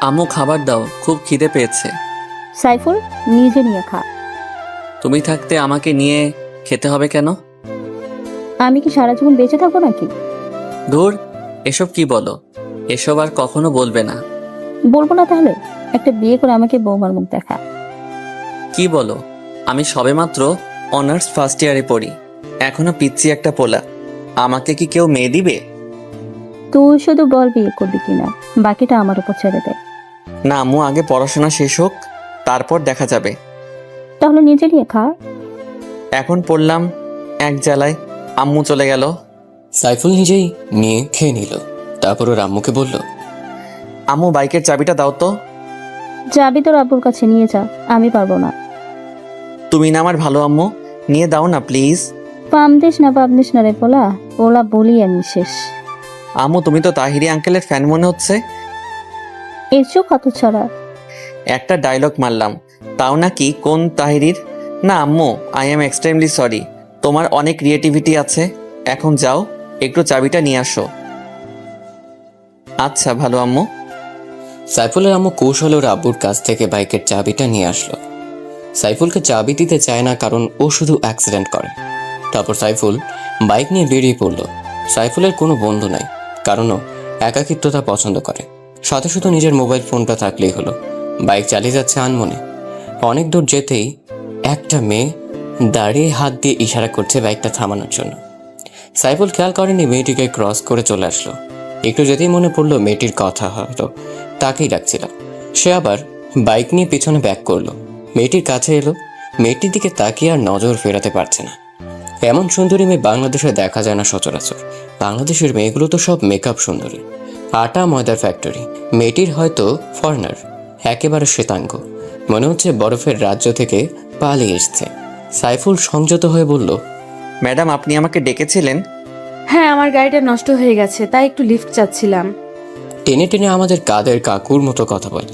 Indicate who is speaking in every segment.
Speaker 1: আম্মু খাবার দাও, খুব খিদে পেয়েছে।
Speaker 2: সাইফুল, নিজে নিয়ে খা।
Speaker 1: তুমি থাকতে আমাকে নিয়ে খেতে হবে কেন?
Speaker 2: আমি কি সারা জীবন বেঁচে থাকবো নাকি?
Speaker 1: ধুর, এসব কি বলো? এসব আর কখনো বলবে না।
Speaker 2: বলবো না তাহলে? একটা বিয়ে করে আমাকে বৌমার মুখ দেখা।
Speaker 1: কি বলো? আমি সবেমাত্র অনার্স ফার্স্ট ইয়ারে পড়ি, এখনো পিচ্ছি একটা পোলা। আমাকে কি কেউ মেয়ে দিবে?
Speaker 2: তুই শুধু বল বিয়ে করবি কিনা, বাকিটা আমার উপর ছেড়ে দে।
Speaker 1: না আম্মু, আগে পড়াশোনা শেষ হোক, তারপর দেখা যাবে।
Speaker 2: তাহলে নিজে নিয়ে খা।
Speaker 1: এখন পড়লাম এক জ্বালায়, আম্মু চলে গেল।
Speaker 3: সাইফুল নিজেই নিয়ে খেয়ে নিল। তারপর ওর আম্মুকে বলল,
Speaker 1: আম্মু বাইকের চাবিটা দাও তো।
Speaker 2: যাবি তোর আব্বুর কাছে নিয়ে যা, আমি পারবো না।
Speaker 1: তুমি না আমার ভালো আম্মু, নিয়ে দাও না প্লিজ।
Speaker 2: পামদিস না পাবদিস না রে পোলা, ওলা বলি আমি শেষ।
Speaker 1: আম্মু তুমি তো তাহিরি আঙ্কেলের ফ্যান মনে হচ্ছে।
Speaker 2: এর চোখ হাত ছড়া।
Speaker 1: একটা ডায়লগ মারলাম, তাও নাকি কোন তাহিরির? না আম্মু, আই এম এক্সট্রিমলি সরি। তোমার অনেক ক্রিয়েটিভিটি আছে। এখন যাও, একটু চাবিটা নিয়ে আসো। আচ্ছা ভালো আম্মু।
Speaker 3: সাইফুলের আম্মু কৌশলে ওর আব্বুর কাছ থেকে বাইকের চাবিটা নিয়ে আসলো। সাইফুলকে চাবি দিতে চায় না, কারণ ও শুধু অ্যাক্সিডেন্ট করে। তারপর সাইফুল বাইক নিয়ে বেরিয়ে পড়ল। সাইফুলের কোনো বন্ধু নাই, কারণ ও একাকিত্বতা পছন্দ করে। সাথে শুধু নিজের মোবাইল ফোনটা থাকলেই হলো। বাইক চালিয়ে যাচ্ছে আনমনে। অনেক দূর যেতেই একটা মেয়ে দাঁড়িয়ে হাত দিয়ে ইশারা করছে বাইকটা থামানোর জন্য। সাইফুল খেয়াল করেনি মেয়েটিকে ক্রস করে চলে আসলো। একটু যেতেই মনে পড়লো মেয়েটির কথা, হয়তো তাকেই ডাকছিল। সে আবার বাইক নিয়ে পিছনে ব্যাক করলো। মেয়েটির কাছে এলো। মেয়েটির দিকে তাকিয়ে আর নজর ফেরাতে পারছে না। এমন সুন্দরী মেয়ে বাংলাদেশে দেখা যায় না সচরাচর। বাংলাদেশের মেয়েগুলো তো সব মেকআপ সুন্দরী, আটা ময়দার ফ্যাক্টরি। মেয়েটির হয়তো ফরেনার, একেবারে শ্বেতাঙ্গ, মনে হচ্ছে বরফের রাজ্য থেকে পালিয়ে এসছে। সাইফুল সংযত হয়ে বলল,
Speaker 1: ম্যাডাম আপনি আমাকে ডেকেছিলেন?
Speaker 4: হ্যাঁ, আমার গাড়িটা নষ্ট হয়ে গেছে, তাই একটু লিফট চাচ্ছিলাম।
Speaker 3: টেনে টেনে আমাদের কাদের কাকুর মতো কথা বলে।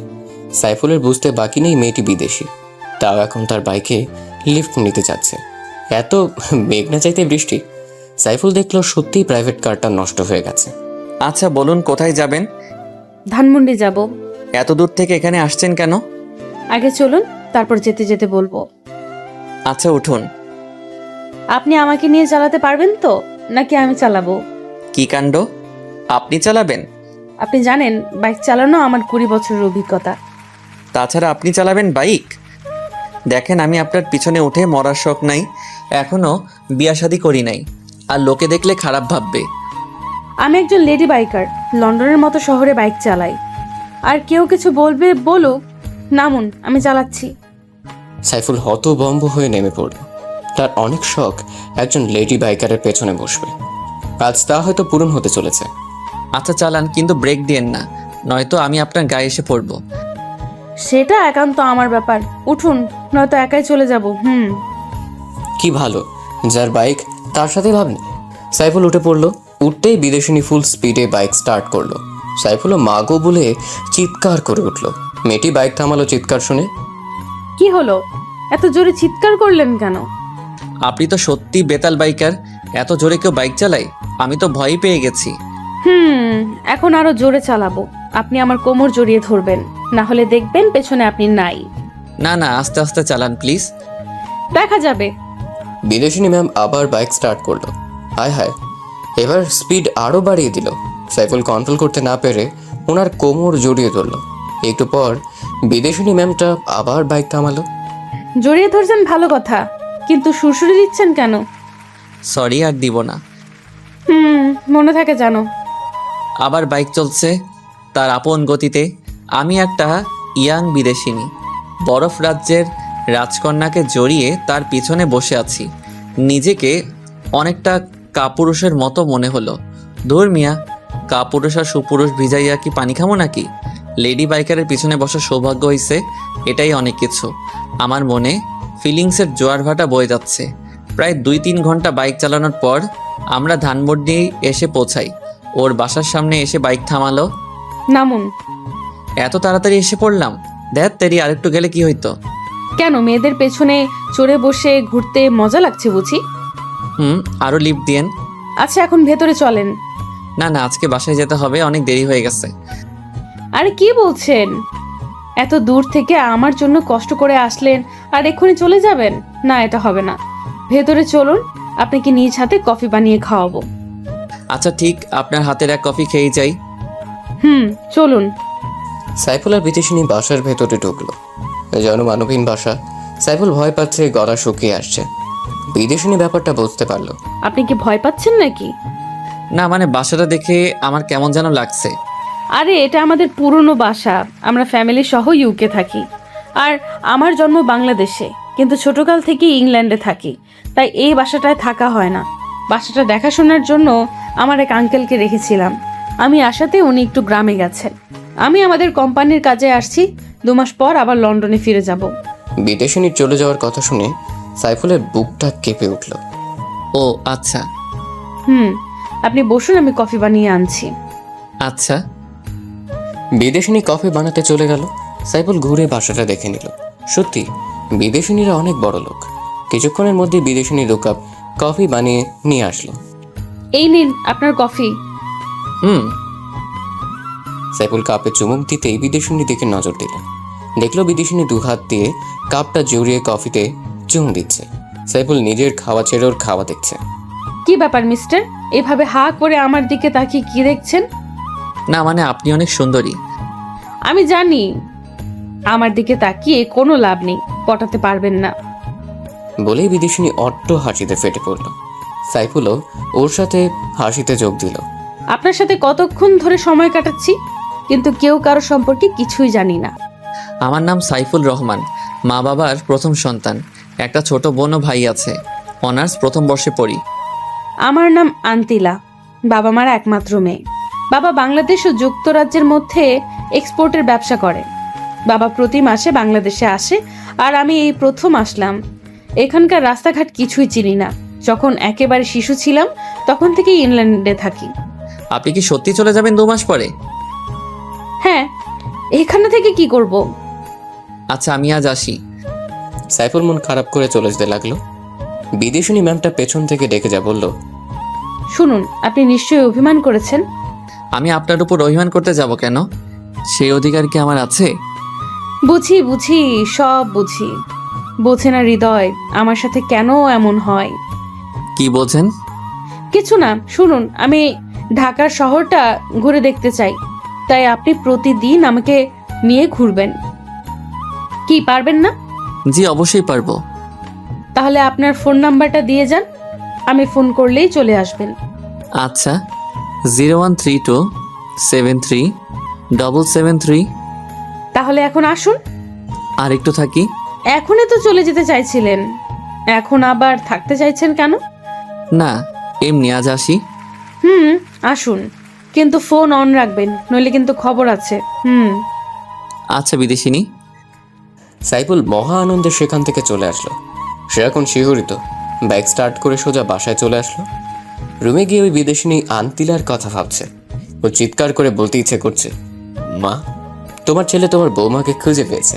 Speaker 3: সাইফুলের বুঝতে বাকি নেই মেয়েটি বিদেশি, তাও এখন তার বাইকে লিফট নিতে চাচ্ছে। এত মেঘ না চাইতে বৃষ্টি। সাইফুল দেখলো সত্যিই প্রাইভেট কারটা নষ্ট হয়ে গেছে।
Speaker 1: আচ্ছা বলুন কোথায় যাবেন?
Speaker 4: ধানমন্ডি যাব।
Speaker 1: এত দূর থেকে এখানে আসছেন কেন?
Speaker 4: আগে চলুন, তারপর যেতে যেতে বলবো।
Speaker 1: আচ্ছা উঠুন।
Speaker 4: আপনি আমাকে নিয়ে চালাতে পারবেন তো, নাকি আমি চালাবো?
Speaker 1: কি কাণ্ড, আপনি চালাবেন?
Speaker 4: আপনি জানেন বাইক চালানো আমার 20 বছরের অভিজ্ঞতা।
Speaker 1: তাছাড়া আপনি চালাবেন বাইক? দেখেন আমি আপনার পিছনে উঠে মরার শখ নাই, এখনো বিয়া শাদী করি নাই, আর লোকে দেখলে খারাপ ভাববে।
Speaker 4: আমি একজন লেডি বাইকার, লন্ডনের মতো শহরে বাইক চালাই। আর কেউ কিছু বলবে বলুক, নামুন, আমি চালাচ্ছি।
Speaker 3: সাইফুল হতভম্ব হয়ে নেমে পড়ল। তার অনেক শখ একজন লেডি বাইকারের পেছনে বসবে। আজ তা হয়তো পূরণ হতে চলেছে।
Speaker 1: আচ্ছা চালান, কিন্তু ব্রেক দিয়েন না, নয়তো আমি আপনার গায়ে এসে পড়বো।
Speaker 4: সেটা একান্ত আমার ব্যাপার। উঠুন, নয়তো একাই চলে যাব।
Speaker 3: কি ভালো, যার বাইক তার সাথে ভাব নেই। সাইফুল উঠে পড়লো। উঠতেই বিদেশিনী ফুল স্পিডে বাইক স্টার্ট করলো। সাইফুলও মাগো বলে চিৎকার করে উঠলো। মেয়েটি বাইক থামালো চিৎকার শুনে।
Speaker 4: কি হলো, এত জোরে চিৎকার করলেন কেন?
Speaker 1: আপনি তো সত্যি বেতাল বাইকার, এত জোরে কেউ বাইক চালায়? আমি তো ভয় পেয়ে গেছি।
Speaker 4: এখন আরো জোরে চালাবো। আপনি আমার কোমর জড়িয়ে ধরবেন, না হলে দেখবেন পেছনে আপনি নাই।
Speaker 1: না না, আস্তে আস্তে চালান প্লিজ।
Speaker 4: দেখা যাবে।
Speaker 3: বিদেশিনী ম্যাম আবার বাইক স্টার্ট করলো। হায় হায়, এবার স্পিড আরও বাড়িয়ে দিল। সাইফুল কন্ট্রোল করতে না পেরে ওনার কোমর জড়িয়ে ধরলো। একটু পর বিদেশিনী ম্যামটা আবার বাইক থামালো।
Speaker 4: জড়িয়ে ধরছেন ভালো কথা, কিন্তু সুরসুরি দিচ্ছেন কেন?
Speaker 1: সরি, আর দিব না।
Speaker 4: মনে থাকে জানো।
Speaker 1: আবার বাইক চলছে তার আপন গতিতে। আমি একটা ইয়াং বিদেশিনী, বরফ রাজ্যের রাজকন্যাকে জড়িয়ে তার পিছনে বসে আছি। নিজেকে অনেকটা কাপুরুষের মতো মনে হলো। ধুর মিয়া, কাপুরুষ আর সুপুরুষ ভিজাইয়া কি পানি খামো নাকি? লেডি বাইকারের পিছনে বসার সৌভাগ্য হয়েছে, এটাই অনেক কিছু। আমার মনে ফিলিংসের জোয়ার ভাটা বয়ে যাচ্ছে। প্রায় 2-3 ঘন্টা বাইক চালানোর পর আমরা ধানমন্ডি এসে পৌঁছাই। ওর বাসার সামনে এসে বাইক থামালো।
Speaker 4: নামুন।
Speaker 1: এত তাড়াতাড়ি এসে পড়লাম? দেখ তেরি, আরেকটু গেলে কি হইতো?
Speaker 4: কেন, মেয়েদের পেছনে চড়ে বসে ঘুরতে মজা লাগছে বুঝি?
Speaker 1: আরও লিফট দিয়েন।
Speaker 4: আচ্ছা, এখন ভেতরে চলেন।
Speaker 1: না না, আজকে বাসায় যেতে হবে, অনেক দেরি হয়ে গেছে।
Speaker 4: আরে কি বলছেন? এত দূর থেকে আমার জন্য কষ্ট করে আসলেন আর এক্ষুনি চলে যাবেন? না, এটা হবে না। ভেতরে চলুন, আপনাকে নিজ হাতে কফি বানিয়ে খাওয়াবো।
Speaker 1: আচ্ছা ঠিক, আপনার হাতের এক কফি খেয়েই যাই।
Speaker 4: চলুন।
Speaker 3: সাইফুল আর বিদেশিনী বাসার ভেতরে ঢুকলো। জনমানবহীন বাসা। সাইফুল ভয় পাচ্ছে, গলা শুকিয়ে আসছে। বিদেশিনী ব্যাপারটা বুঝতে পারলো।
Speaker 4: আপনি কি ভয় পাচ্ছেন নাকি?
Speaker 1: না মানে বাসাটা দেখে আমার কেমন যেন লাগছে।
Speaker 4: আরে এটা আমাদের পুরনো বাসা, আমরা ফ্যামিলি সহ ইউকে থাকি। আর আমার জন্ম বাংলাদেশে, কিন্তু ছোটকাল থেকে ইংল্যান্ডে থাকি, তাই এই বাসাটায় থাকা হয় না। বাসাটা দেখাশোনার জন্য আমার এক আঙ্কেলকে রেখেছিলাম। আমি আসাতে উনি একটু গ্রামে গেছেন। আমি আমাদের কোম্পানির কাজে আসছি, 2 মাস পর আবার লন্ডনে ফিরে যাব।
Speaker 3: বিদেশিনীর চলে যাওয়ার কথা শুনে সাইফুলের বুকটা কেঁপে উঠল।
Speaker 1: ও আচ্ছা।
Speaker 4: আপনি বসুন, আমি কফি বানিয়ে আনছি।
Speaker 1: আচ্ছা।
Speaker 3: বিদেশিনী কফি বানাতে চলে গেল। সাইফুল ঘুরে বাসাটা দেখে নিল। সত্যি বিদেশিনীরা অনেক বড় লোক। কিছুক্ষণের মধ্যে বিদেশিনী 2 কাপ কফি বানিয়ে নিয়ে আসলো।
Speaker 4: এই নিন আপনার কফি।
Speaker 3: সাইফুল কাপে চুমুক দিতেই বিদেশিনী দিকে নজর দিল। দেখলো বিদেশিনী 2 হাত দিয়ে কাপটা জড়িয়ে কফিতে চুমুক দিচ্ছে। সাইফুল নিজের খাওয়া ছেড়ে ওর খাওয়া দেখছে।
Speaker 4: কি ব্যাপার মিস্টার, এভাবে হা করে আমার দিকে তাকিয়ে কি দেখছেন?
Speaker 1: না মানে আপনি অনেক সুন্দরী।
Speaker 4: আমি জানি আমার দিকে তাকিয়ে কোনো লাভ নেই, পটাতে পারবেন না।
Speaker 3: বলেই বিদেশিনী অট্ট হাসিতে ফেটে পড়ল। সাইফুলও ওর সাথে হাসিতে যোগ দিল।
Speaker 4: আপনার সাথে কতক্ষণ ধরে সময় কাটাচ্ছি, কিন্তু কেউ কারো সম্পর্কে কিছুই জানি না।
Speaker 1: আমার নাম সাইফুল রহমান, মা বাবার প্রথম সন্তান। একটা ছোট বোন ও ভাই আছে। অনার্স প্রথম বর্ষে পড়ি।
Speaker 4: আমার নাম আন্তিলা, বাবা মার একমাত্র মেয়ে। বাবা বাংলাদেশ ও যুক্তরাজ্যের মধ্যে এক্সপোর্টের ব্যবসা করে। বাবা প্রতি মাসে বাংলাদেশে আসে, আর আমি এই প্রথম আসলাম। এখানকার রাস্তাঘাট কিছুই চিনি না। যখন একেবারে শিশু ছিলাম তখন থেকেই ইংল্যান্ডে থাকি।
Speaker 1: আপনি কি সত্যি চলে যাবেন 2 মাস পরে?
Speaker 4: হ্যাঁ, এখানে থেকে কি করব?
Speaker 1: আচ্ছা আমি আজ আসি।
Speaker 3: সাইফুল মন খারাপ করে চলে যেতে লাগলো। বিদেশিনী ম্যামটা পেছন থেকে ডেকে যা বলল,
Speaker 4: শুনুন, আপনি নিশ্চয়ই অভিমান করেছেন।
Speaker 1: আমি আপনার উপর অভিমান করতে যাব কেন? সেই অধিকার কি আমার আছে?
Speaker 4: বুঝি বুঝি, সব বুঝি। বোঝে না হৃদয় আমার সাথে কেন এমন হয়।
Speaker 1: কি বোঝেন?
Speaker 4: কিছু না, শুনুন, আমি ঢাকার শহরটা ঘুরে দেখতে চাই, তাই আপনি প্রতিদিন আমাকে নিয়ে ঘুরবেন। কি পারবেন না?
Speaker 1: জি অবশ্যই পারবো।
Speaker 4: তাহলে আপনার ফোন নাম্বারটা দিয়ে যান, আমি ফোন করলেই চলে আসবেন।
Speaker 1: আচ্ছা 0132737773।
Speaker 4: তাহলে এখন আসুন।
Speaker 1: আর একটু থাকি।
Speaker 4: এখনই তো চলে যেতে চাইছিলেন, এখন আবার থাকতে চাইছেন কেন?
Speaker 1: না এমনি আজ আসি।
Speaker 4: আসুন, কিন্তু ফোন অন রাখবেন, নইলে কিন্তু খবর আছে।
Speaker 1: আচ্ছা বিদেশিনী।
Speaker 3: সাইফুল মহা আনন্দে সেখান থেকে চলে আসলো। সে এখন শিহরিত। বাইক স্টার্ট করে সোজা বাসায় চলে আসলো। রুমে গিয়ে ওই বিদেশিনী আন্তিলার কথা ভাবছে। ও চিৎকার করে বলতে ইচ্ছে করছে, মা, তোমার ছেলে তোমার বৌমাকে খুঁজে পেয়েছে।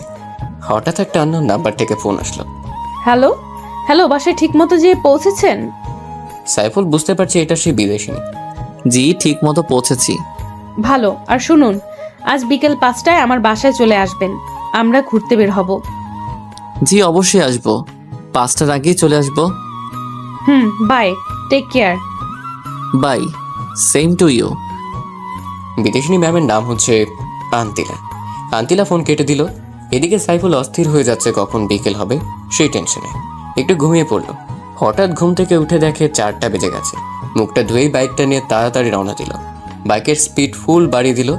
Speaker 3: হঠাৎ একটা আননোন নাম্বার থেকে ফোন আসলো।
Speaker 4: হ্যালো হ্যালো, বাসায় ঠিক মতো যেয়ে পৌঁছেছেন?
Speaker 3: সাইফুল বুঝতে পারছে এটা সেই বিদেশিনী।
Speaker 1: জি ঠিক মতো পৌঁছেছি।
Speaker 4: ভালো। আর শুনুন, আজ বিকেল 5টায় আমার বাসায় চলে আসবেন, আমরা ঘুরতে বের হব।
Speaker 1: জি অবশ্যই আসবো, 5টার আগেই চলে আসবো।
Speaker 4: Bye, take care.
Speaker 1: Bye, same to you.
Speaker 3: বিদেশিনী ম্যামের নাম হচ্ছে আন্তিলা। আন্তিলা ফোন কেটে দিল। এদিকে সাইফুল অস্থির হয়ে যাচ্ছে কখন বিকেল হবে সেই টেনশনে। একটু ঘুমিয়ে পড়লো। হঠাৎ ঘুম থেকে উঠে দেখে 4টা বেজে গেছে। মুখটা ধুয়েই বাইকটা নিয়ে তাড়াতাড়ি রওনা দিল। বাইকের স্পিড ফুল বাড়িয়ে দিল।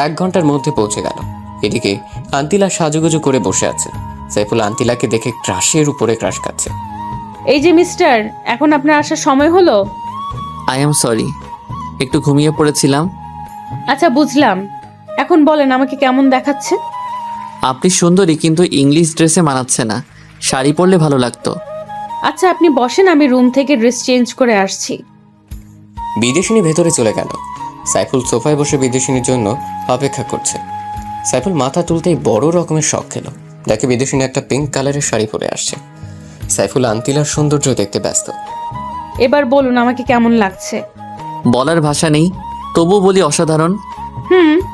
Speaker 3: 1 ঘন্টার মধ্যে পৌঁছে গেল। এদিকে আন্তিলা সাজুগুজু করে বসে আছে। সাইফুল আন্তিলাকে দেখে ক্রাশের উপরে ক্রাশ খাচ্ছে।
Speaker 4: এই যে মিস্টার, এখন আপনার আসার সময় হলো।
Speaker 1: আই এম সরি, একটু ঘুমিয়ে পড়েছিলাম।
Speaker 4: আচ্ছা বুঝলাম, এখন বলেন আমাকে কেমন দেখাচ্ছে?
Speaker 1: আপনি সুন্দরী, কিন্তু ইংলিশ ড্রেসে মানাচ্ছে না। শাড়ি পরলে ভালো লাগতো।
Speaker 4: আচ্ছা আপনি বসেন, আমি রুম থেকে ড্রেস চেঞ্জ করে আসছি।
Speaker 3: বিদেশিনী ভেতরে চলে গেল। সাইফুল সোফায় বসে বিদেশিনীর জন্য অপেক্ষা করছে। সাইফুল মাথা তুলতেই বড় রকমের শখ খেলো। দেখে বিদেশিনী একটা পিঙ্ক কালারের শাড়ি পরে আসছে। সাইফুল আন্তিলার সৌন্দর্য দেখতে ব্যস্ত।
Speaker 4: এবার বলুন আমাকে কেমন লাগছে।
Speaker 1: বলার ভাষা নেই, তবু বলি অসাধারণ।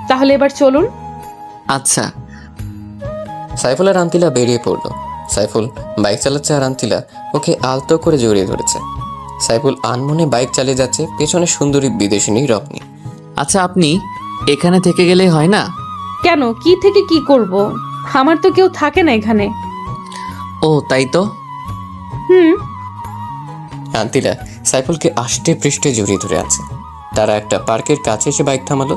Speaker 4: তাহলে এবার চলুন।
Speaker 1: আচ্ছা।
Speaker 3: সাইফুল আর আন্তিলা বেরিয়ে পড়লো। সাইফুল বাইক চালাচ্ছে আর আন্তিলা ওকে আলতো করে জড়িয়ে ধরেছে। সাইফুল আনমনে বাইক চালিয়ে যাচ্ছে, পেছনে সুন্দরী বিদেশিনী রত্নী।
Speaker 1: আচ্ছা, আপনি এখানে থেকে গেলেই হয় না?
Speaker 4: কেন, কি থেকে কি করব? আমার তো কেউ থাকে না এখানে।
Speaker 1: ও তাই তো।
Speaker 4: হুম।
Speaker 3: আন্তিলা সাইফুলকে আষ্টে পৃষ্ঠে জড়িয়ে ধরে আছে। তারা একটা পার্কের কাছে এসে বাইক থামালো।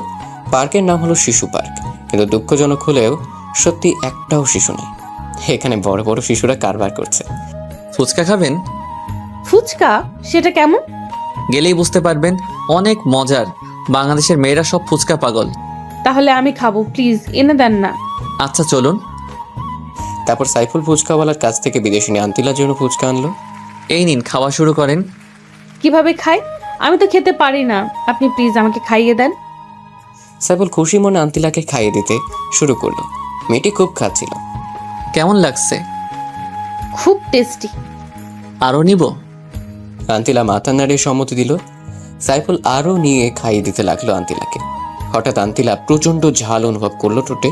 Speaker 3: পার্কের নাম হলো শিশু পার্ক, কিন্তু দুঃখজনক হলেও সত্যি একটাও শিশু নেই। এখানে বড় বড় শিশুরা কারবার করছে।
Speaker 1: ফুচকা খাবেন?
Speaker 4: ফুচকা? সেটা কেমন?
Speaker 1: গেলেই বুঝতে পারবেন, অনেক মজার। বাংলাদেশের মেয়েরা সব ফুচকা পাগল।
Speaker 4: তাহলে আমি খাবো, প্লিজ এনে দেন না।
Speaker 1: আচ্ছা চলুন।
Speaker 3: তারপর সাইফুল ফুচকাওয়ালার কাছ থেকে বিদেশিনী আন্তিলার জন্য ফুচকা আনলো।
Speaker 1: এই নিন, খাওয়া শুরু করেন।
Speaker 4: কিভাবে খাই? আমি তো খেতে পারি না, আপনি প্লিজ আমাকে খাইয়ে দেন।
Speaker 3: সাইফুল খুশি মনে আন্তিলাকে খাইয়ে দিতে শুরু করলো। মেয়েটি খুব খাচ্ছিল।
Speaker 1: কেমন লাগছে?
Speaker 4: খুব টেস্টি।
Speaker 1: আরও নিব?
Speaker 3: আন্তিলা মাথা নাড়িয়ে সম্মতি দিল। সাইফুল আরও নিয়ে খাইয়ে দিতে লাগলো আন্তিলাকে। হঠাৎ আন্তিলা প্রচণ্ড ঝাল অনুভব করলো ঠোঁটে।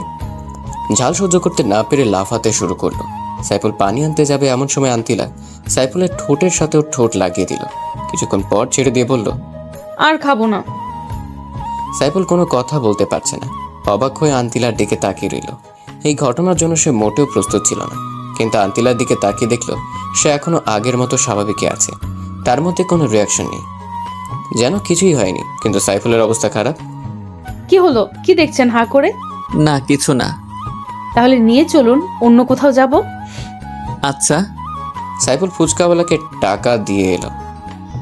Speaker 3: ঝাল সহ্য করতে না পেরে লাফাতে শুরু করলো। সাইফুল পানি আনতে যাবে এমন সময় আন্তিলা সাইফুলের ঠোঁটের সাথেও ঠোঁট লাগিয়ে দিল। কিছুক্ষণ পর ছেড়ে দিয়ে বলল,
Speaker 4: আর খাবো না।
Speaker 3: সাইফুল কোনো কথা বলতে পারছে না। অবাক হয়ে আন্তিলার দিকে তাকিয়ে রইল। এই ঘটনার জন্য সে মোটেও প্রস্তুত ছিল না, কিন্তু আন্তিলার দিকে তাকিয়ে দেখল সে এখনো আগের মতো স্বাভাবিকই আছে। তার মধ্যে কোনো রিয়াকশন নেই, যেন কিছুই হয়নি। কিন্তু সাইফুলের অবস্থা খারাপ।
Speaker 4: কি হলো? কি দেখছেন হা করে?
Speaker 1: না, কিছু না।
Speaker 4: তাহলে নিয়ে চলুন, অন্য কোথাও যাব।
Speaker 1: আচ্ছা।
Speaker 3: সাইফুল ফুচকাওয়ালাকে টাকা দিয়ে এলো।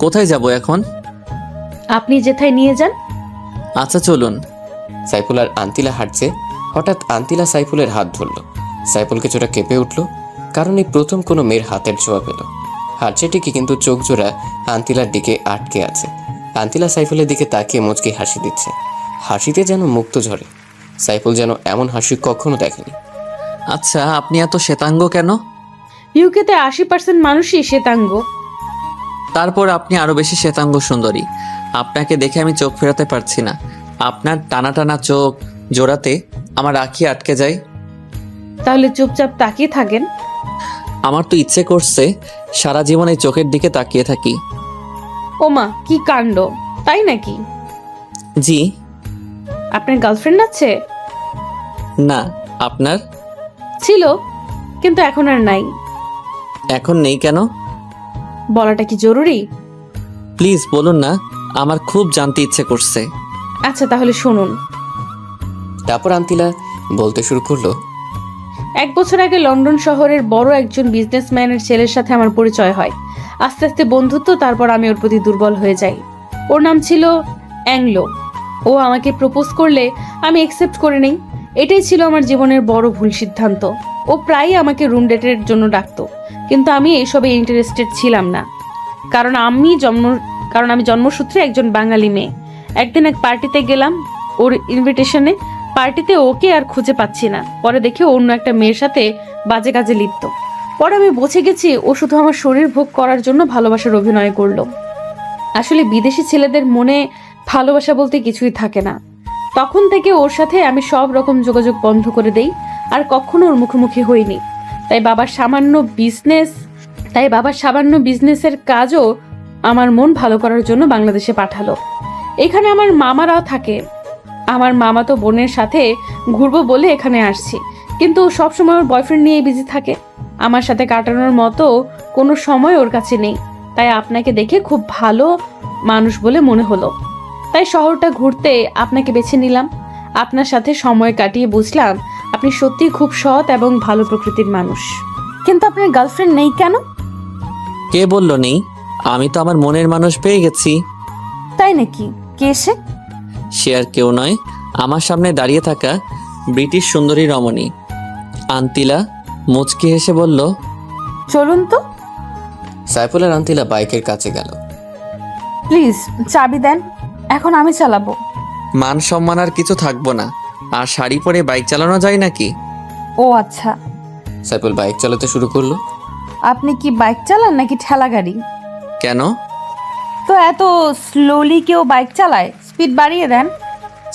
Speaker 1: কোথায় যাব এখন?
Speaker 4: আপনি যেথায় নিয়ে যান।
Speaker 1: আচ্ছা চলুন।
Speaker 3: সাইফুল আর আন্তিলা হাঁটছে। হঠাৎ আন্তিলা সাইফুলের হাত ধরল। সাইফুল কিছুটা কেঁপে উঠল, কারণ এই প্রথম কোনো মেয়ের হাতের ছোঁয়া পেল। হাঁটছে ঠিকই, কিন্তু চোখ জোড়া আন্তিলার দিকে আটকে আছে। আন্তিলা সাইফুলের দিকে তাকিয়ে মুচকি হাসি দিচ্ছে। হাসিতে যেন মুক্ত ঝরে। সাইফুল যেন এমন হাসি কখনো দেখেনি।
Speaker 1: আচ্ছা, আপনি এত শ্বেতাঙ্গ কেন?
Speaker 4: ইউকেতে 80% মানুষই শ্বেতাঙ্গ।
Speaker 1: তারপর আপনি আরো বেশি শ্বেতাঙ্গ সুন্দরী। আপনাকে দেখে আমি চোখ ফেরাতে পারছি না। আপনার টানা টানা চোখ জোড়াতে আমার আঁখি আটকে যায়।
Speaker 4: তাহলে চুপচাপ তাকিয়ে থাকেন।
Speaker 1: আমার তো ইচ্ছে করছে সারা জীবন এই চোখের দিকে তাকিয়ে থাকি।
Speaker 4: ওমা, কি কাণ্ড! তাই নাকি?
Speaker 1: জি।
Speaker 4: আপনার গার্লফ্রেন্ড আছে?
Speaker 1: না। আপনার?
Speaker 4: ছিল, কিন্তু এখন আর নাই।
Speaker 1: এখন নেই কেন?
Speaker 4: বলাটা কি জরুরি?
Speaker 1: প্লিজ বলুন না, আমার খুব জানতে ইচ্ছে করছে।
Speaker 4: আচ্ছা তাহলে শুনুন।
Speaker 3: তারপর আন্তিলা বলতে শুরু করলো,
Speaker 4: 1 বছর আগে লন্ডন শহরের বড় একজন বিজনেসম্যানের ছেলের সাথে আমার পরিচয় হয়। আস্তে আস্তে বন্ধুত্ব, তারপর আমি ওর প্রতি দুর্বল হয়ে যাই। ওর নাম ছিল অ্যাংলো। ও আমাকে প্রপোজ করলে আমি অ্যাকসেপ্ট করে নেই। এটাই ছিল আমার জীবনের বড় ভুল সিদ্ধান্ত। ও প্রায়ই আমাকে রুম ডেটের জন্য ডাকতো, কিন্তু আমি এইসবে ইন্টারেস্টেড ছিলাম না, কারণ আমি জন্মসূত্রে একজন বাঙালি মেয়ে। একদিন এক পার্টিতে গেলাম ওর ইনভিটেশনে। পার্টিতে ওকে আর খুঁজে পাচ্ছি না। পরে দেখি অন্য একটা মেয়ের সাথে বাজে কাজে লিপ্ত। পরে আমি বুঝে গেছি ও শুধু আমার শরীর ভোগ করার জন্য ভালোবাসার অভিনয় করলো। আসলে বিদেশি ছেলেদের মনে ভালোবাসা বলতে কিছুই থাকে না। তখন থেকে ওর সাথে আমি সব রকম যোগাযোগ বন্ধ করে দেই, আর কখনো ওর মুখোমুখি হইনি। তাই বাবার সামান্য বিজনেসের কাজও আমার মন ভালো করার জন্য বাংলাদেশে পাঠালো। এখানে আমার মামারাও থাকে। আমার মামা তো বোনের সাথে ঘুরবো বলে এখানে আসছি, কিন্তু সবসময় ওর বয়ফ্রেন্ড নিয়ে বিজি থাকে। আমার সাথে কাটানোর মতো কোনো সময় ওর কাছে নেই। তাই আপনাকে দেখে খুব ভালো মানুষ বলে মনে হলো, তাই শহরটা ঘুরতে আপনাকে বেছে নিলাম। আপনার সাথে সময় কাটিয়ে বুঝলাম আপনি সত্যিই খুব সৎ এবং ভালো প্রকৃতির মানুষ। কিন্তু আপনার গার্লফ্রেন্ড নেই কেন?
Speaker 1: কে বলল নেই? আমি তো আমার মনের মানুষ পেয়ে গেছি।
Speaker 4: তাই নাকি? কে সে?
Speaker 1: সে আর কেউ নয়, আমার সামনে দাঁড়িয়ে থাকা ব্রিটিশ সুন্দরী রমণী। আন্তিলা মুচকি হেসে বলল,
Speaker 4: চলুন তো।
Speaker 3: সাইফুল আর আন্তিলা বাইকের কাছে গেল।
Speaker 4: প্লিজ চাবি দেন, এখন আমি চালাবো।
Speaker 1: মান সম্মান আর কিছু থাকবো না। আর শাড়ি পরে বাইক চালানো যায় নাকি?
Speaker 4: ও আচ্ছা।
Speaker 3: সাইফুল বাইক চালাতে শুরু করলো।
Speaker 4: আপনি কি বাইক চালান নাকি ঠেলা গাড়ি?
Speaker 1: কেন?
Speaker 4: তো এত স্লোলি কেউ বাইক চালায়? স্পিড বাড়িয়ে দেন।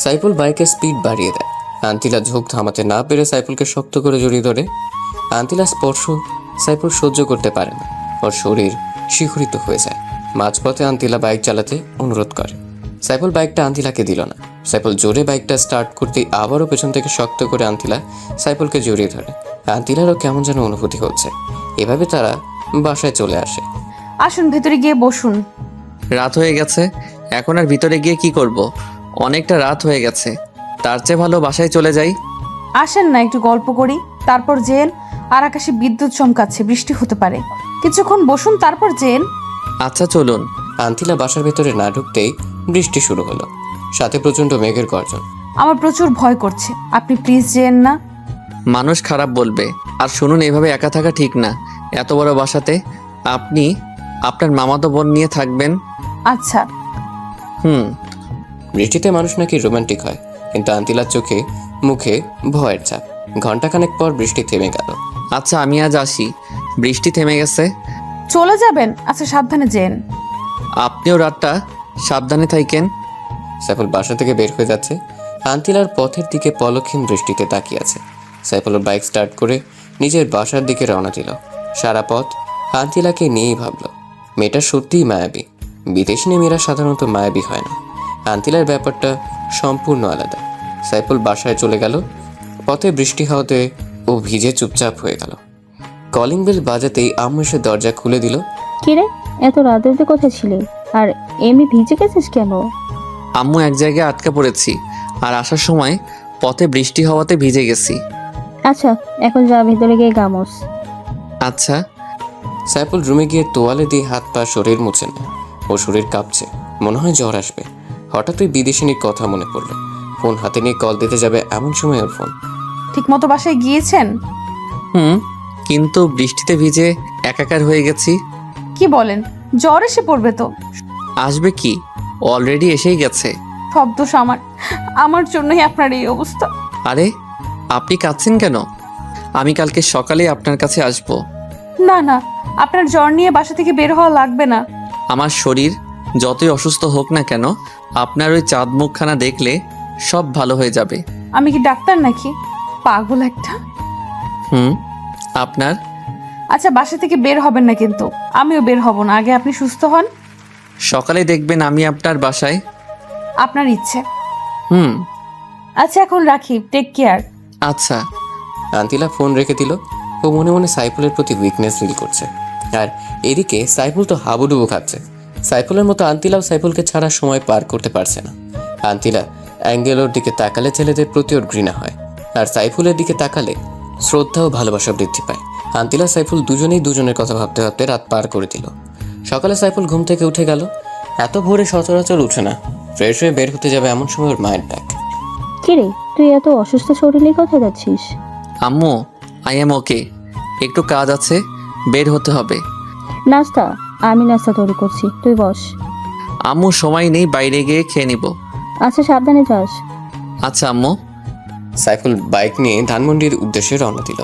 Speaker 3: সাইফুল বাইকের স্পিড বাড়িয়ে দেয়। আন্তিলা ঝোঁক থামাতে না পেরে সাইফুলকে শক্ত করে জড়িয়ে ধরে। আন্তিলা স্পর্শ সাইফুল সহ্য করতে পারে না, ওর শরীর শিহরিত হয়ে যায়। মাঝপথে আন্তিলা বাইক চালাতে অনুরোধ করে। সাইফুল বাইকটা আন্তিলাকে দিল না। সাইফুল জোরে বাইকটা স্টার্ট করতেই আবারও পেছন থেকে শক্ত করে আন্তিলা সাইফুলকে জড়িয়ে ধরে। আন্তিলারও কেমন যেন অনুভূতি হচ্ছে। এভাবে তারা বাসায় চলে আসে।
Speaker 4: আসুন ভেতরে গিয়ে বসুন।
Speaker 1: রাত হয়ে গেছে, এখন আর ভিতরে গিয়ে কি করব? অনেকটা রাত হয়ে গেছে, তার চেয়ে ভালো বাসায় চলে যাই।
Speaker 4: আসেন না একটু গল্প করি, তারপর যেন। আর আকাশে বিদ্যুৎ চমকাচ্ছে, বৃষ্টি হতে পারে। কিছুক্ষণ বসুন, তারপর যেন।
Speaker 1: আচ্ছা চলুন।
Speaker 3: আন্তিলা বাসার ভেতরে না ঢুকতেই বৃষ্টি শুরু হলো, সাথে প্রচণ্ড মেঘের গর্জন।
Speaker 4: আমার প্রচুর ভয় করছে, আপনি প্লিজ যেন না।
Speaker 1: মানুষ খারাপ বলবে। আর শুনুন, এভাবে একা থাকা ঠিক না। এত বড় বাসাতে আপনি আপনার মামাতো বোন নিয়ে থাকবেন।
Speaker 4: আচ্ছা।
Speaker 3: বৃষ্টিতে মানুষ নাকি রোমান্টিক হয়, কিন্তু আন্তিলার চোখে মুখে ভয়ের ছাপ। ঘন্টাখানেক পর বৃষ্টি থেমে গেল।
Speaker 1: আচ্ছা আমি আজ আসি, বৃষ্টি থেমে গেছে।
Speaker 4: চলে যাবেন? আচ্ছা সাবধানে যেন।
Speaker 1: আপনিও রাতটা সাবধানে থাকেন।
Speaker 3: সাইফুল বাসা থেকে বের হয়ে যাচ্ছে। আন্তিলার পথের দিকে পলকহীন দৃষ্টিতে তাকিয়ে আছে। সাইফুলের বাইক স্টার্ট করে নিজের বাসার দিকে রওনা দিল। সারা পথ আন্তিলাকে নিয়েই ভাবল, মেয়েটা সত্যিই মায়াবী। বিদেশি মেয়েরা সাধারণত মায়াবী হয় না। আন্তিলার ব্যাপারটা সম্পূর্ণ আলাদা। সাইফুল বাসায় চলে গেল। পথে বৃষ্টি হওয়াতে ও ভিজে চুপচাপ হয়ে গেল। কলিং বেল বাজাতেই আম্মু এসে দরজা খুলে দিল।
Speaker 2: কিরে, এত রাত অবধি কোথায় ছিলি? আর এমনি ভিজে গেছিস কেন?
Speaker 1: আম্মু এক জায়গায় আটকা পড়েছি, আর আসার সময় পথে বৃষ্টি হওয়াতে ভিজে গেছি।
Speaker 2: আচ্ছা এখন যা ভেতরে গিয়ে গামোস।
Speaker 1: আচ্ছা।
Speaker 3: সাইফুল রুমে গিয়ে তোয়ালে দিয়ে হাত পা শরীর মুছে নেয়। ও শরীর কাঁপছে, মনে হয় জ্বর আসবে। হঠাৎই বিদেশিনীর কথা মনে পড়ল। ফোন হাতে নিয়ে কল দিতে যাবে এমন সময় ওর ফোন।
Speaker 4: ঠিক মতো বাসায় গিয়েছেন?
Speaker 1: কিন্তু বৃষ্টিতে ভিজে একাকার হয়ে গেছি।
Speaker 4: কি বলেন? জ্বর এসে পড়বে তো।
Speaker 1: আসবে কি, অলরেডি এসেই গেছে।
Speaker 4: সব দোষ আমার, আমার জন্যই আপনার এই অবস্থা।
Speaker 1: আরে আপনি কাঁদছেন কেন? আমি কালকে সকালে আপনার কাছে আসব।
Speaker 4: না না, আপনার জ্বর নিয়ে বাসা থেকে বের হওয়া লাগবে না।
Speaker 1: আমার শরীর যতই অসুস্থ হোক না কেন, আপনার ওই চাঁদ মুখখানা দেখলে সব ভালো হয়ে যাবে।
Speaker 4: আমি কি ডাক্তার নাকি? পাগল একটা।
Speaker 1: আপনার
Speaker 4: আচ্ছা বাসা থেকে বের হবেন না কিন্তু। আমিও বের হব না, আগে আপনি সুস্থ হন।
Speaker 1: সকালে দেখবেন আমি আপনার বাসায়।
Speaker 4: আপনার ইচ্ছে।
Speaker 1: হুম।
Speaker 4: আচ্ছা এখন রাখি, টেক কেয়ার।
Speaker 1: আচ্ছা।
Speaker 3: আন্তিলা ফোন রেখে দিল। ও মনে মনে সাইফুলের প্রতি উইকনেস ফিল করছে। আর এদিকে সাইফুল তো হাবুডুবু খাচ্ছে। সাইফুলের মতো আন্তিলাও সাইফুলকে ছাড়া সময় পার করতে পারছে না। আন্তিলা অ্যাঙ্গেলোর দিকে তাকালে ছেলেদের প্রতি ওর ঘৃণা হয়, আর সাইফুলের দিকে তাকালে শ্রদ্ধা ও ভালোবাসা বৃদ্ধি পায়। আন্তিলা সাইফুল দুজনেই দুজনের কথা ভাবতে ভাবতে রাত পার করে দিল। সকালে সাইফুল ঘুম থেকে উঠে গেল। এত ভোরে সচরাচর উঠে না। ফ্রেশ হয়ে বের হতে যাবে এমন সময় ওর মায়ের ডাক।
Speaker 2: কিরে, তুই এত অসুস্থ শরীরে কোথায় যাচ্ছিস?
Speaker 1: আম্মু, আই এম ওকে, একটু কাজ আছে, বের হতে হবে।
Speaker 2: নাস্তা? আমি নাস্তা তৈরি করছি, তুই বস।
Speaker 1: আম্মু সময় নেই, বাইরে গিয়ে খেয়ে নিব।
Speaker 2: আচ্ছা সাবধানে যাস।
Speaker 1: আচ্ছা আম্মু।
Speaker 3: সাইফুল বাইক নিয়ে ধানমন্ডির উদ্দেশ্যে রওনা দিল।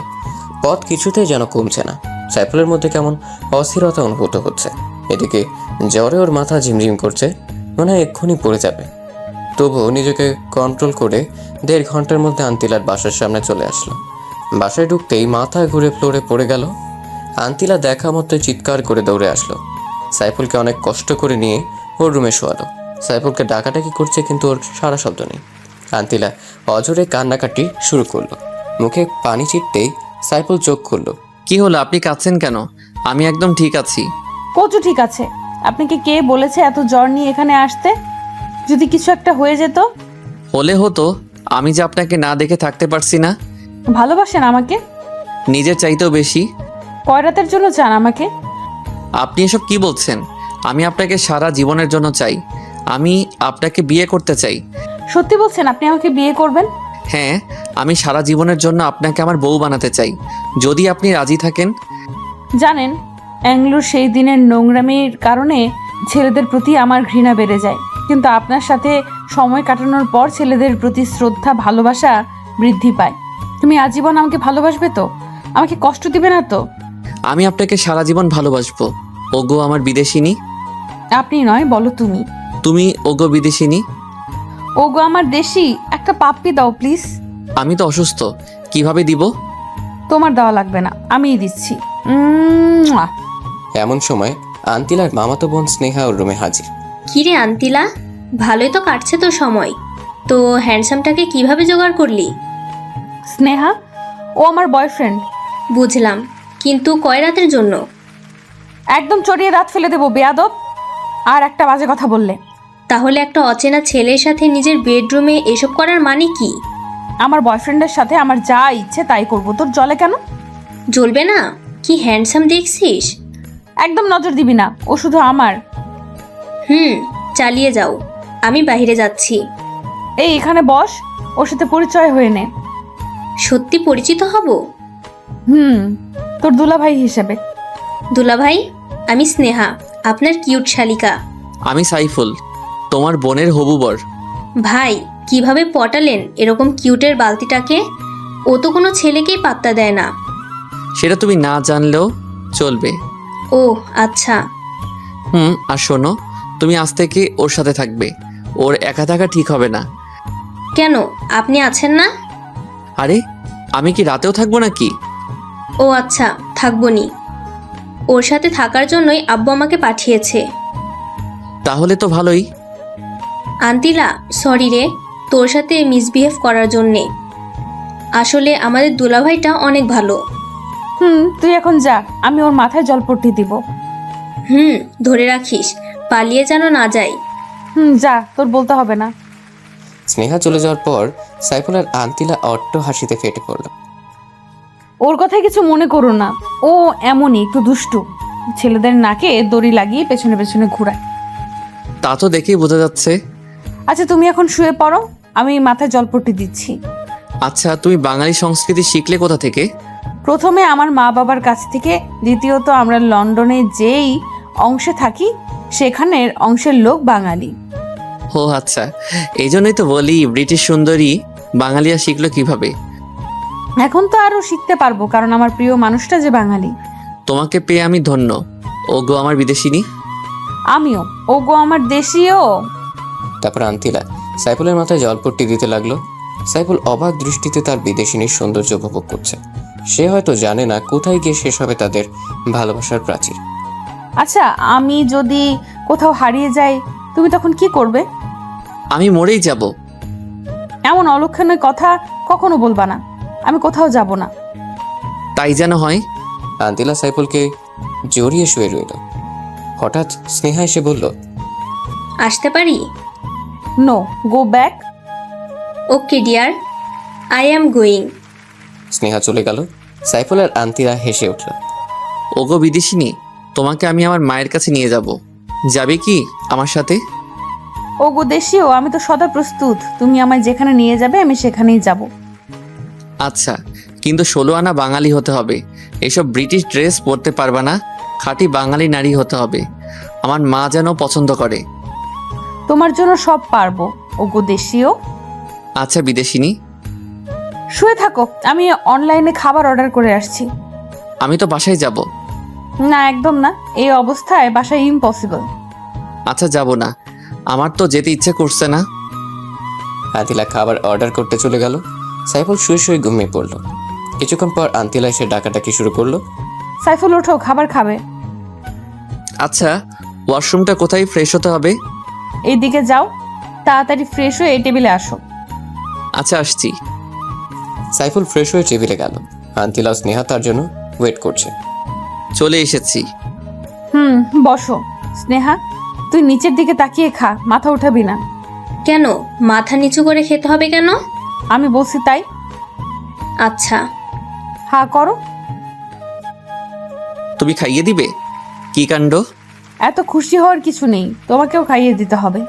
Speaker 3: পথ কিছুতেই যেন কমছে না। সাইফুলের মধ্যে কেমন অস্থিরতা অনুভূত হচ্ছে। এদিকে জ্বরে ওর মাথা ঝিমঝিম করছে, মনে হয় এক্ষুনি পড়ে যাবে। তবুও নিজেকে কন্ট্রোল করে 1.5 ঘন্টার মধ্যে আন্তিলার বাসার সামনে চলে আসলো। বাসায় ঢুকতেই মাথা ঘুরে ফ্লোরে পড়ে গেল। আন্তিলা দেখা মতো চিৎকার করে দৌড়ে আসলো। সাইফুলকে অনেক কষ্ট করে নিয়ে ওর রুমে শোয়ালো। সাইফুলকে ডাকাডাকি করছে, কিন্তু ওর সারা শব্দ নেই। আন্তিলা অজরে কান্নাকাটি শুরু করলো। মুখে পানি ছিটতেই সাইফুল চোখ খুলল।
Speaker 1: কি হলো, আপনি কাঁদছেন কেন? আমি একদম ঠিক আছি।
Speaker 4: কচু ঠিক আছে। আপনাকে কে বলেছে এত জ্বর নিয়ে এখানে আসতে? যদি কিছু একটা হয়ে যেত?
Speaker 1: হলে হতো, আমি যে আপনাকে না দেখে থাকতে পারছি না।
Speaker 4: ভালোবাসেন আমাকে?
Speaker 1: নিজের চাইতেও বেশি।
Speaker 4: কয় রাতের জন্য চান আমাকে?
Speaker 1: আপনি এসব কি বলছেন? আমি আপনাকে সারা জীবনের জন্য চাই। আমি আপনাকে বিয়ে করতে চাই।
Speaker 4: সত্যি বলছেন আপনি আমাকে বিয়ে করবেন?
Speaker 1: হ্যাঁ, আমি সারা জীবনের জন্য আপনাকে আমার বউ বানাতে চাই, যদি আপনি রাজি থাকেন।
Speaker 4: জানেন, অ্যাংলোর সেই দিনের নোংরামির কারণে ছেলেদের প্রতি আমার ঘৃণা বেড়ে যায়, কিন্তু আপনার সাথে সময় কাটানোর পর ছেলেদের প্রতি শ্রদ্ধা ভালোবাসা বৃদ্ধি পায়। তুমি আজীবন আমাকে ভালোবাসবে তো? আমাকে কষ্ট দিবে না তো?
Speaker 1: আমি আপনাকে সারা জীবন ভালোবাসবো। ওগো আমার বিদেশিনী।
Speaker 4: আপনি নয়, বলো তুমি।
Speaker 1: তুমি ওগো বিদেশিনী।
Speaker 4: ওগো আমার দেশি। একটা পাপ্পি দাও প্লিজ।
Speaker 1: আমি তো অসুস্থ, কিভাবে দিব?
Speaker 4: তোমার দেওয়া লাগবে না, আমিই দিচ্ছি। উম্মুয়া।
Speaker 3: এমন সময় আন্তিলার মামাতো বোন স্নেহা ওর রুমে হাজির।
Speaker 5: কিরে আন্তিলা, ভালোই তো কাটছে তোর সময়। তো হ্যান্ডসামটাকে কিভাবে জোগাড় করলি?
Speaker 4: স্নেহা, ও আমার বয়ফ্রেন্ড।
Speaker 5: বুঝলাম, কিন্তু কয় রাতের জন্য?
Speaker 4: একদম চড়িয়ে দাঁত ফেলে দেবো বেয়াদব, আর একটা বাজে কথা বললে।
Speaker 5: তাহলে একটা অচেনা ছেলের সাথে নিজের বেডরুমে এসব করার মানে কি?
Speaker 4: আমার বয়ফ্রেন্ডের সাথে আমার যা ইচ্ছে তাই করবো, তোর জলে কেন?
Speaker 5: জ্বলবে না? কি হ্যান্ডসাম দেখছিস?
Speaker 4: একদম নজর দিবি না, ও শুধু আমার।
Speaker 5: চালিয়ে যাও, আমি বাইরে যাচ্ছি।
Speaker 4: এই এখানে বস, ওর সাথে পরিচয় হয়ে নে।
Speaker 5: সত্যি পরিচিত হব?
Speaker 4: তোর দুলাভাই হিসেবে।
Speaker 5: দুলাভাই, আমি স্নেহা, আপনার কিউট শালিকা।
Speaker 1: আমি সাইফুল, তোমার বোনের হবু বর।
Speaker 5: ভাই, কিভাবে পটালেন এরকম কিউটের বালতিটাকে? ও তো কোনো ছেলেকেই পাত্তা দেয় না।
Speaker 1: সেটা তুমি না জানলেও চলবে।
Speaker 5: ও আচ্ছা।
Speaker 1: আর শোনো, তুমি আজ থেকে ওর সাথে থাকবে। ওর একা থাকা ঠিক হবে না।
Speaker 5: কেন, আপনি আছেন না?
Speaker 1: আরে, আমি কি রাতেও থাকবো নাকি?
Speaker 5: ও আচ্ছা, থাকবনি। ওর সাথে থাকার জন্যই আব্বু আমাকে পাঠিয়েছে।
Speaker 1: তাহলে তো ভালোই।
Speaker 5: আন্তিলা, সরি রে, তোর সাথে মিসবিহেভ করার জন্যে। আসলে আমাদের দুলাভাইটা অনেক ভালো।
Speaker 4: তুই এখন যা, আমি ওর মাথায় জলপট্টি দিব।
Speaker 5: ধরে রাখিস, পালিয়ে যেন না যায়।
Speaker 4: যা, তোর বলতে হবে না।
Speaker 3: স্নেহা চলে যাওয়ার পর সাইফুল আর আন্তিলা অট্ট হাসিতে ফেটে পড়ল।
Speaker 4: ওর কথায় কিছু মনে করো না, ও এমনই একটু দুষ্টু। ছেলেদের নাকে দড়ি লাগিয়ে পেছনে পেছনে ঘুরায়।
Speaker 1: তা তো দেখেই বোঝা যাচ্ছে।
Speaker 4: আচ্ছা, তুমি এখন শুয়ে পড়ো, আমি মাথায় জলপট্টি দিচ্ছি।
Speaker 1: আচ্ছা, তুমি বাঙালি সংস্কৃতি শিখলে কোথা থেকে?
Speaker 4: প্রথমে আমার মা বাবার কাছ থেকে, দ্বিতীয়ত আমরা লন্ডনে যেই অংশে থাকি সেখানের অংশের লোক বাঙালি।
Speaker 1: ও আচ্ছা, এই জন্যই তো বলি ব্রিটিশ সুন্দরী বাঙালিয়া শিখলো কিভাবে।
Speaker 4: এখন তো আরও শিখতে পারবো, কারণ আমার প্রিয় মানুষটা যে বাঙালি।
Speaker 1: তোমাকে পেয়ে আমি ধন্য। ও গো আমার বিদেশিনী।
Speaker 4: আমিও, ও গো আমার দেশীয়।
Speaker 3: তারপর আন্তিলা সাইফুলের মাথায় জলপট্টি দিতে লাগলো। সাইফুল অবাক দৃষ্টিতে তার বিদেশিনীর সৌন্দর্য উপভোগ করছে। সে হয়তো জানে না কোথায় গিয়ে শেষ হবে তাদের ভালোবাসার প্রাচীর।
Speaker 4: আচ্ছা, আমি যদি কোথাও হারিয়ে যাই, তুমি তখন কি করবে?
Speaker 1: আমি মরেই যাব।
Speaker 4: এমন অলক্ষণের কথা কখনো বলবা না। আমি কোথাও যাব না।
Speaker 1: তাই যেন হয়।
Speaker 3: আন্তিলা সাইফুলকে জড়িয়ে শুয়ে রইল। হঠাৎ স্নেহা এসে বলল,
Speaker 5: আসতে পারি?
Speaker 4: No, go back.
Speaker 5: Okay dear, I am going.
Speaker 3: Sneha চলে গেল। সাইফুল আর আন্তিলা হেসে উঠল।
Speaker 1: ও গো বিদেশিনী, তোমাকে আমি আমার মায়ের কাছে নিয়ে যাব। যাবে কি আমার সাথে?
Speaker 4: ও গো দেশীয়, আমি তো সদা প্রস্তুত। তুমি আমায় যেখানে নিয়ে যাবে আমি সেখানেই যাব।
Speaker 1: আচ্ছা, কিন্তু 16 আনা বাঙালি হতে হবে। এসব ব্রিটিশ ড্রেস পরতে পারবা না। খাঁটি বাঙালি নারী হতে হবে। আমার মা যেন পছন্দ করে।
Speaker 4: তোমার জন্য সব পারবো, ও গো দেশীয়।
Speaker 1: আচ্ছা বিদেশিনী,
Speaker 4: শুয়ে থাকো, আমি অনলাইনে খাবার অর্ডার করে আসছি।
Speaker 1: আমি তো বাসায় যাব।
Speaker 4: না, একদম না, এই অবস্থায় বাসায় ইম্পসিবল।
Speaker 1: আচ্ছা, যাব না। আমার তো যেতে ইচ্ছে করছে না।
Speaker 3: আন্তিলা খাবার অর্ডার করতে চলে গেল। সাইফুল শুয়ে শুয়ে ঘুমিয়ে পড়ল। কিছুক্ষণ পর আন্তিলা এসে ডাকাডাকি শুরু করলো।
Speaker 4: সাইফুল ওঠো, খাবার খাবে।
Speaker 1: আচ্ছা, ওয়াশরুমটা কোথায়? ফ্রেশ হতে হবে।
Speaker 4: এই দিকে যাও, তাড়াতাড়ি ফ্রেশ হয়ে এই টেবিলে আসো।
Speaker 1: আচ্ছা, আসছি।
Speaker 3: সাইফুল ফ্রেশ হয়ে টেবিলে গেল। আন্তিলা ও স্নেহা তার জন্য ওয়েট করছে।
Speaker 1: চলে এসেছি।
Speaker 4: বসো। স্নেহা, তুই নিচের দিকে তাকিয়ে খা, মাথা উঠাবি না।
Speaker 5: কেন, মাথা নিচু করে খেতে হবে কেন?
Speaker 4: আমি বলছি তাই।
Speaker 5: আচ্ছা।
Speaker 4: হা করো।
Speaker 1: তুমি খাইয়ে দিবে? কি কাণ্ড!
Speaker 4: এত খুশি হওয়ার কিছু নেই, তোমাকেও খাইয়ে দিতে হবে।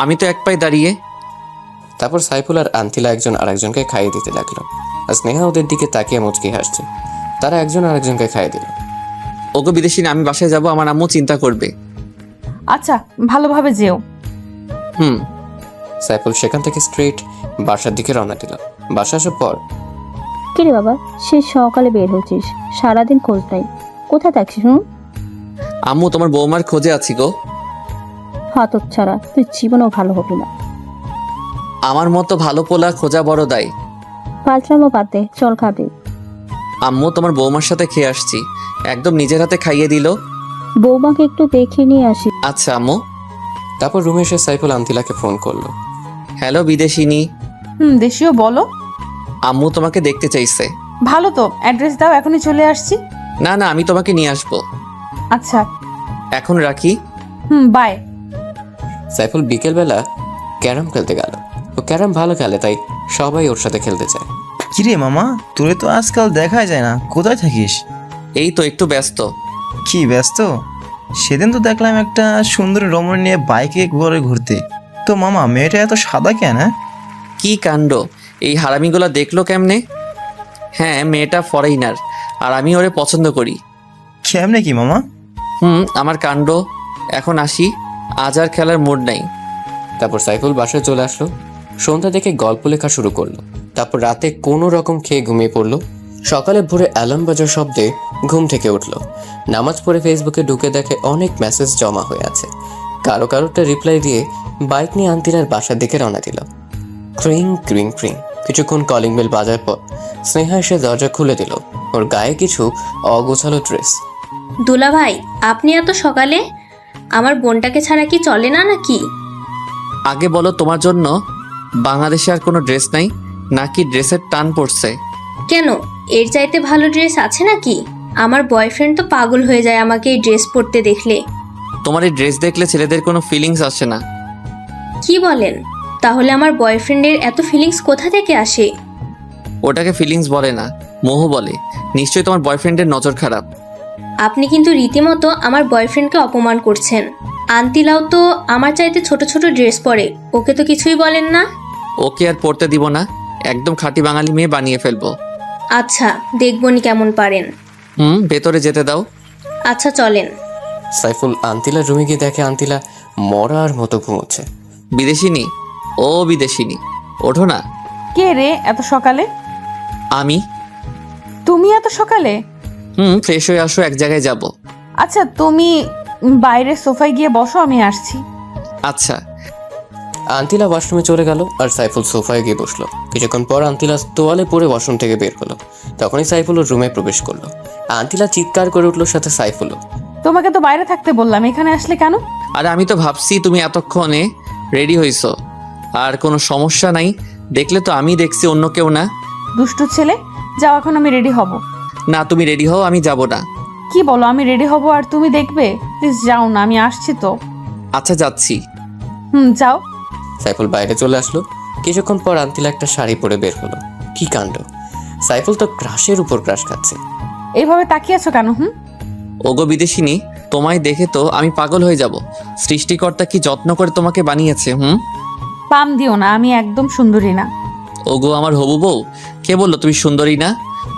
Speaker 1: আমি তো এক পায়ে দাঁড়িয়ে।
Speaker 3: তারপর সাইফুল আর আন্তিলা একজন আরেকজনকে খাইয়ে দিতে লাগলো। আর স্নেহা ওদের দিকে তাকিয়ে মুচকি হাসছে। তারা একজন আরেকজনকে খাইয়ে দিল।
Speaker 1: ওগো বিদেশিনী, আমি বাসায় যাব। আমার আম্মু চিন্তা করবে।
Speaker 4: আচ্ছা, ভালোভাবে যেও।
Speaker 3: সাইফুল সেখান থেকে স্ট্রেট বাসার দিকে রওনা দিল। বাসা আসার পর,
Speaker 2: কিরে বাবা, সে সকালে বের হয়েছিস, সারাদিন খোঁজ নাই, কোথায় থাকছিস?
Speaker 1: আম্মু, তোমার বৌমার খোঁজে আছি গো।
Speaker 2: হতচ্ছাড়া, তুই জীবনেও ভালো হবি না।
Speaker 1: আমার মতো ভালো পোলা খোঁজা বড় দায়।
Speaker 2: পাল্টামো পাতে, চল খাবি।
Speaker 1: আম্মু তোমার বৌমার সাথে খেয়ে আসছি, একদম নিজের হাতে খাইয়ে দিল।
Speaker 2: বৌমাকে একটু দেখে নিয়ে আসি।
Speaker 1: আচ্ছা আম্মু।
Speaker 3: তারপর রুমে এসে সাইফুল আন্তিলাকে ফোন করলো।
Speaker 1: হ্যালো বিদেশিনী।
Speaker 4: দেশীয় বলো।
Speaker 1: আম্মু তোমাকে দেখতে চাইছে।
Speaker 4: ভালো তো, অ্যাড্রেস দাও, এখনই চলে আসছি।
Speaker 1: না না, আমি তোমাকে নিয়ে আসবো।
Speaker 4: আচ্ছা।
Speaker 1: এখন রাখি।
Speaker 4: বাই।
Speaker 3: সাইফুল বিকেলবেলা ক্যারাম খেলতে গেল। ও ক্যারাম ভালো খেলে, তাই সবাই ওর সাথে খেলতে চায়।
Speaker 6: কিরে মামা, তোরে তো আজকাল দেখাই যায় না, কোথায় থাকিস?
Speaker 1: এই তো একটু ব্যস্ত।
Speaker 6: কি ব্যস্ত? সেদিন তো দেখলাম একটা সুন্দর রমণ নিয়ে বাইকে ঘরে ঘুরতে। তো মামা, মেয়েটা এত সাদা কেন?
Speaker 1: কি কাণ্ড, এই হারামিগুলো দেখলো কেমনে? হ্যাঁ, মেয়েটা ফরেইনার আর আমি ওরে পছন্দ করি।
Speaker 6: কেমনে কি মামা?
Speaker 1: আমার কাণ্ড। এখন আসি, আজ আর খেলার মুড নাই।
Speaker 3: তারপর সাইফুল বাসায় চলে আসলো। সন্ধ্যা থেকে গল্প লেখা শুরু করলো। তারপর রাতে কোনো রকম খেয়ে ঘুমিয়ে পড়লো। সকালে ভোরে অ্যালার্ম বাজার শব্দে ঘুম থেকে উঠলো। নামাজ পড়ে ফেসবুকে ঢুকে দেখে অনেক মেসেজ জমা হয়ে আছে। কারোটা রিপ্লাই দিয়ে বাইক নিয়ে আন্তিলার বাসার দিকে রওনা দিল। ক্রিং ক্রিং ক্রিং কিছুক্ষণ কলিং বেল বাজার পর স্নেহা এসে দরজা খুলে দিল। ওর গায়ে কিছু অগোছালো ড্রেস।
Speaker 5: দুলাভাই, আপনি এত সকালে? আমার বোনটাকে ছাড়া কি চলে না নাকি?
Speaker 1: আগে বলো, তোমার জন্য বাংলাদেশে আর কোনো ড্রেস নাই নাকি ড্রেসের টান পড়ছে?
Speaker 5: কেন, এর চাইতে ভালো ড্রেস আছে নাকি? আমার বয়ফ্রেন্ড তো পাগল হয়ে যায় আমাকে এই ড্রেস পরতে দেখলে।
Speaker 1: তোমার এই ড্রেস দেখলে ছেলেদের কোনো ফিলিংস আসে না।
Speaker 5: কি বলেন? তাহলে আমার বয়ফ্রেন্ডের এত ফিলিংস কোথা থেকে আসে?
Speaker 1: ওটাকে ফিলিংস বলে না, মোহ বলে। নিশ্চয়ই তোমার বয়ফ্রেন্ডের নজর খারাপ।
Speaker 5: আপনি কিন্তু রীতিমতো আমার বয়ফ্রেন্ডকে অপমান করছেন। আন্তিলাও তো আমার চাইতে ছোট ছোট ড্রেস পরে, ওকে তো কিছুই বলেন না।
Speaker 1: ওকে আর পড়তে দিব না, একদম খাঁটি বাঙালি মেয়ে বানিয়ে ফেলবো।
Speaker 5: আচ্ছা, দেখবনি কেমন পারেন।
Speaker 1: ভেতরে যেতে দাও।
Speaker 5: আচ্ছা চলেন।
Speaker 3: সাইফুল আন্তিলার রুমে গিয়ে দেখে আন্তিলা মরার মতো ঘুমোচ্ছে।
Speaker 1: বিদেশিনী, ও বিদেশিনী, ওঠো না।
Speaker 4: কে রে এত সকালে?
Speaker 1: আমি।
Speaker 4: তুমি এত সকালে?
Speaker 1: ফ্রেশ হয়ে আসো, এক জায়গায় যাব।
Speaker 4: আচ্ছা, তুমি বাইরে সোফায় গিয়ে বসো, আমি আসছি।
Speaker 1: আচ্ছা।
Speaker 3: আন্তিলা ওয়াশরুমে চলে গেল আর সাইফুল সোফায় গিয়ে বসলো। কিছুক্ষণ পর আন্তিলা তোয়ালে পরে ওয়াশরুম থেকে বের হলো। তখনই সাইফুল ওর রুমে প্রবেশ করলো। আন্তিলা চিৎকার করে উঠলো, সাথে সাইফুলও।
Speaker 4: তোমাকে তো বাইরে থাকতে বললাম, এখানে আসলে কেন?
Speaker 1: আরে আমি তো ভাবছি তুমি এতক্ষণে রেডি হইছো, আর কোনো সমস্যা নাই। দেখলে তো আমি দেখছি, অন্য কেউ না।
Speaker 4: দুষ্টু ছেলে, যাও, এখন আমি রেডি হব।
Speaker 1: না, তুমি রেডি হও, আমি যাব না।
Speaker 4: কি বলো, আমি রেডি হব আর তুমি দেখবে? প্লিজ যাও না, আমি আসছি তো।
Speaker 1: আচ্ছা, যাচ্ছি।
Speaker 4: যাও।
Speaker 3: সাইফুল বাইরে চলে আসলো। কিছুক্ষণ পর আন্তিলা একটা শাড়ি পরে বের হলো। কি কাণ্ড, সাইফুল তো ক্রাশের উপর ক্রাশ খাচ্ছে।
Speaker 4: এইভাবে তাকিয়ে আছো কেন?
Speaker 1: ওগো বিদেশিনী, তোমায় দেখে তো আমি পাগল হয়ে যাব। সৃষ্টিকর্তা কি যত্ন করে তোমাকে বানিয়েছে।
Speaker 4: পাম দিও না, আমি একদম সুন্দরী না।
Speaker 1: ওগো আমার হবু বউ, কে বললো তুমি সুন্দরী না?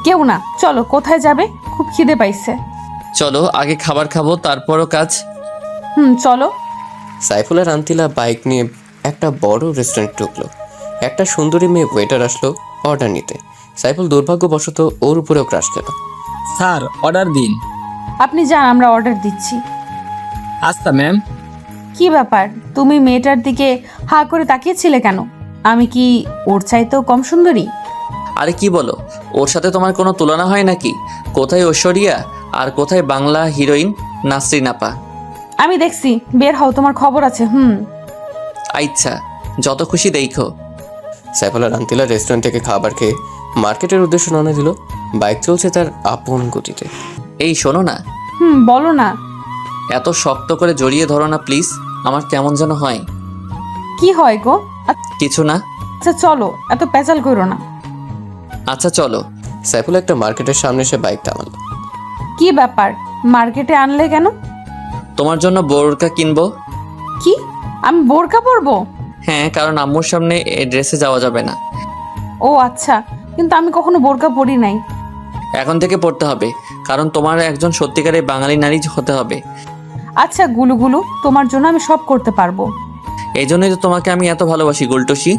Speaker 4: কেউ না। চলো, কোথায় যাবে? খুব খিদে পাইছে।
Speaker 1: চলো, আগে খাবার খাবো, তারপরও কাজ।
Speaker 4: চলো।
Speaker 3: সাইফুল আর আন্তিলা বাইক নিয়ে একটা বড় রেস্টুরেন্ট ঢুকলো। একটা সুন্দরী মেয়ে ওয়েটার আসলো অর্ডার নিতে। সাইফুল দুর্ভাগ্যবশত ওর উপরেও ক্রাশ খেলো।
Speaker 7: স্যার, অর্ডার দিন।
Speaker 4: আপনি যান, আমরা অর্ডার দিচ্ছি।
Speaker 7: আচ্ছা ম্যাম।
Speaker 4: কি ব্যাপার, তুমি মেয়েটার দিকে হা করে তাকিয়েছিলে কেন? আমি কি ওর চাইতেও কম সুন্দরী?
Speaker 1: আরে কি বলো, ওর সাথে তোমার কোনো তুলনা হয় নাকি? কোথায় ঐশ্বরিয়া আর কোথায় বাংলা হিরোইন নাসরিন আপা?
Speaker 4: আমি দেখছি, বের হও, তোমার খবর আছে।
Speaker 1: আচ্ছা, যত খুশি দেখো।
Speaker 3: সাইফুল আর আন্তিলা রেস্টুরেন্ট থেকে খাবার খেয়ে মার্কেটের উদ্দেশ্যে রওনা দিল। বাইক চলছে তার আপন গতিতে।
Speaker 1: এই শোনো না।
Speaker 4: বলো না।
Speaker 1: এত শক্ত করে জড়িয়ে ধরো না প্লিজ, আমার কেমন যেন হয়।
Speaker 4: কি হয় গো?
Speaker 1: কিছু না।
Speaker 4: আচ্ছা চলো, এত পেঁচাল করো না।
Speaker 1: আচ্ছা চলো।
Speaker 3: সাইফুল একটা মার্কেটের সামনে এসে বাইক থামালো।
Speaker 4: কি ব্যাপার, মার্কেটে আনলে কেন?
Speaker 1: তোমার জন্য বোরকা কিনবো।
Speaker 4: কি, আমি বোরকা পরবো?
Speaker 1: হ্যাঁ, কারণ আম্মুর সামনে এই ড্রেসে যাওয়া যাবে না।
Speaker 4: ও আচ্ছা, কিন্তু আমি কখনো বোরকা পরি নাই।
Speaker 1: এখন থেকে পড়তে হবে, কারণ তোমার একজন সত্যিকারের বাঙালি নারী হতে হবে।
Speaker 4: আচ্ছা গুলুগুলু, তোমার জন্য আমি সব করতে পারবো।
Speaker 1: এই জন্যই তো তোমাকে আমি এত ভালোবাসি গুলটসি।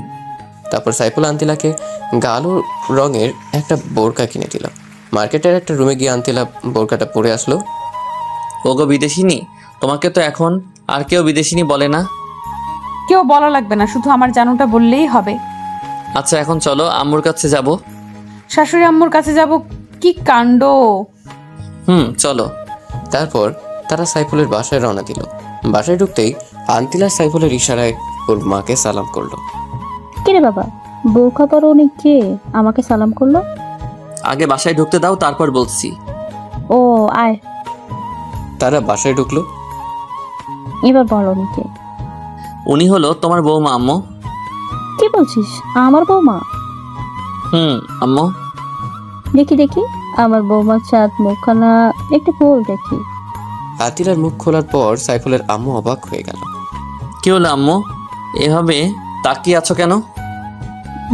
Speaker 3: তারপর সাইফুল আন্তিলাকে গাঢ় রঙের একটা বোরকা কিনে দিল। মার্কেটের একটা রুমে গিয়ে আন্তিলা বোরকাটা পরে আসলো।
Speaker 1: ওগো বিদেশিনী, তোমাকে তো এখন আর কেউ বিদেশিনী বলে না।
Speaker 4: কেউ বলা লাগবে না, শুধু আমার জানুটা বললেই হবে।
Speaker 1: আচ্ছা এখন চলো, আম্মুর কাছে যাব।
Speaker 4: শাশুড়ি আম্মুর কাছে যাব, কি কাণ্ড।
Speaker 1: চলো।
Speaker 3: তারপর তারা সাইফুলের বাসায় রওনা দিল। বাসায় ঢুকতেই আন্তিলা সাইফুলের ইশারায় ওর মাকে সালাম করলো।
Speaker 2: কিরে বাবা, বোরখা পরো উনি কে আমাকে সালাম করলো?
Speaker 1: আগে বাসায় ঢুকতে দাও, তারপর বলছি।
Speaker 2: ও আয়,
Speaker 3: তারা বাসায় ঢুকলো।
Speaker 2: এবার বলো উনি কে।
Speaker 1: উনি হলো তোমার বৌমা আম্মু।
Speaker 2: কি বলছিস, আমার বৌমা?
Speaker 1: আম্মু।
Speaker 2: দেখি দেখি আমার বৌমার চাঁদ মুখখানা একটু খোল দেখি।
Speaker 3: আন্তিলার মুখ খোলার পর সাইফুলের আম্মু অবাক হয়ে গেল।
Speaker 1: কি হলো আম্মু, এভাবে তাকিয়ে আছো কেন?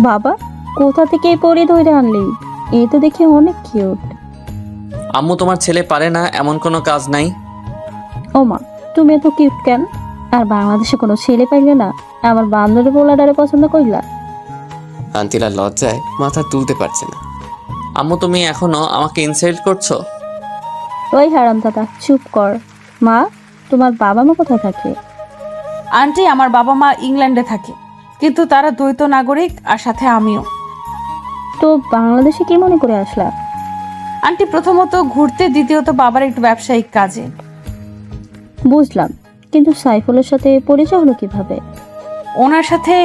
Speaker 2: বাবা, কোথা থেকে এই পরে ধরে আনলি? এ তো দেখি অনেক কিউট।
Speaker 1: আম্মু, তোমার ছেলে পারে না এমন কোনো কাজ নাই।
Speaker 2: ও মা, তুমি এত কিউট কেন? আর বাংলাদেশে কোনো ছেলে পাইলে না আমার বান্ধবী পোলাডারে পছন্দ কইলা?
Speaker 3: আন্তিলা লজ্জায় মাথা তুলতে পারছে না।
Speaker 1: আম্মু, তুমি এখনো আমাকে ইনসাল্ট করছো?
Speaker 2: ওই হারাম দাদা, চুপ কর। মা, তোমার বাবা মা কোথায় থাকে?
Speaker 4: আন্টি, আমার বাবা মা ইংল্যান্ডে থাকে, কিন্তু তারা দ্বৈত নাগরিক, আর সাথে আমিও।
Speaker 2: তো বাংলাদেশে কি মনে করে আসলা?
Speaker 4: আন্টি, প্রথমত ঘুরতে, দ্বিতীয়ত বাবার একটু ব্যবসায়িক কাজে।
Speaker 2: বুঝলাম, কিন্তু সাইফুলের সাথে পরিচয় হলো কিভাবে?
Speaker 4: ওনার সাথে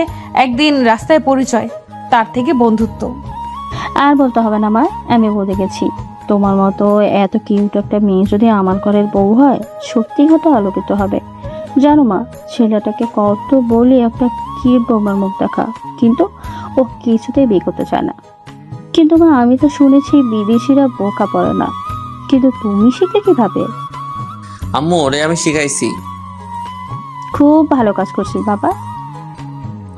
Speaker 4: একদিন রাস্তায় পরিচয়, তার থেকে বন্ধুত্ব।
Speaker 2: আর বলতে হবে না মা, আমি বুঝে গেছি। তোমার মতো এত কিউট একটা মেয়ে যদি আমার ঘরের বউ হয়, সত্যি হয়তো আলোকিত হবে। জানো মা, ছেলেটাকে কত বলি একটা কিউট বৌমার মুখ দেখা, কিন্তু ও কিছুতেই বিয়ে করতে চায় না। কিন্তু মা, আমি তো শুনেছি বিদেশিরা বোরকা পরে না, কিন্তু তুমি শিখলে কিভাবে?
Speaker 1: আম্মু, ওরে আমি শিখাইছি।
Speaker 2: খুব ভালো কাজ করছিস বাবা।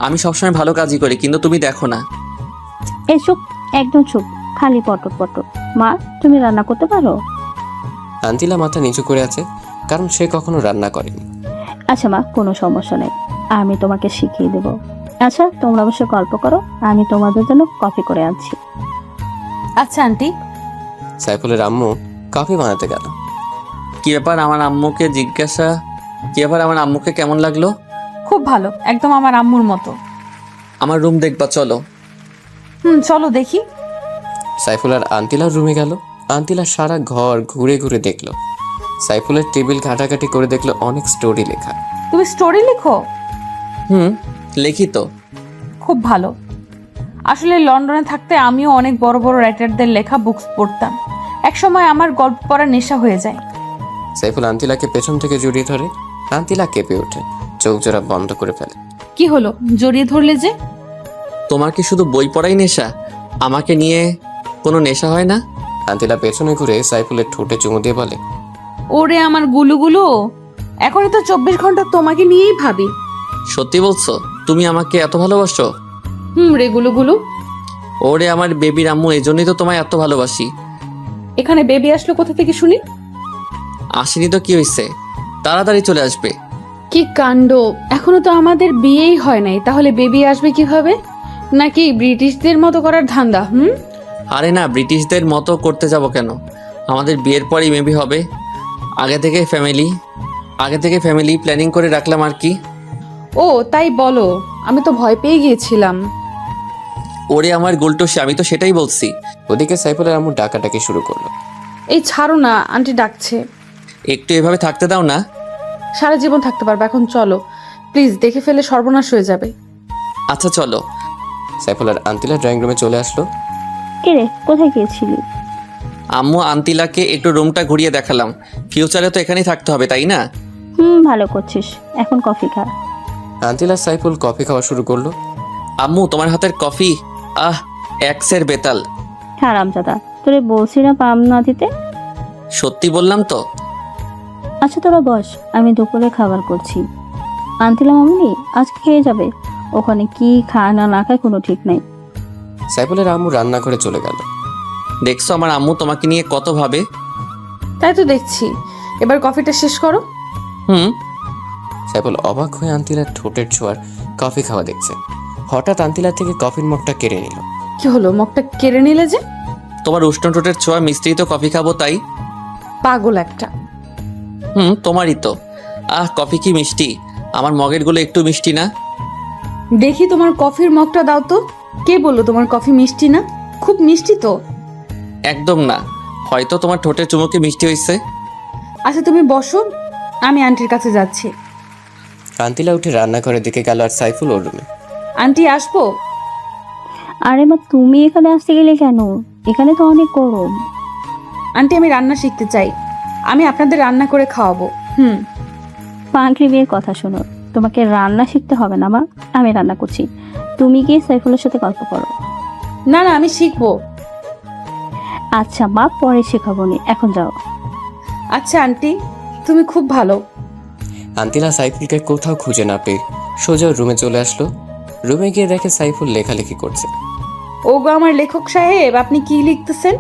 Speaker 1: আমি সবসময় ভালো কাজই করি, কিন্তু তুমি দেখো না।
Speaker 2: এ চুপ, একদম চুপ, খালি পটর পটর। মা, তুমি রান্না করতে পারো?
Speaker 3: আন্তিলা মাথা নিচু করে আছে, কারণ সে কখনো রান্না করেনি।
Speaker 2: আচ্ছা মা, কোনো সমস্যা নেই, আমি তোমাকে শিখিয়ে দেব। আচ্ছা, তোমরা অবশ্যই গল্প করো, আমি তোমাদের জন্য কফি করে আনছি।
Speaker 4: আচ্ছা আন্টি।
Speaker 3: সাইফুলের আম্মু কফি বানাতে গেল।
Speaker 1: কি ব্যাপার, আমার আম্মুকে কেমন লাগলো?
Speaker 4: খুব ভালো, একদম আমার আম্মুর মতো।
Speaker 1: আমার রুম দেখবা, চলো।
Speaker 4: চলো দেখি।
Speaker 3: সাইফুল আর আন্তিলার রুমে গেল। আন্তিলা সারা ঘর ঘুরে ঘুরে দেখলো। সাইফুলের টেবিল ঘাটাঘাটি করে দেখলো অনেক স্টোরি লেখা।
Speaker 4: তুমি স্টোরি লিখো?
Speaker 1: লেখি তো।
Speaker 4: খুব ভালো। আসলে লন্ডনে থাকতে আমিও অনেক বড় বড় রাইটারদের লেখা বুকস পড়তাম। একসময় আমার গল্প পড়ার নেশা হয়ে যায়।
Speaker 3: সাইফুল আন্তিলাকে পেছন থেকে জড়িয়ে ধরে। আন্তিলা কেঁপে ওঠে, চোখ জোড়া বন্ধ করে ফেলে।
Speaker 4: কি হলো, জড়িয়ে ধরলে যে?
Speaker 1: তোমার কি শুধু বই পড়াই নেশা? আমাকে নিয়ে কোনো নেশা হয় না?
Speaker 3: আন্তিলা পেছনে ঘুরে সাইফুলের ঠোঁটে চুমু দিয়ে বলে,
Speaker 4: ওরে আমার গুলুগুলো, এখনই তো 24 ঘন্টা তোমাকে নিয়েই ভাবি।
Speaker 1: সত্যি বলছো? তুমি আমাকে এত ভালোবাসো?
Speaker 4: রে গুলুগুলু।
Speaker 1: ওরে আমার বেবির আম্মু, এজন্যই তো তোমায় এত ভালোবাসি।
Speaker 4: এখানে বেবি আসলো কোথা থেকে শুনি?
Speaker 1: আসেনি তো কি হয়েছে, তাড়াতাড়ি চলে আসবে।
Speaker 4: কি কাণ্ড, এখনো তো আমাদের বিয়েই হয় নাই, তাহলে বেবি আসবে কিভাবে? নাকি ব্রিটিশদের মতো করার ধান্দা?
Speaker 1: আরে না, ব্রিটিশদের মতো করতে যাব কেন? আমাদের বিয়ের পরেই মেবি হবে। আগে থেকে ফ্যামিলি প্ল্যানিং করে রাখলাম আর কি।
Speaker 4: ও তাই বলো, আমি তো ভয় পেয়ে গিয়েছিলাম।
Speaker 1: ওরে আমার গোলটোসে, আমি তো সেটাই বলছি।
Speaker 3: ওদিকে সাইফুলের আম্মু ডাকাডাকি শুরু করলো।
Speaker 4: এই ছাড়ো না, আন্টি ডাকছে।
Speaker 1: একটু এভাবে থাকতে দাও না।
Speaker 4: সারা জীবন থাকতে পারবে, এখন চলো প্লিজ, দেখে ফেলে সর্বনাশ হয়ে যাবে।
Speaker 1: আচ্ছা চলো।
Speaker 3: সাইফুল আর আন্তিলা ড্রয়িং রুমে চলে আসলো।
Speaker 2: কে রে, কোথায় গিয়েছিলি?
Speaker 1: আম্মু, আন্তিলাকে একটু রুমটা ঘুরিয়ে দেখালাম। ফিউচারে তো এখানেই থাকতে হবে, তাই না?
Speaker 2: ভালো করছিস, এখন কফি খা।
Speaker 3: আন্তিলা সাইফুল কফি খাওয়া শুরু করলো।
Speaker 1: আম্মু, তোমার হাতের কফি এক্সের বেতাল।
Speaker 2: হারামজাদা, তোরে বলছি না পাম না দিতে?
Speaker 1: সত্যি বললাম তো।
Speaker 2: আচ্ছা তোরা বস, আমি দুপুরে খাবার করছি। আনতিলা মামুনি আজকে খেয়ে যাবে, ওখানে কি খায় না না খায় কোনো ঠিক নাই।
Speaker 3: সাইফুলের আম্মু রান্না করে চলে গেল।
Speaker 1: দেখছো আমার আম্মু তোমাকে নিয়ে কত ভাবে।
Speaker 4: তাই তো দেখছি, এবার কফিটা শেষ করো।
Speaker 3: সাইফুল অবাক হয়ে আন্তিলার ঠোঁটের ছোঁয়ার কফি খাওয়া দেখছে। হঠাৎ আন্তিলা থেকে কফির মগটা কেড়ে নিল।
Speaker 4: কি হলো, মগটা কেড়ে নিলে যে?
Speaker 1: তোমার উষ্ণ ঠোঁটের ছোঁয়া মিষ্টি, তো কফি খাবো তাই।
Speaker 4: পাগল একটা।
Speaker 1: তোমারই তো। কফি কি মিষ্টি? আমার মগের গুলো একটু মিষ্টি না?
Speaker 4: দেখি তোমার কফির মগটা দাও তো। কে বললো তোমার কফি মিষ্টি না? খুব মিষ্টি তো।
Speaker 1: একদম না, হয়তো তোমার ঠোঁটের চুমুকে মিষ্টি হয়েছে।
Speaker 4: আচ্ছা তুমি বসো, আমি আন্টির কাছে যাচ্ছি।
Speaker 3: আন্তিলা উঠে রান্নাঘরের দিকে গেল আর সাইফুল ওর রুমে।
Speaker 4: আন্টি আসবো?
Speaker 2: আরে মা, তুমি এখানে আসতে গেলে কেন? এখানে তো অনেক গরম।
Speaker 4: আন্টি আমি রান্না শিখতে চাই, আমি আপনাদের রান্না করে খাওয়াবো।
Speaker 2: পাগলি মেয়ের কথা শোনো, তোমাকে রান্না শিখতে হবে না মা, আমি রান্না করছি। তুমি গিয়ে সাইফুলের সাথে গল্প করো।
Speaker 4: না না, আমি শিখবো।
Speaker 2: আচ্ছা মা, পরে শেখাবো নি, এখন যাও।
Speaker 4: আচ্ছা আন্টি, তুমি খুব ভালো।
Speaker 3: আন্তিলা সাইফুলকে কোথাও খুঁজে না পেয়ে সোজা ওর রুমে চলে আসলো। রুমে গিয়ে দেখে সাইফুল লেখালেখি করছে।
Speaker 4: ওগো আমার লেখক সাহেব, আপনি কি লিখতেছেন?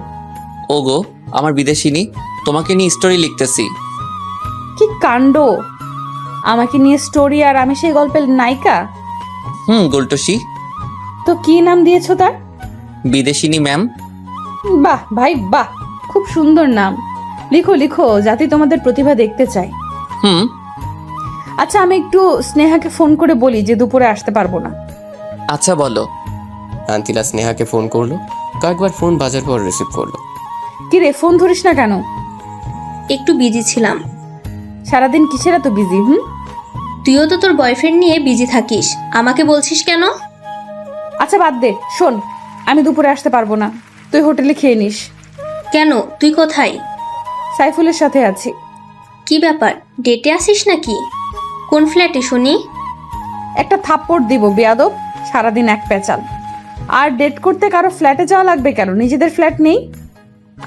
Speaker 1: ওগো আমার বিদেশিনী, তোমাকে নিয়ে স্টোরি লিখতেছি।
Speaker 4: কি কাণ্ড! আমাকে নিয়ে স্টোরি, আর আমি সেই গল্পের নায়িকা?
Speaker 1: গোলটসি।
Speaker 4: তো কি নাম দিয়েছো তার?
Speaker 1: বিদেশিনী ম্যাম।
Speaker 4: বাহ ভাই বাহ, খুব সুন্দর নাম। লিখো লিখো, যাতে তোমাদের প্রতিভা দেখতে চাই।
Speaker 1: হুম।
Speaker 4: আচ্ছা আমি একটু স্নেহাকে ফোন করে বলি যে দুপুরে আসতে পারবো না।
Speaker 1: আচ্ছা বলো।
Speaker 3: আন্তিলা স্নেহাকে ফোন করলো, কয়েকবার ফোন বাজার পর রিসিভ করলো।
Speaker 4: কি রে, ফোন ধরিস না কেন?
Speaker 5: একটু বিজি ছিলাম।
Speaker 4: সারাদিন কিসের এত বিজি?
Speaker 5: তুইও তো তোর বয়ফ্রেন্ড নিয়ে বিজি থাকিস, আমাকে বলছিস কেন?
Speaker 4: আচ্ছা বাদ দে, শোন, আমি দুপুরে আসতে পারবো না, তুই হোটেলে খেয়ে নিস।
Speaker 5: কেন, তুই কোথায়?
Speaker 4: সাইফুলের সাথে আছি।
Speaker 5: কি ব্যাপার, ডেটে আসিস নাকি? কোন ফ্ল্যাটে শুনি?
Speaker 4: একটা থাপ্পড় দিব বেয়াদব, সারাদিন এক পেঁচাল। আর ডেট করতে কারো ফ্ল্যাটে যাওয়া লাগবে কেন? নিজেদের ফ্ল্যাট নেই?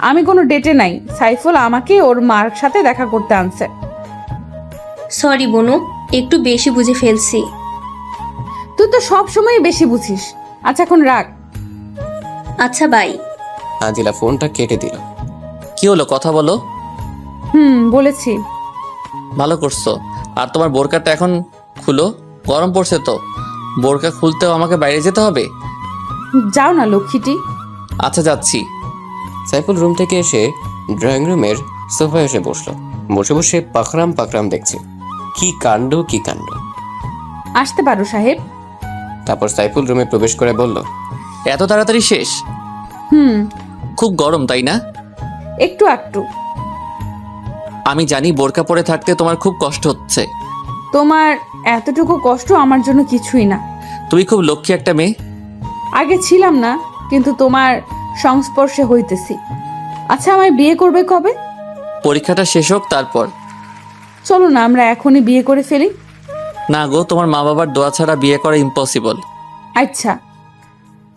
Speaker 4: আমি কোনো ডেটে নাই, সাইফুল আমাকে ওর মার সাথে দেখা করতে আনছে।
Speaker 5: সরি বনু, একটু বেশি বুঝে ফেলছি।
Speaker 4: তুই তো সব সময় বেশি বুঝিস। আচ্ছা এখন রাখ।
Speaker 5: আচ্ছা বাই।
Speaker 3: আন্তিলা ফোনটা কেটে দিল।
Speaker 1: কি হলো, কথা বলো।
Speaker 4: বলেছি।
Speaker 1: ভালো করছো। আর তোমার বোরকাটা এখন খুলো, গরম পড়ছে তো। বোরকা খুলতেও আমাকে বাইরে যেতে হবে?
Speaker 4: যাও না লক্ষ্মীটি।
Speaker 1: আচ্ছা যাচ্ছি।
Speaker 3: সাইফুল রুম থেকে এসে ড্রয়িং রুমের সোফায় এসে বসলো। বসে বসে পাকরাম পাকরাম দেখছে। কি কাণ্ড কি কাণ্ড!
Speaker 4: আসতে পারো সাহেব।
Speaker 3: তারপর সাইফুল রুমে প্রবেশ করে বলল,
Speaker 1: এত তাড়াতাড়ি শেষ? খুব গরম তাই না?
Speaker 4: একটু একটু।
Speaker 1: আমি জানি বোরকা পরে থাকতে তোমার খুব কষ্ট হচ্ছে।
Speaker 4: তোমার এতটুকু কষ্ট আমার জন্য কিছুই না।
Speaker 1: তুমি খুব লক্ষ্মী একটা মেয়ে।
Speaker 4: আগে ছিলাম না, কিন্তু তোমার সংস্পর্শে হইতেছি। আচ্ছা আমায় বিয়ে করবে কবে?
Speaker 1: পরীক্ষাটা শেষ হোক তারপর।
Speaker 4: চলো না আমরা এখনই বিয়ে করে ফেলি।
Speaker 1: না গো, তোমার মা বাবার দোয়া ছাড়া বিয়ে করা ইম্পসিবল।
Speaker 4: আচ্ছা।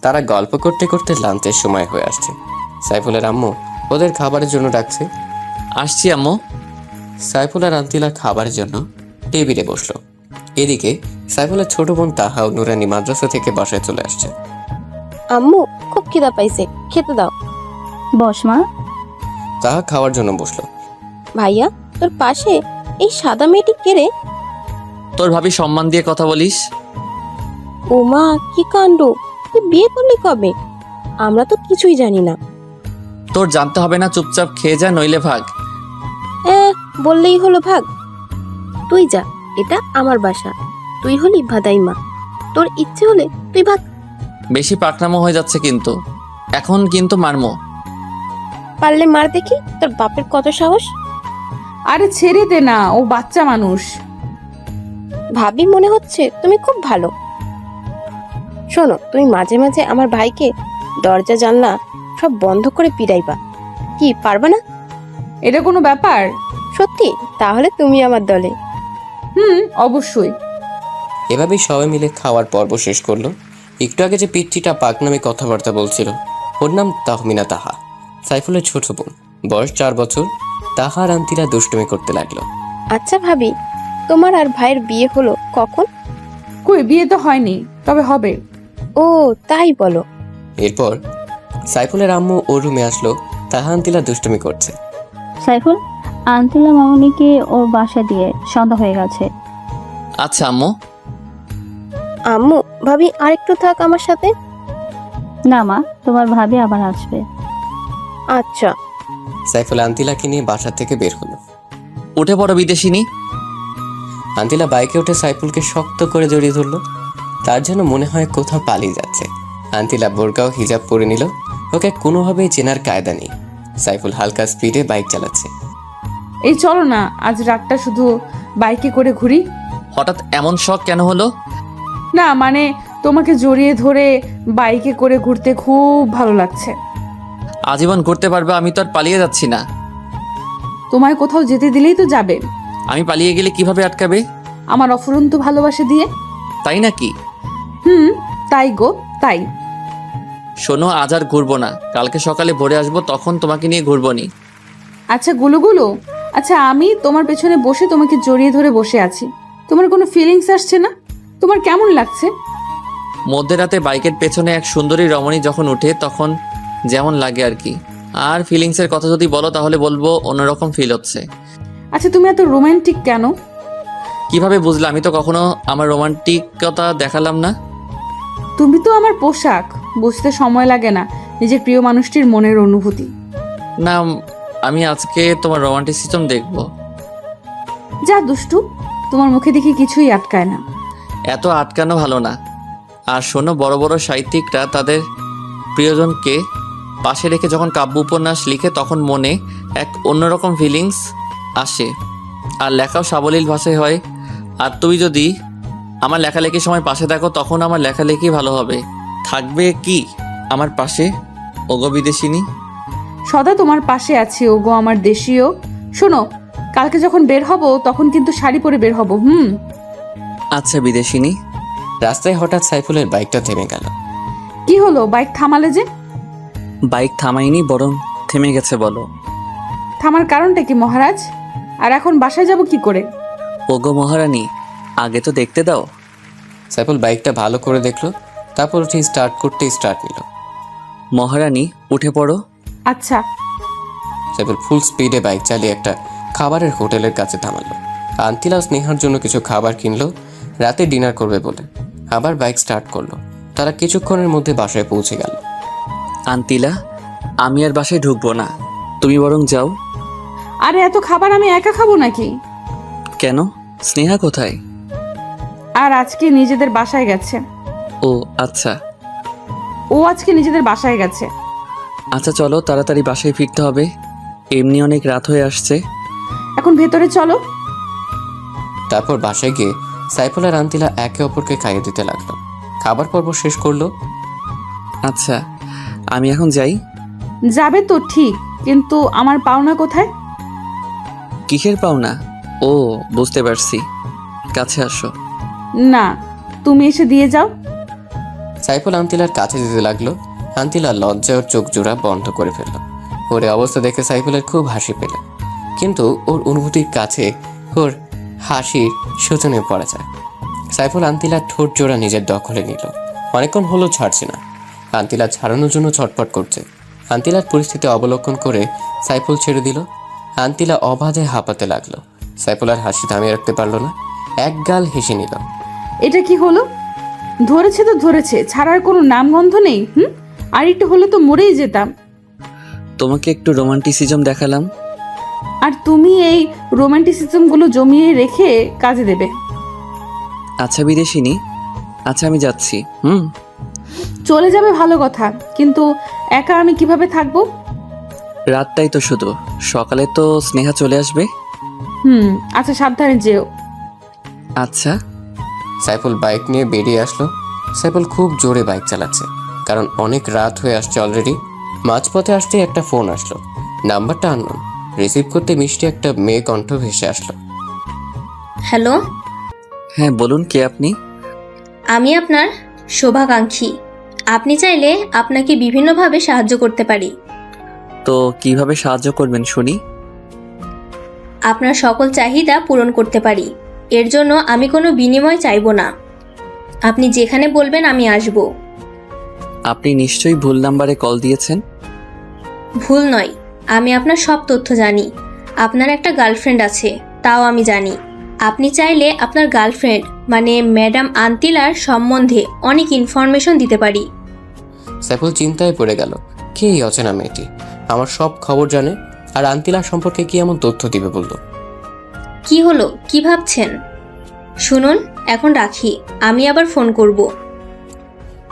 Speaker 3: তারা গল্প করতে করতে লাঞ্চের সময় হয়ে আসছে। সাইফুলের আম্মু ওদের খাবারের জন্য ডাকছে।
Speaker 1: আসছি আম্মু।
Speaker 3: সাইফুল আর আন্তিলা খাবারের জন্য টেবিলে বসলো। এদিকে সাইফুলের ছোট বোন তাহা ও নুরানি মাদ্রাসা থেকে বাসায় চলে আসছে।
Speaker 8: আম্মু খুব খিদা পাইছে, খেতে দাও।
Speaker 2: বস মা।
Speaker 3: তাহা খাওয়ার জন্য বসলো।
Speaker 8: ভাইয়া, তোর পাশে এই সাদা মেয়েটি কে রে?
Speaker 1: তোর ভাবি সম্মান দিয়ে কথা বলিস।
Speaker 8: ও মা, কি কাণ্ড! তুই বিয়ে করলি কবে? আমরা তো কিছুই জানি না।
Speaker 1: তোর জানতে হবে না, চুপচাপ খেয়ে যা, নইলে ভাগ।
Speaker 8: বললেই হলো ভাগ? তুই যা, এটা আমার বাসা। তুই হলি ভাদাইমা, তোর ইচ্ছে হলে তুই ভাগ।
Speaker 1: বেশি পাকনামো হয়ে যাচ্ছে কিন্তু, এখন কিন্তু মারমো।
Speaker 8: পারলে মার দেখি, তোর বাপের কত সাহস।
Speaker 4: আরে ছেড়ে দে না, ও বাচ্চা মানুষ।
Speaker 8: ভাবি মনে হচ্ছে তুমি খুব ভালো। শোনো, তুমি মাঝে মাঝে আমার ভাইকে দরজা জানলা সব বন্ধ করে পিড়াইবা। কি পারবা না?
Speaker 4: এটা কোনো ব্যাপার?
Speaker 8: সত্যি? তাহলে তুমি আমার দলে।
Speaker 4: অবশ্যই।
Speaker 3: এভাবেই সবাই মিলে খাওয়ার পর্ব শেষ করলো। একটু আগে যে পিচ্চিটা পাক নামে কথাবার্তা বলছিল, ওর নাম তাহমিনা তাহা, সাইফুলের ছোট বোন। বয়স 4 বছর। তাহা আর আন্তিলা দুষ্টুমি করতে লাগলো।
Speaker 8: আচ্ছা ভাবি, তোমার আর ভাইয়ের বিয়ে হলো কখন?
Speaker 4: কই, বিয়ে তো হয়নি, তবে হবে।
Speaker 8: ও তাই বলো।
Speaker 3: এরপর সাইফুলের আম্মু ওর রুমে আসলো। তাহা আন্তিলা দুষ্টুমি করছে।
Speaker 2: সাইফুল, আন্তিলা মামনিকে ওর বাসা দিয়ে, সন্ধ্যা হয়ে গেছে।
Speaker 1: আচ্ছা আম্মু।
Speaker 8: আম্মু, ভাবি আরেকটু থাক আমার সাথে।
Speaker 2: না মা, তোমার ভাবি আবার আসবে।
Speaker 8: আচ্ছা।
Speaker 3: সাইফুল আন্তিলাকে নিয়ে বাসা থেকে বের হলো।
Speaker 1: উঠে পড়ো বিদেশিনী।
Speaker 3: আন্তিলা বাইকে উঠে সাইফুলকে শক্ত করে জড়িয়ে ধরলো। তার যেন মনে হয় কোথাও পালিয়ে যাচ্ছে। আন্তিলা বোরকা ও হিজাব পরে নিল। ওকে কোনোভাবেই চেনার কায়দা নেই। সাইফুল হালকা স্পিডে বাইক চালাচ্ছে।
Speaker 4: এই চলো না, আজ রাতটা শুধু বাইকে করে ঘুরি।
Speaker 1: হঠাৎ এমন শখ কেন হলো?
Speaker 4: না মানে তোমাকে জড়িয়ে ধরে বাইকে করে ঘুরতে খুব ভালো লাগছে।
Speaker 1: আজীবন ঘুরতে পারবে, আমি তো আর পালিয়ে যাচ্ছি না।
Speaker 4: তোমায় কোথাও যেতে দিলেই তো যাবে।
Speaker 1: আমি পালিয়ে গেলে কিভাবে আটকাবে?
Speaker 4: আমার অফুরন্ত ভালোবাসা দিয়ে।
Speaker 1: তাই নাকি?
Speaker 4: তাই গো তাই।
Speaker 1: শোনো, আজ আর ঘুরবো না, কালকে সকালে ভোরে আসবো, তখন তোমাকে নিয়ে ঘুরবো নি।
Speaker 4: আচ্ছা গুলো, আচ্ছা আমি তোমার পেছনে বসে তোমাকে জড়িয়ে ধরে বসে আছি, তোমার কোনো ফিলিংস আসছে না? তোমার কেমন লাগছে?
Speaker 1: মধ্যরাতে বাইকের পেছনে এক সুন্দরী রমণী যখন উঠে তখন যেমন লাগে আর কি। আর ফিলিংসের কথা যদি বলো তাহলে বলবো অন্যরকম ফিল হচ্ছে।
Speaker 4: আচ্ছা তুমি এত রোমান্টিক কেন?
Speaker 1: কিভাবে বুঝলে? আমি তো কখনো আমার রোমান্টিকতা দেখালাম না।
Speaker 4: তুমি তো আমার পোশাক, বুঝতে সময় লাগে না নিজের প্রিয় মানুষটির মনের অনুভূতি।
Speaker 1: না, আমি আজকে তোমার রোমান্টিসিজম দেখবো।
Speaker 4: যা দুষ্টু, তোমার মুখে দেখি কিছুই আটকায় না।
Speaker 1: এত আটকানো ভালো না। আর শোনো, বড় বড় সাহিত্যিকরা তাদের প্রিয়জনকে পাশে রেখে যখন কাব্য উপন্যাস লিখে তখন মনে এক অন্যরকম ফিলিংস আসে, আর লেখাও সাবলীল ভাষায় হয়। আর তুমি যদি আমার লেখালেখির সময় পাশে থাকো তখন আমার লেখালেখি ভালো হবে। থাকবে কি আমার পাশে, ওগো বিদেশিনী?
Speaker 4: সদা তোমার পাশে আছি ওগো আমার দেশীয়। শোনো, কালকে যখন বের হব তখন কিন্তু শাড়ি পরে বের হব।
Speaker 1: আচ্ছা বিদেশিনী।
Speaker 3: রাস্তায় হঠাৎ সাইফুলের বাইকটা থেমে গেল।
Speaker 4: কি হলো, বাইক থামালে যে?
Speaker 1: বাইক থামাইনি, বরং থেমে গেছে। বলো
Speaker 4: থামার কারণটা কি মহারাজ? আর এখন বাসায় যাব কি করে?
Speaker 1: ওগো মহারানী, আগে তো দেখতে দাও।
Speaker 3: সাইফুল বাইকটা ভালো করে দেখলো, তারপর উঠে স্টার্ট করতে স্টার্ট নিল।
Speaker 1: মহারানী উঠে পড়ো।
Speaker 4: আচ্ছা।
Speaker 3: সাইফুল ফুল স্পিডে বাইক চালিয়ে একটা খাবারের হোটেলের কাছে থামালো। আন্তিলা স্নেহার জন্য কিছু খাবার কিনলো, রাতে ডিনার করবে বলে। আবার বাইক স্টার্ট করলো। তারা কিছুক্ষণের মধ্যে বাসায় পৌঁছে গেল।
Speaker 1: আন্তিলা, আমি আর বাসায় ঢুকবো না, তুমি বরং যাও।
Speaker 4: আরে এত খাবার আমি একা খাবো নাকি?
Speaker 1: কেন? স্নেহা কোথায়?
Speaker 4: আর আজকে নিজেদের বাসায় গেছে।
Speaker 1: ও আচ্ছা।
Speaker 4: ও আজকে নিজেদের বাসায় গেছে।
Speaker 1: আচ্ছা চলো, তাড়াতাড়ি বাসায় ফিরতে হবে, এমনি অনেক রাত হয়ে আসছে।
Speaker 4: এখন ভেতরে চলো।
Speaker 3: তারপর বাসায় গিয়ে সাইফুল আর আন্তিলা একে অপরকে খাইয়ে দিতে লাগলো। খাবার পর্ব শেষ করলো।
Speaker 1: আচ্ছা আমি এখন যাই।
Speaker 4: যাবে তো ঠিক, কিন্তু আমার পাওনা কোথায়?
Speaker 1: কিসের পাওনা? ও বুঝতে পারছি, কাছে আসো।
Speaker 4: না, তুমি এসে দিয়ে যাও।
Speaker 3: সাইফুল আন্তিলার কাছে যেতে লাগলো। আন্তিলা লজ্জায় ওর চোখ জোড়া বন্ধ করে ফেলল। ওর এই অবস্থা দেখে সাইফুলের খুব হাসি পেল, কিন্তু ওর অনুভূতির কাছে ওর হাসির শোচনে পড়া যায়। সাইফুল আন্তিলার ঠোঁট জোড়া নিজের দখলে নিল। অনেকক্ষণ হলো ছাড়ছে না। আন্তিলা ছাড়ানোর জন্য ছটফট করছে। আন্তিলার পরিস্থিতি অবলোকন করে সাইফুল ছেড়ে দিল। আন্তিলা অবাধে হাঁপাতে লাগলো। সাইফুল আর হাসি থামিয়ে রাখতে পারলো না, এক গাল হেসে নিল।
Speaker 4: এটা কি হলো? ধরেছে তো ধরেছে, ছাড়ার কোনো নামগন্ধ নেই। আর একটু হলে তো মরেই যেতাম।
Speaker 1: তোমাকে একটু রোমান্টিসিজম দেখালাম।
Speaker 4: আর তুমি এই রোমান্টিসিজমগুলো জমিয়ে রেখে কাজে দেবে।
Speaker 1: আচ্ছা বিদেশিনী, আচ্ছা আমি যাচ্ছি।
Speaker 4: চলে যাবে ভালো কথা, কিন্তু একা আমি কিভাবে থাকবো?
Speaker 1: রাতটাই তো শুধু, সকালে তো স্নেহা চলে আসবে।
Speaker 4: আচ্ছা সাবধানে যেও।
Speaker 1: আচ্ছা।
Speaker 3: সাইফুল বাইক নিয়ে বেরিয়ে আসলো। সাইফুল খুব জোরে বাইক চালাচ্ছে, কারণ অনেক রাত হয়ে আসছে অলরেডি। মাঝপথে আসতেই একটা ফোন আসলো। নাম্বারটা আননোন। রিসিভ করতে মিষ্টি একটা মেয়ে কণ্ঠ ভেসে আসলো।
Speaker 5: হ্যালো,
Speaker 1: হ্যাঁ বলুন, কে আপনি?
Speaker 5: আমি আপনার শুভাকাঙ্ক্ষী। আপনি চাইলে আপনাকে বিভিন্নভাবে সাহায্য করতে পারি।
Speaker 1: তো কিভাবে সাহায্য করবেন শুনি?
Speaker 5: আপনার সকল চাহিদা পূরণ করতে পারি। এর জন্য আমি কোনো বিনিময় চাইবো না। আপনি যেখানে বলবেন আমি আসব।
Speaker 1: আপনি নিশ্চয়ই ভুল নাম্বারে কল দিয়েছেন।
Speaker 5: ভুল নয়, আমি আপনার সব তথ্য জানি। আপনার একটা গার্লফ্রেন্ড আছে, তাও আমি জানি। আপনি চাইলে আপনার গার্লফ্রেন্ড মানে ম্যাডাম আন্তিলার সম্বন্ধে অনেক ইনফরমেশন দিতে পারি।
Speaker 3: সাইফুল চিন্তায় পড়ে গেল, কে এই অচেনা মেয়েটি? আমার সব খবর জানে, আর আন্তিলার সম্পর্কে কি এমন তথ্য দিবে বলল?
Speaker 5: কি হলো, কি ভাবছেন? শুনুন, এখন রাখি, আমি আবার ফোন করব।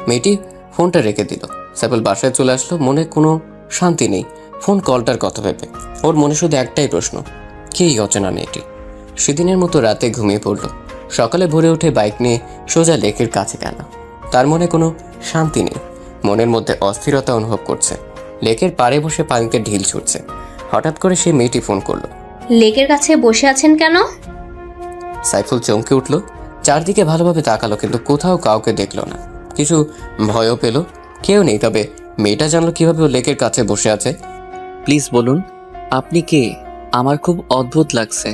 Speaker 3: মেয়েটি ফোনটা রেখে দিল। সাইফুল বাসায় চলে আসলো, মনে কোনো শান্তি নেই ফোন কলটার কথা ভেবে। ওর মনে শুধু একটাই প্রশ্ন, কে এই অচেনা মেয়েটি? সেদিনের মতো রাতে ঘুমিয়ে পড়ল। সকালে ভোরে উঠে বাইক নিয়ে সোজা লেকের কাছে গেল। তার মনে কোনো শান্তি নেই, মনের মধ্যে অস্থিরতা অনুভব করছে। লেকের পাড়ে বসে পানিতে ঢিল ছুটছে। হঠাৎ করে সেই মেয়েটি ফোন করলো।
Speaker 5: লেকের কাছে বসে আছেন কেন?
Speaker 3: সাইফুল চমকে উঠল, চারদিকে ভালোভাবে তাকালো কিন্তু কোথাও কাউকে দেখলো না। কিছু ভয়ও পেল, কেউ নেই। তবে মেয়েটা জানলো কিভাবে ও লেকের কাছে বসে আছে।
Speaker 1: প্লিজ বলুন, আপনি কে? আমার খুব অদ্ভুত লাগছে।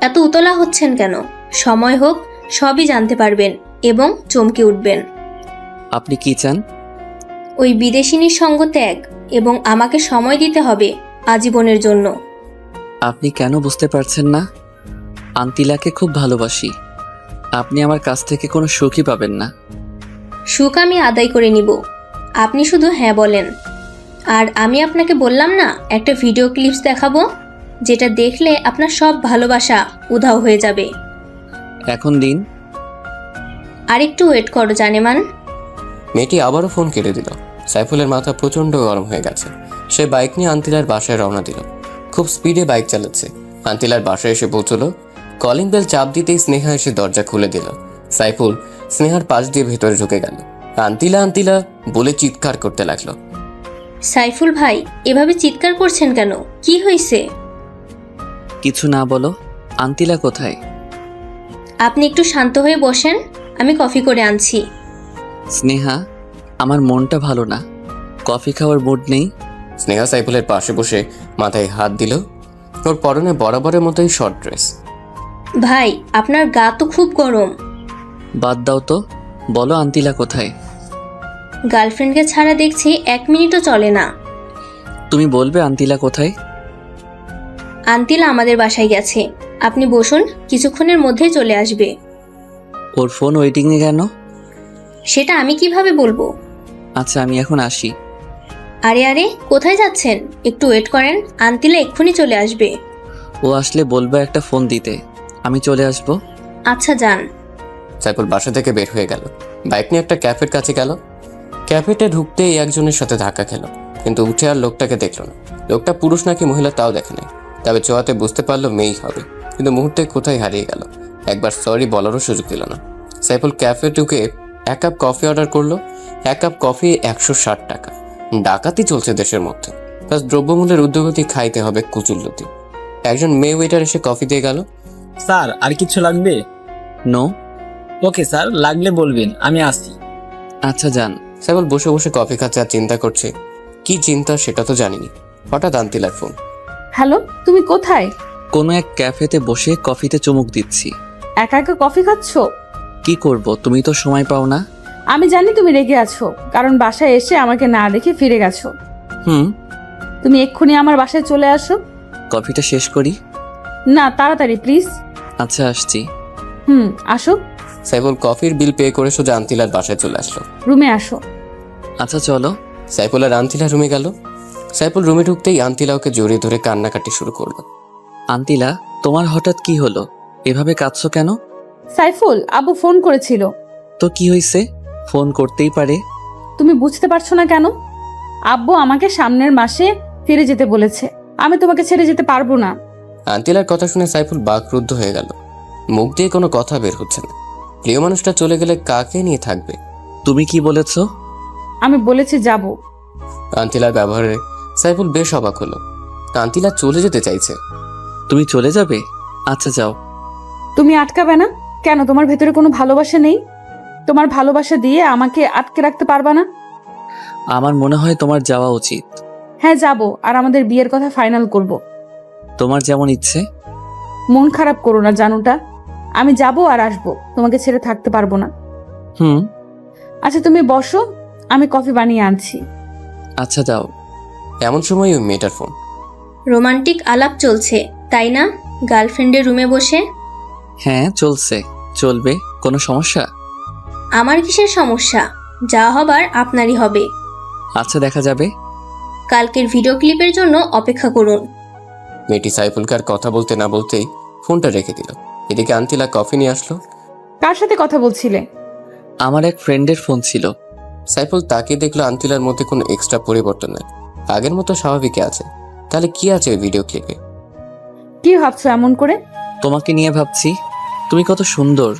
Speaker 5: এত উতলা হচ্ছেন কেন? সময় হোক সবই জানতে পারবেন এবং চমকে উঠবেন।
Speaker 1: আপনি কি চান?
Speaker 5: ওই বিদেশিনীর সঙ্গ ত্যাগ এবং আমাকে সময় দিতে হবে আজীবনের জন্য।
Speaker 1: আপনি কেন বুঝতে পারছেন না? আন্তিলাকে খুব ভালোবাসি। আপনি আমার কাছ থেকে কোনো সুখই পাবেন না।
Speaker 5: সুখ আমি আদায় করে নিব, আপনি শুধু হ্যাঁ বলেন। আর আমি আপনাকে বললাম না একটা ভিডিও ক্লিপস দেখাবো, যেটা দেখলে আপনার সব ভালোবাসা উধাও হয়ে যাবে।
Speaker 1: এখন দিন।
Speaker 5: আরেকটু ওয়েট করো জানেমান।
Speaker 3: মেয়েটি আবারও ফোন কেটে দিল। সাইফুলের মাথা প্রচণ্ড গরম হয়ে গেছে। সে বাইক নিয়ে আন্তিলার বাসায় রওনা দিল। খুব স্পিডে বাইক চালাচ্ছে। আন্তিলার বাসায় এসে পৌঁছলো। কলিং বেল চাপ দিতেই স্নেহা এসে দরজা খুলে দিল। সাইফুল স্নেহার পাশ দিয়ে ভেতরে ঢুকে গেল। আন্তিলা আন্তিলা বলে চিৎকার করতে লাগলো।
Speaker 5: সাইফুল ভাই, এভাবে চিৎকার করছেন কেন? কি হয়েছে?
Speaker 1: কিছু না বলো। আন্তিলা কোথায়?
Speaker 5: আপনি একটু শান্ত হয়ে বসেন, আমি কফি করে আনছি।
Speaker 1: স্নেহা, আমার মনটা ভালো না। কফি খাওয়ার মুড নেই।
Speaker 3: স্নেহা সাইফুলের পাশে বসে মাথায় হাত দিল। ওর পরনে বরাবরের মতোই শর্ট ড্রেস।
Speaker 5: ভাই, আপনার গা তো খুব গরম।
Speaker 1: বাদ দাও তো, বলো আন্তিলা কোথায়?
Speaker 5: গার্লফ্রেন্ডকে ছাড়া দেখছি 1 মিনিটও চলে না।
Speaker 1: তুমি বলবে আন্তিলা কোথায়?
Speaker 5: আন্তিলা আমাদের বাসায় গেছে। আপনি বসুন, কিছুক্ষণের মধ্যেই চলে আসবে।
Speaker 1: ওর ফোন ওয়েটিংয়ে কেন?
Speaker 5: সেটা আমি কিভাবে বলবো?
Speaker 1: আচ্ছা, আমি এখন আসি।
Speaker 5: আরে আরে, কোথায় যাচ্ছেন? একটু ওয়েট করেন, আন্তিলা এক্ষুনি চলে আসবে।
Speaker 1: ও আসলে বলবে একটা ফোন দিতে, আমি চলে আসবো।
Speaker 5: আচ্ছা যান।
Speaker 3: সাইফুল বাসা থেকে বের হয়ে গেল। বাইক নিয়ে একটা ক্যাফের কাছে গেল। ক্যাফেতে ঢুকতেই একজনের সাথে ধাক্কা খেল, কিন্তু উঠে আর লোকটাকে দেখল না। লোকটা পুরুষ নাকি মহিলা তাও দেখে নাই। তবে চোয়াতে বুঝতে পারলো মেয়েই হবে, কিন্তু মুহূর্তে কোথায় হারিয়ে গেল। একবার সরি বলারও সুযোগ দিল না। সাইফুল ক্যাফে ঢুকে 1 কাপ কফি অর্ডার করলো। 1 কাপ কফি 160 টাকা। ডাকাতি চলছে দেশের মধ্যে, প্লাস দ্রব্যমূল্যের ঊর্ধ্বগতি খাইতে হবে কুচুল্লতি। একজন মেয়ে ওয়েটার এসে কফি দিয়ে গেল।
Speaker 7: স্যার আর কিছু লাগবে?
Speaker 1: নো।
Speaker 7: ওকে স্যার, লাগলে বলবেন, আমি আসি।
Speaker 1: আচ্ছা যান।
Speaker 3: সাইফুল বসে বসে কফি খাচ্ছে আর চিন্তা করছে। কি চিন্তা সেটা তো জানিনি। হঠাৎ আন্তিলার ফোন।
Speaker 4: হ্যালো, তুমি কোথায়?
Speaker 1: কোনো এক ক্যাফেতে বসে কফিতে চুমুক দিচ্ছি।
Speaker 4: একা একা কফি খাচ্ছো?
Speaker 1: কি করব, তুমি তো সময় পাও না।
Speaker 4: আমি জানি তুমি রেগে আছো, কারণ বাসায় এসে আমাকে না দেখে ফিরে গেছো।
Speaker 1: হুম।
Speaker 4: তুমি এক্ষুনি আমার বাসায় চলে আসো।
Speaker 1: কফিটা শেষ করি।
Speaker 4: না, তাড়াতাড়ি প্লিজ।
Speaker 1: আচ্ছা, আসছি।
Speaker 4: আসো।
Speaker 3: সাইফুল কফির বিল পে করে সোজা আন্তিলার বাসায় চলে আসলো।
Speaker 4: রুমে আসো।
Speaker 1: আচ্ছা চলো।
Speaker 3: সাইফুল আর আন্তিলা রুমে গেল। সাইফুল রুমে ঢুকতেই আন্তিলা ওকে জড়িয়ে ধরে কান্নাকাটি শুরু করলো।
Speaker 1: আন্তিলা, তোমার হঠাৎ কি হলো? এভাবে কাঁদছো কেন?
Speaker 4: সাইফুল, আব্বু ফোন করেছিল।
Speaker 1: তো কি হয়েছে? ফোন করতেই পারে।
Speaker 4: তুমি বুঝতে পারছো না কেন? আব্বু আমাকে সামনের মাসে ফিরে যেতে বলেছে। আমি তোমাকে ছেড়ে যেতে পারবো না।
Speaker 3: আন্তিলার কথা শুনে সাইফুল বাকরুদ্ধ হয়ে গেল। মুখ দিয়ে কোনো কথা বের হচ্ছে না। প্রিয় মানুষটা চলে গেলে কাকে নিয়ে থাকবে?
Speaker 1: তুমি কি বলেছো?
Speaker 4: আমি বলেছি যাব।
Speaker 3: আন্তিলার ব্যবহারে সাইফুল বেশ অবাক হলো। আন্তিলা চলে যেতে চাইছে।
Speaker 1: তুমি চলে যাবে? আচ্ছা যাও।
Speaker 4: তুমি আটকাবে না কেন? তোমার ভেতরে কোনো ভালোবাসা নেই? তোমার ভালোবাসা দিয়ে আমাকে আটকে রাখতে পারবা না?
Speaker 1: আমার মনে হয় তোমার যাওয়া উচিত।
Speaker 4: হ্যাঁ যাব, আর আমাদের বিয়ের কথা ফাইনাল করব।
Speaker 1: তোমার যেমন ইচ্ছে।
Speaker 4: মন খারাপ করো না জানুটা, আমি যাব আর আসবো, তোমাকে ছেড়ে থাকতে পারবো না।
Speaker 1: হুম।
Speaker 4: আচ্ছা তুমি বসো, আমি কফি বানিয়ে আনছি।
Speaker 1: আচ্ছা দাও।
Speaker 3: এমন সময় ওই মেয়েটার ফোন।
Speaker 5: রোমান্টিক আলাপ চলছে তাই না গার্লফ্রেন্ডের রুমে বসে?
Speaker 1: হ্যাঁ চলছে, চলবে। কোনো সমস্যা?
Speaker 5: আমার কিসের সমস্যা? যা হবার আপনারই হবে।
Speaker 1: আচ্ছা দেখা যাবে।
Speaker 5: কালকের ভিডিও ক্লিপের জন্য অপেক্ষা করুন।
Speaker 3: মেয়েটি সাইফুলকে আর কথা বলতে না বলতেই ফোনটা রেখে দিল। এদিকে আন্তিলা কফি নিয়ে আসলো।
Speaker 4: কার সাথে কথা বলছিলে?
Speaker 1: আমার এক ফ্রেন্ডের ফোন ছিল।
Speaker 3: সাইফুল তাকিয়ে দেখলো আন্তিলার মধ্যে কোনো এক্সট্রা পরিবর্তন নেই, আগের মতো স্বাভাবিকই আছে। তাহলে কি আছে ওই ভিডিও ক্লিপে?
Speaker 4: কি ভাবছো এমন করে?
Speaker 1: তোমাকে নিয়ে ভাবছি। তুমি কত সুন্দর,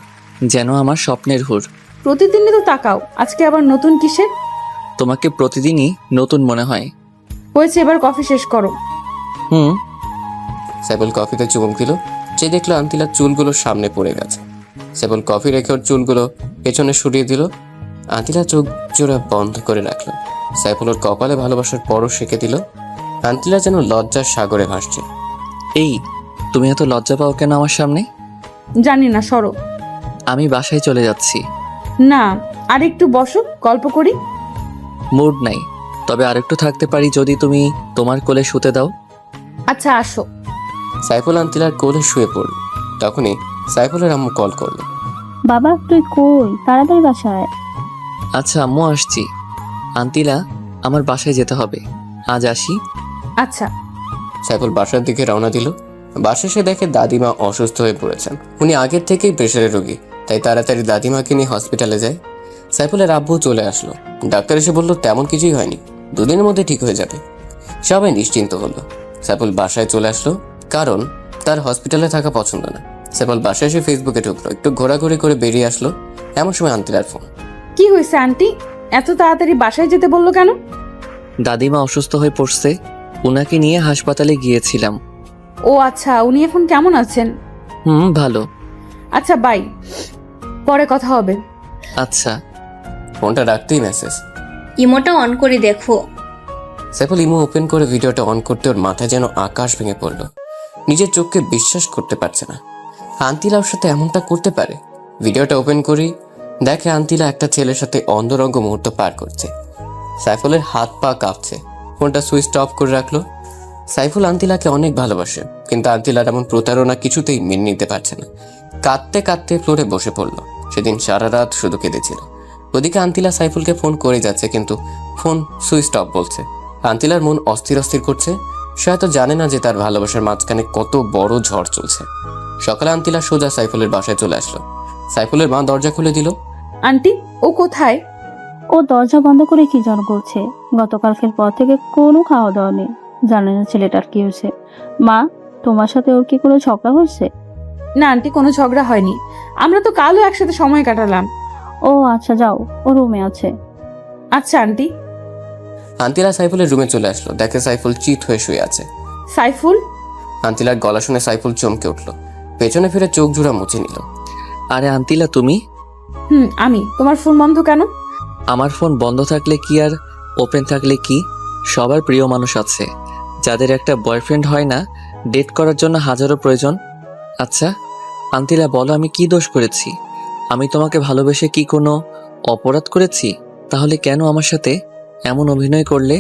Speaker 1: যেন আমার স্বপ্নের হুর।
Speaker 4: প্রতিদিনই তো তাকাও, আজকে আবার নতুন কিসের?
Speaker 1: তোমাকে প্রতিদিনই নতুন মনে হয়।
Speaker 4: হয়েছে, এবার কফি শেষ করো।
Speaker 1: হুম।
Speaker 3: সাইফুল কফিতে চুমুক দিল, যে দেখলো আন্তিলার চুলগুলো সামনে পড়ে গেছে। সাইফুল কফি রেখে ওর চুলগুলো পেছনে সরিয়ে দিল। আন্তিলা চোখ জোড়া বন্ধ করে রাখলো। সাইফুল ওর কপালে ভালোবাসার পরশ রেখে দিল। আন্তিলা যেন লজ্জার সাগরে ভাসছে।
Speaker 1: এই, তুমি এত লজ্জা পাও কেন আমার সামনে?
Speaker 4: জানি না, সরো।
Speaker 1: আমি বাসায় চলে যাচ্ছি।
Speaker 4: না, আর একটু বসো, গল্প করি।
Speaker 1: মুড নাই, তবে আরেকটু থাকতে পারি যদি তুমি তোমার কোলে শুতে দাও।
Speaker 4: আচ্ছা, আসো।
Speaker 3: সাইফুল আন্তিলার কোলে শুয়ে পড়ল। তখনই সাইফুলের আম্মু কল করলো।
Speaker 2: বাবা তুই কই, তাড়াতাড়ি বাসায়।
Speaker 1: আচ্ছা আম্মু, আসছি। আন্তিলা, আমার বাসায় যেতে হবে, আজ আসি।
Speaker 4: আচ্ছা।
Speaker 3: সাইফুল বাসার দিকে রওনা দিল। বাসায় এসে দেখে দাদিমা অসুস্থ হয়ে পড়েছেন। উনি আগের থেকেই প্রেশারের রোগী, তাই তাড়াতাড়ি দাদিমাকে নিয়ে হসপিটালে যায়। সাইফুলের আব্বু চলে আসলো। ডাক্তার এসে বলল তেমন কিছুই হয়নি, দুদিনের মধ্যে ঠিক হয়ে যাবে। সবাই নিশ্চিন্ত হলো। সাইফুল বাসায় চলে আসলো, কারণ তার হসপিটালে থাকা পছন্দ না। সাইফুল বাসায় এসে ফেসবুকে ঢুকলো, একটু ঘোরাঘুরি করে বেরিয়ে আসলো। এমন সময় আন্তিলার ফোন।
Speaker 4: কি হয়েছে আন্টি, এত তাড়াতাড়ি বাসায় যেতে বললো কেন?
Speaker 1: দাদিমা অসুস্থ হয়ে পড়ছে, উনাকে নিয়ে হাসপাতালে গিয়েছিলাম।
Speaker 4: ও আচ্ছা, উনি এখন কেমন আছেন?
Speaker 1: ভালো।
Speaker 4: আচ্ছা বাই, পরে কথা হবে।
Speaker 1: আচ্ছা।
Speaker 3: ফোনটা রাখতেই মেসেজ।
Speaker 5: ইমোটা অন করে দেখো।
Speaker 3: সাইফুল ইমো ওপেন করে ভিডিওটা অন করতে ওর মাথায় যেন আকাশ ভেঙে পড়লো। নিজের চোখকে বিশ্বাস করতে পারছে না, আন্তিলা ওর সাথে এমনটা করতে পারে। ভিডিওটা ওপেন করি, দেখে আন্তিলা একটা ছেলের সাথে অন্ধরঙ্গ মুহূর্ত পার করছে। সাইফুলের হাত পা কাঁপছে। ফোনটা সুইচ অফ করে রাখলো। সাইফুল আন্তিলাকে অনেক ভালোবাসে, কিন্তু আন্তিলার এমন প্রতারণা কিছুতেই মেনে নিতে পারছে না। কাঁদতে কাঁদতে ফ্লোরে বসে পড়লো। সেদিন সারা রাত শুধু কেঁদেছিল। ওদিকে আন্তিলা সাইফুলকে ফোন করে যাচ্ছে, কিন্তু ফোন সুইচ অফ বলছে। আন্তিলার মন অস্থির অস্থির করছে। সে হয়তো জানে না যে তার ভালোবাসার মাঝখানে কত বড় ঝড় চলছে। সকালে আন্তিলা সোজা সাইফুলের বাসায় চলে আসলো। সাইফুলের মা দরজা খুলে দিল।
Speaker 4: আন্টি, ও কোথায়?
Speaker 2: ও দরজা বন্ধ করে কি যেন করছে। গতকালকের পর থেকে কোনো খাওয়া দাওয়া নেই। জানে না ছেলেটার কি হয়েছে। মা, তোমার সাথে ওর কি কোনো ঝগড়া হয়েছে?
Speaker 4: না আন্টি, কোনো ঝগড়া হয়নি, আমরা তো কালও একসাথে সময় কাটালাম।
Speaker 2: ও আচ্ছা, যাও, ও রুমে আছে।
Speaker 4: আচ্ছা আন্টি।
Speaker 3: আন্তিলা সাইফুলের রুমে চলে আসলো, দেখে সাইফুল চিত হয়ে শুয়ে আছে।
Speaker 4: সাইফুল?
Speaker 3: আন্তিলার গলা শুনে সাইফুল চমকে উঠলো। পেছনে ফিরে চোখ জোড়া মুছে নিল।
Speaker 1: আরে আন্তিলা, তুমি?
Speaker 4: আমি। তোমার ফোন বন্ধ কেন?
Speaker 1: আমার ফোন বন্ধ থাকলে কি আর ওপেন থাকলে কি? সবার প্রিয় মানুষ আছে, যাদের একটা বয়ফ্রেন্ড হয় না, ডেট করার জন্য হাজারো প্রয়োজন। আচ্ছা আন্তিলা, বলো আমি কি দোষ করেছি? আমি তোমাকে ভালোবেসে কি কোনো অপরাধ করেছি? তাহলে কেন আমার সাথে এমন অভিনয় করলে?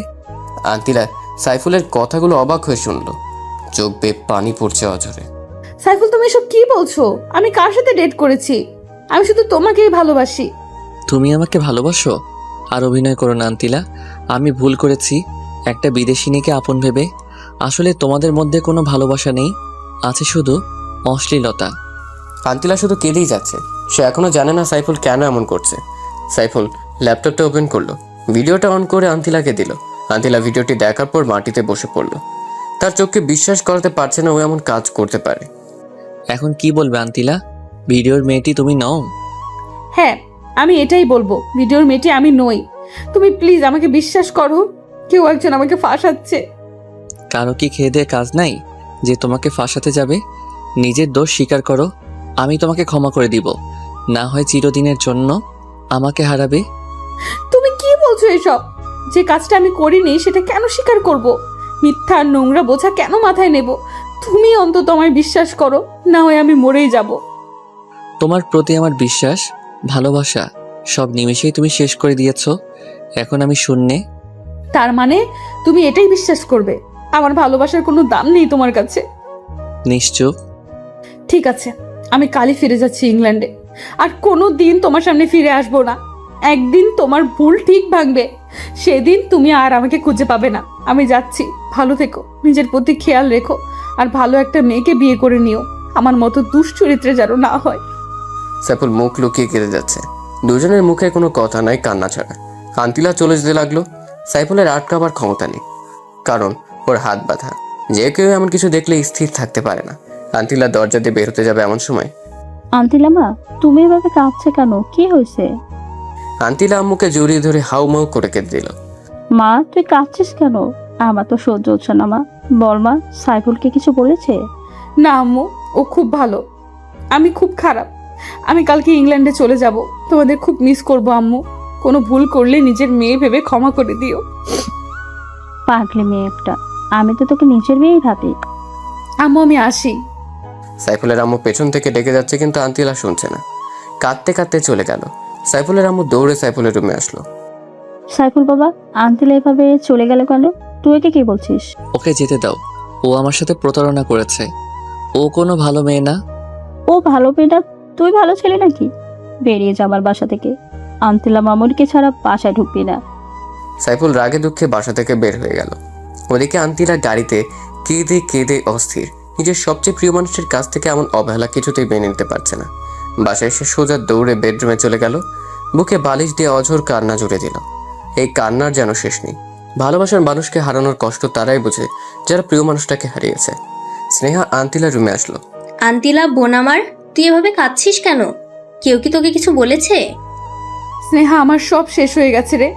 Speaker 3: আন্তিলা সাইফুলের কথাগুলো অবাক হয়ে শুনলো। চোখ বেয়ে পানি পড়ছে অঝরে।
Speaker 4: সাইফুল, তুমি এসব কি বলছো? আমি কার সাথে ডেট করেছি? আমি শুধু তোমাকেই ভালোবাসি।
Speaker 1: তুমি আমাকে ভালোবাসো? আর অভিনয় করো না আন্তিলা, আমি ভুল করেছি একটা বিদেশিনীকে আপন ভেবে। আসলে তোমাদের মধ্যে কোনো ভালোবাসা নেই, আছে শুধু অশ্লীলতা।
Speaker 3: আন্তিলা শুধু কেঁদেই যাচ্ছে। সে এখনো জানে না সাইফুল কেন এমন করছে। সাইফুল ল্যাপটপটা ওপেন করলো, ভিডিওটা অন করে আন্তিলাকে দিল। আন্তিলা ভিডিওটি দেখার পর মাটিতে বসে পড়ল। তার চোখকে বিশ্বাস করতে পারছে না ও এমন কাজ করতে পারে।
Speaker 1: এখন কি বলবে আন্তিলা? ভিডিওর মেয়েটি তুমি নও?
Speaker 4: হ্যাঁ, আমি এটাই বলবো, ভিডিওর মেয়েটি আমি নই। তুমি প্লিজ আমাকে বিশ্বাস করো, কেউ একজন আমাকে ফাঁসাচ্ছে।
Speaker 1: কারো কি খেয়ে দিয়ে কাজ নাই যে তোমাকে ফাঁসাতে যাবে? নিজের দোষ স্বীকার করো, আমি তোমাকে ক্ষমা করে দিব। না হয় চিরদিনের জন্য আমাকে হারাবে।
Speaker 4: তুমি কি বলছো এসব? যে কাজটা আমি করিনি সেটা কেন স্বীকার করব? মিথ্যা আর নোংরা বোঝা কেন মাথায় নেব? তুমি অন্তত আমায় বিশ্বাস করো, না হয় আমি মরেই যাব।
Speaker 1: তোমার প্রতি আমার বিশ্বাস, ভালোবাসা সব নিমেষেই তুমি শেষ করে দিয়েছো। এখন আমি শূন্যে।
Speaker 4: তার মানে তুমি এটাই বিশ্বাস করবে আমার ভালোবাসার কোনো দাম নেই তোমার কাছে?
Speaker 1: নিশ্চুপ।
Speaker 4: ঠিক আছে, আমি কালই ফিরে যাচ্ছি ইংল্যান্ডে। আর কোনো দিন তোমার সামনে ফিরে আসবো না। একদিন তোমার ভুল ঠিক ভাঙবে, সেদিন তুমি আর আমাকে খুঁজে পাবে না। আমি যাচ্ছি, ভালো থেকো, নিজের প্রতি খেয়াল রেখো, আর ভালো একটা মেয়েকে বিয়ে করে নিও। আমার মতো দুশ্চরিত্রে যেন না হয়।
Speaker 3: সাইফুল মুখ লুকিয়ে কেঁদে যাচ্ছে। দুজনের মুখে কোনো কথা নাই, কান্না ছাড়া। আন্তিলা চলে যেতে লাগলো। সাইফুলের আটকাবার ক্ষমতা নেই, কারণ ওর হাত বাঁধা। যে কেউ এমন কিছু দেখলে স্থির থাকতে পারে না। আন্তিলা দরজা দিয়ে বের হতে যাবে এমন সময়
Speaker 2: আন্তিলামা, তুমি এভাবে কাঁদছে কেন? কি হয়েছে?
Speaker 3: আন্তিলা আম্মুকে জড়িয়ে ধরে হাউমাউ করে কেঁদে দিল।
Speaker 2: মা, তুই কাঁদছিস কেন? আমার তো সহ্য হচ্ছে না মা। বল মা, সাইফুলকে কিছু বলেছে?
Speaker 4: না আম্মু, ও খুব ভালো, আমি খুব খারাপ। আমি কালকে ইংল্যান্ডে চলে যাব, তোমাদের খুব মিস করব আম্মু। কোনো ভুল করলে নিজের মেয়ে ভেবে ক্ষমা করে দিও।
Speaker 2: পাগলি মেয়ে একটা, আমি তো তোকে নিজের মেয়েই ভাবি।
Speaker 4: আম্মু আমি আসি।
Speaker 3: সাইফুলের আম্মু পেছন থেকে ডেকে যাচ্ছে, কিন্তু আন্তিলা শুনছে না। কাঁদতে কাঁদতে চলে গেল। সাইফুলের আম্মু দৌড়ে সাইফুলের রুমে আসলো।
Speaker 2: সাইফুল বাবা, আন্তিলা এভাবে চলে গেল কেন? তুই একে কি বলছিস?
Speaker 1: ওকে যেতে দাও। ও আমার সাথে প্রতারণা করেছে। ও কোনো ভালো মেয়ে না।
Speaker 2: ও ভালো মেয়েটা, তুই ভালো ছেলে নাকি? বেরিয়ে যা আমার বাসা থেকে। আন্তিলা মামুনিকে ছাড়া বাসায় ঢুকবি না।
Speaker 3: সাইফুল রাগে দুঃখে বাসা থেকে বের হয়ে গেল। ওদিকে আন্তিলা গাড়িতে কেঁদে কেঁদে অস্থির। নিজের সবচেয়ে প্রিয় মানুষের কাছ থেকে এমন অবহেলা কিছুতেই মেনে নিতে পারছে না। বাসায় এসে সোজা দৌড়ে বেডরুমে চলে গেল। বুকে বালিশ দিয়ে অঝোর কান্না জুড়ে দিল। এই কান্নার যেন শেষ নেই। ভালোবাসার মানুষকে হারানোর কষ্ট তারাই বোঝে যারা প্রিয় মানুষটাকে হারিয়েছে। স্নেহা আন্তিলার রুমে আসলো।
Speaker 5: আন্তিলা বোন আমার, তুই এভাবে কাঁদছিস কেন? কেউ কি তোকে কিছু বলেছে?
Speaker 4: স্নেহা, আমার সব শেষ হয়ে গেছে রে।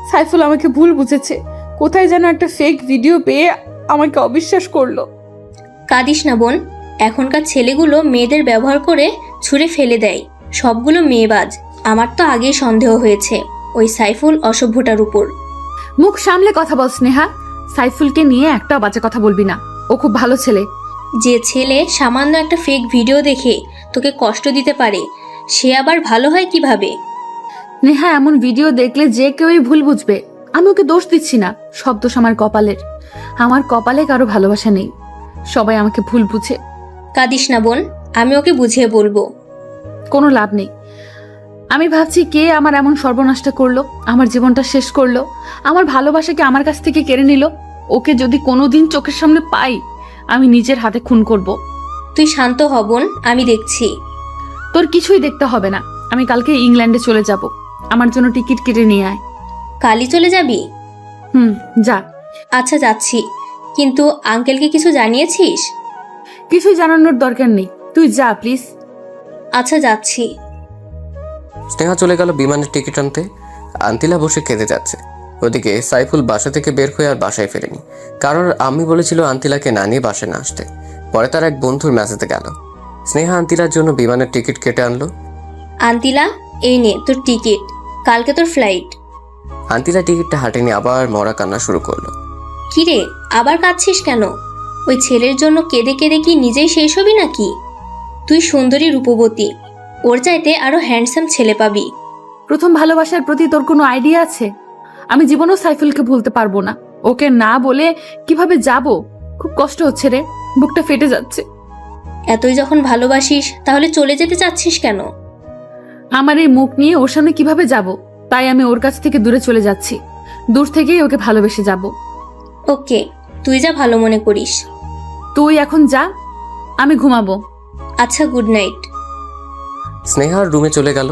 Speaker 4: সাইফুল আমাকে ভুল বুঝেছে। কোথায় যেন একটা ফেক ভিডিও পেয়ে আমাকে অবিশ্বাস করলো।
Speaker 5: কাঁদিস না বোন, এখনকার ছেলেগুলো মেয়েদের ব্যবহার করে ছুঁড়ে ফেলে দেয়। সবগুলো মেয়েবাজ। আমার তো আগেই সন্দেহ হয়েছে ওই সাইফুল অসভ্যটার উপর।
Speaker 4: মুখ সামলে কথা বল স্নেহা। সাইফুলকে নিয়ে একটা বাজে কথা বলবি না। ও খুব ভালো ছেলে।
Speaker 5: যে ছেলে সামান্য একটা ফেক ভিডিও দেখে তোকে কষ্ট দিতে পারে, সে আবার ভালো হয় কিভাবে?
Speaker 4: নেহা, এমন ভিডিও দেখলে যে কেউই ভুল বুঝবে। আমি ওকে দোষ দিচ্ছি না, সব দোষ আমার কপালের। আমার কপালে কারো ভালোবাসা নেই, সবাই আমাকে ভুল বুঝে।
Speaker 5: কাঁদিস না বোন, আমি ওকে বুঝিয়ে বলবো।
Speaker 4: কোনো লাভ নেই। আমি ভাবছি কে আমার এমন সর্বনাশটা করলো, আমার জীবনটা শেষ করলো, আমার ভালোবাসাকে আমার কাছ থেকে কেড়ে নিল। ওকে যদি কোনোদিন চোখের সামনে পাই, আমি নিজের হাতে খুন করব।
Speaker 5: তুই শান্ত হ বোন, আমি দেখছি।
Speaker 4: তোর কিছুই দেখতে হবে না। আমি কালকে ইংল্যান্ডে চলে যাব। আমার জন্য টিকিট কেটে নিয়ে আয়।
Speaker 5: কালই চলে যাবি?
Speaker 4: যা।
Speaker 5: আচ্ছা যাচ্ছি, কিন্তু আঙ্কেলকে কিছু জানিয়েছিস?
Speaker 4: কিছুই জানানোর দরকার নেই, তুই যা প্লিজ।
Speaker 5: আচ্ছা যাচ্ছি।
Speaker 3: স্নেহা চলে গেল বিমানের টিকিট আনতে। আন্তিলা বসে কেঁদে যাচ্ছে। ওদিকে সাইফুল বাসা থেকে বের হয়ে আর বাসায় ফেরেনি, কারণ আম্মি বলেছিল আন্তিলাকে না নিয়ে বাসায় না আসতে। পরে তার এক বন্ধুর মেসেজে গেল। স্নেহা আন্তিলার জন্য বিমানের টিকিট কেটে আনলো।
Speaker 5: আন্তিলা, এই নে তোর টিকিট, কালকে তোর ফ্লাইট।
Speaker 3: আন্তিলা টিকিটটা হাতে নিয়ে আবার মরা কান্না শুরু করলো।
Speaker 5: কিরে, আবার কাঁদছিস কেন? ওই ছেলের জন্য কেঁদে কেঁদে কি নিজেই শেষ হবি নাকি? তুই সুন্দরী রূপবতী, ওর চাইতে আরো হ্যান্ডসাম ছেলে পাবি।
Speaker 4: প্রথম ভালোবাসার প্রতি তোর কোনো আইডিয়া আছে? আমি জীবনেও সাইফুলকে ভুলতে পারবো না। ওকে না বলে কিভাবে যাব? খুব কষ্ট হচ্ছে রে, বুকটা ফেটে যাচ্ছে।
Speaker 5: এতই যখন ভালোবাসিস তাহলে চলে যেতে চাচ্ছিস কেন?
Speaker 4: আমার এই মুখ নিয়ে ওর সামনে কিভাবে যাব? তাই আমি ওর কাছ থেকে দূরে চলে যাচ্ছি। দূর থেকেই ওকে ভালোবেসে যাব।
Speaker 5: ওকে, তুই যা ভালো মনে করিস।
Speaker 4: তুই এখন যা, আমি ঘুমাবো।
Speaker 5: আচ্ছা, গুড নাইট।
Speaker 3: স্নেহার রুমে চলে গেল।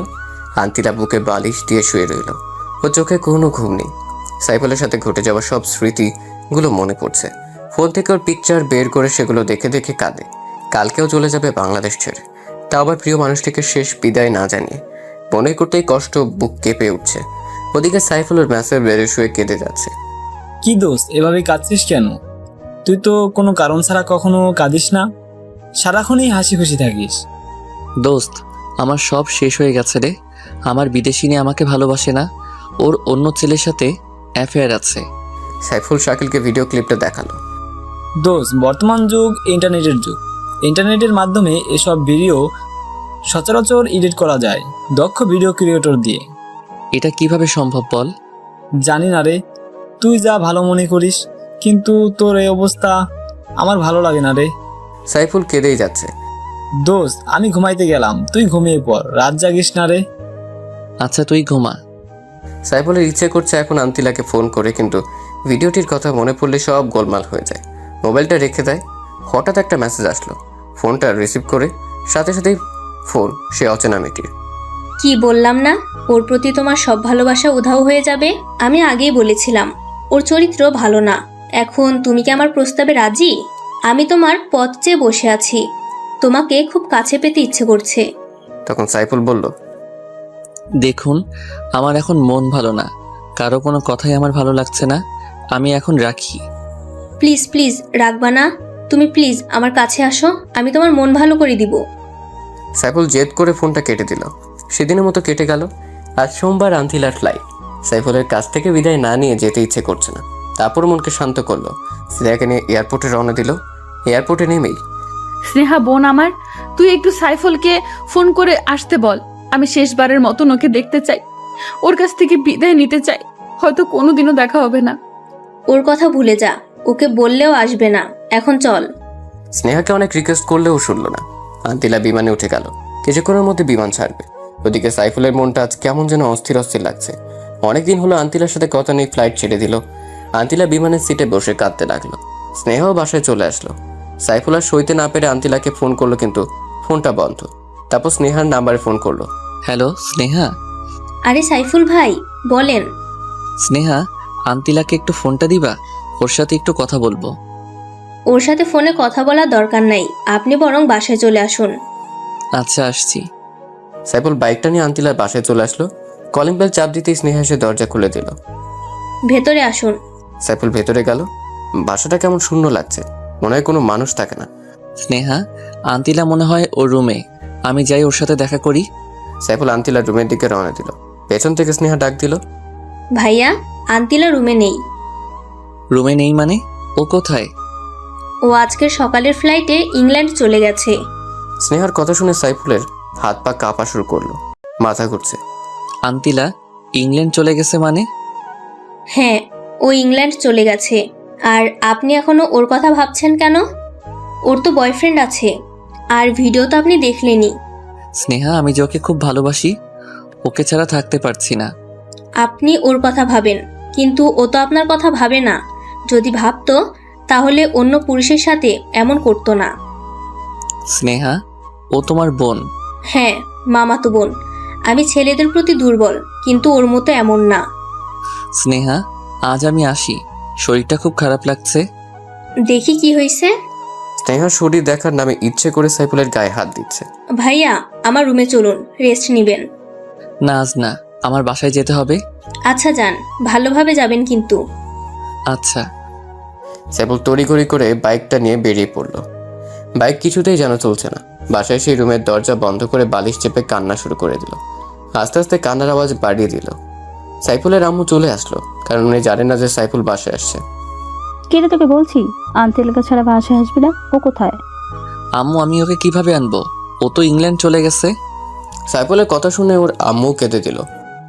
Speaker 3: আন্তিলা বুকে বালিশ দিয়ে শুয়ে রইল। ওর চোখে কোনো ঘুম নেই। সাইফুলের সাথে ঘটে যাওয়া সব স্মৃতিগুলো মনে পড়ছে। ফোন থেকে ওর পিকচার বের করে সেগুলো দেখে দেখে কাঁদে। কালকেও চলে যাবে বাংলাদেশ ছেড়ে, তা আবার প্রিয় মানুষটিকে শেষ বিদায় না জানিয়ে। মনে করতেই কষ্ট, বুক কেঁপে উঠছে। ওদিকে সাইফুলের মেসেজ বেড়ে শুয়ে কেঁদে যাচ্ছে।
Speaker 7: কি দোস্ত, এভাবে কাঁদছিস কেন? তুই তো কোনো কারণ ছাড়া কখনো কাঁদিস না, সারাক্ষণই হাসি খুশি থাকিস।
Speaker 1: দোস্ত, আমার সব শেষ হয়ে গেছে রে। আমার বিদেশিনী আমাকে ভালোবাসে না, ওর অন্য ছেলের সাথে অ্যাফেয়ার আছে।
Speaker 3: সাইফুল শাকিলকে ভিডিও ক্লিপটা দেখালো।
Speaker 7: দোস্ত, বর্তমান যুগ ইন্টারনেটের যুগ। ইন্টারনেটের মাধ্যমে এসব ভিডিও সচরাচর এডিট করা যায় দক্ষ ভিডিও ক্রিয়েটর দিয়ে।
Speaker 1: এটা কিভাবে সম্ভব বল?
Speaker 7: জানি না রে, তুই যা ভালো মনে করিস, কিন্তু তোর এই অবস্থা আমার ভালো লাগে না রে।
Speaker 3: সাইফুল কেঁদেই যাচ্ছে।
Speaker 7: দোস্ত, আমি ঘুমাইতে গেলাম, তুই ঘুমিয়ে পড়, রাত জাগিস না রে।
Speaker 1: আচ্ছা, তুই ঘুমা।
Speaker 3: সাইফুলের ইচ্ছে করছে এখন আন্তিলাকে ফোন করে, কিন্তু ভিডিওটির কথা মনে পড়লে সব গোলমাল হয়ে যায়। মোবাইলটা রেখে দেয়। হঠাৎ একটা মেসেজ আসলো। ফোনটা রিসিভ করে সাথে সাথেই ফোন সে অচেনা মেয়েটির।
Speaker 5: কি বললাম না, ওর প্রতি তোমার সব ভালোবাসা উধাও হয়ে যাবে। আমি আগেই বলেছিলাম ওর চরিত্র ভালো না। এখন তুমি কি আমার প্রস্তাবে রাজি? আমি তোমার পথ চেয়ে বসে আছি, তোমাকে খুব কাছে পেতে ইচ্ছে করছে।
Speaker 3: তখন সাইফুল বলল,
Speaker 1: দেখুন, আমার এখন মন ভালো না, কারো কোনো কথাই আমার ভালো লাগছে না, আমি এখন রাখি।
Speaker 5: প্লিজ প্লিজ রাখবা না, তুমি প্লিজ আমার কাছে আসো, আমি তোমার মন ভালো করে দিব।
Speaker 3: সাইফুল জেদ করে ফোনটা কেটে দিল। সেদিনের মতো কেটে গেল। আজ সোমবার আন্তিলার ফ্লাইট। সাইফুলের কাছ থেকে বিদায় না নিয়ে যেতে ইচ্ছে করছে না। তারপর মনকে শান্ত করলো। স্নেহাকে নিয়ে এয়ারপোর্টে রওনা দিল। এয়ারপোর্টে নেমেই,
Speaker 4: স্নেহা বোন আমার, তুই একটু সাইফুলকে ফোন করে আসতে বল। আমি শেষবারের মতন ওকে দেখতে চাই, ওর কাছ থেকে বিদায় নিতে চাই। হয়তো কোনোদিনও দেখা হবে না।
Speaker 5: ওর কথা ভুলে যা, ওকে বললেও আসবে না, এখন চল।
Speaker 3: স্নেহাকে অনেক রিকোয়েস্ট করলেও শুনল না। আন্তিলা বিমানে উঠে গেল। কিছুক্ষণের মধ্যে বিমান ছাড়বে। ওদিকে সাইফুলের মনটা আজ কেমন যেন অস্থির অস্থির লাগছে। অনেকদিন হলো আন্তিলার সাথে কথা নেই, ফ্লাইট ছেড়ে দিল। আন্তিলা বিমানের সিটে বসে কাঁদতে লাগলো। স্নেহাও বাসায় চলে আসলো। সাইফুল আর সইতে না পেরে আন্তিলাকে ফোন করলো, কিন্তু ফোনটা বন্ধ। তারপর স্নেহার নাম্বারে ফোন করলো।
Speaker 1: হ্যালো স্নেহা।
Speaker 5: আরে সাইফুল ভাই, বলেন।
Speaker 1: স্নেহা, আন্তিলাকে একটু ফোনটা দিবা, ওর সাথে একটু কথা বলবো।
Speaker 5: ওর সাথে ফোনে কথা বলার দরকার নাই, আপনি বরং বাসায় চলে আসুন।
Speaker 1: আচ্ছা, আসছি।
Speaker 3: সাইফুল বাইকটা নিয়ে আন্তিলার বাসায় চলে আসলো। কলিং বেল চাপ দিতেই স্নেহা এসে দরজা খুলে দিল।
Speaker 5: ভেতরে আসুন।
Speaker 3: সাইফুল ভেতরে গেল। বাসাটা কেমন শূন্য লাগছে, মনে হয় কোনো মানুষ থাকে না।
Speaker 1: স্নেহা, আন্তিলা মনে হয় ওর রুমে, আমি যাই ওর সাথে দেখা করি।
Speaker 3: সাইফুল আন্তিলার রুমের দিকে রওনা দিল। পেছন থেকে স্নেহা ডাক দিল,
Speaker 5: ভাইয়া, আন্তিলা রুমে নেই।
Speaker 1: রুমে নেই মানে? ও কোথায়?
Speaker 5: ও আজকের সকালের ফ্লাইটে ইংল্যান্ড চলে গেছে।
Speaker 3: স্নেহার কথা শুনে সাইফুলের হাত পা কাঁপা শুরু করলো, মাথা ঘুরছে।
Speaker 1: আন্তিলা ইংল্যান্ড চলে গেছে মানে?
Speaker 5: হ্যাঁ, ও ইংল্যান্ড চলে গেছে। আর আপনি এখনো ওর কথা ভাবছেন কেন? ওর তো বয়ফ্রেন্ড আছে, আর ভিডিও তো আপনি দেখলেনই।
Speaker 1: স্নেহা, আমি যে ওকে খুব ভালোবাসি, ওকে ছাড়া থাকতে পারছি না।
Speaker 5: আপনি ওর কথা ভাবেন, কিন্তু ও তো আপনার কথা ভাবে না। যদি ভাবতো তাহলে অন্য পুরুষের সাথে এমন করতো না।
Speaker 1: স্নেহা, ও তোমার বোন।
Speaker 5: হ্যাঁ, মামাতো বোন। আমি ছেলেদের প্রতি দুর্বল, কিন্তু ওর মতো এমন না।
Speaker 1: স্নেহা, আজ আমি আসি, শরীরটা খুব খারাপ লাগছে।
Speaker 5: দেখি কি হয়েছে।
Speaker 3: স্নেহার শরীর দেখার নামে ইচ্ছে করে সাইফুলের গায়ে হাত দিচ্ছে।
Speaker 5: ভাইয়া, আমার রুমে চলুন, রেস্ট নেবেন।
Speaker 1: না আজ না, আমার বাসায় যেতে হবে।
Speaker 5: আচ্ছা যান, ভালোভাবে যাবেন কিন্তু।
Speaker 1: আচ্ছা।
Speaker 3: সাইফুল তড়িঘড়ি করে বাইকটা নিয়ে বেরিয়ে পড়লো। বাইক কিছুতেই যেন চলছে না। বাসায় সেই রুমের দরজা বন্ধ করে বালিশ চেপে কান্না শুরু করে দিল। আস্তে আস্তে কান্নার আওয়াজ বাড়িয়ে দিল। সাইফুলের আম্মু চলে আসলো, কারণ উনি জানেন না যে সাইফুল বাসায় আসছে।
Speaker 2: কেটে তোকে বলছি আন্টিলাকে ছাড়া বাসায় আসবি না। ও কোথায়?
Speaker 1: আম্মু, আমি ওকে কিভাবে আনবো? ও তো ইংল্যান্ড চলে গেছে।
Speaker 3: সাইফুলের কথা শুনে ওর আম্মু কেঁদে দিল।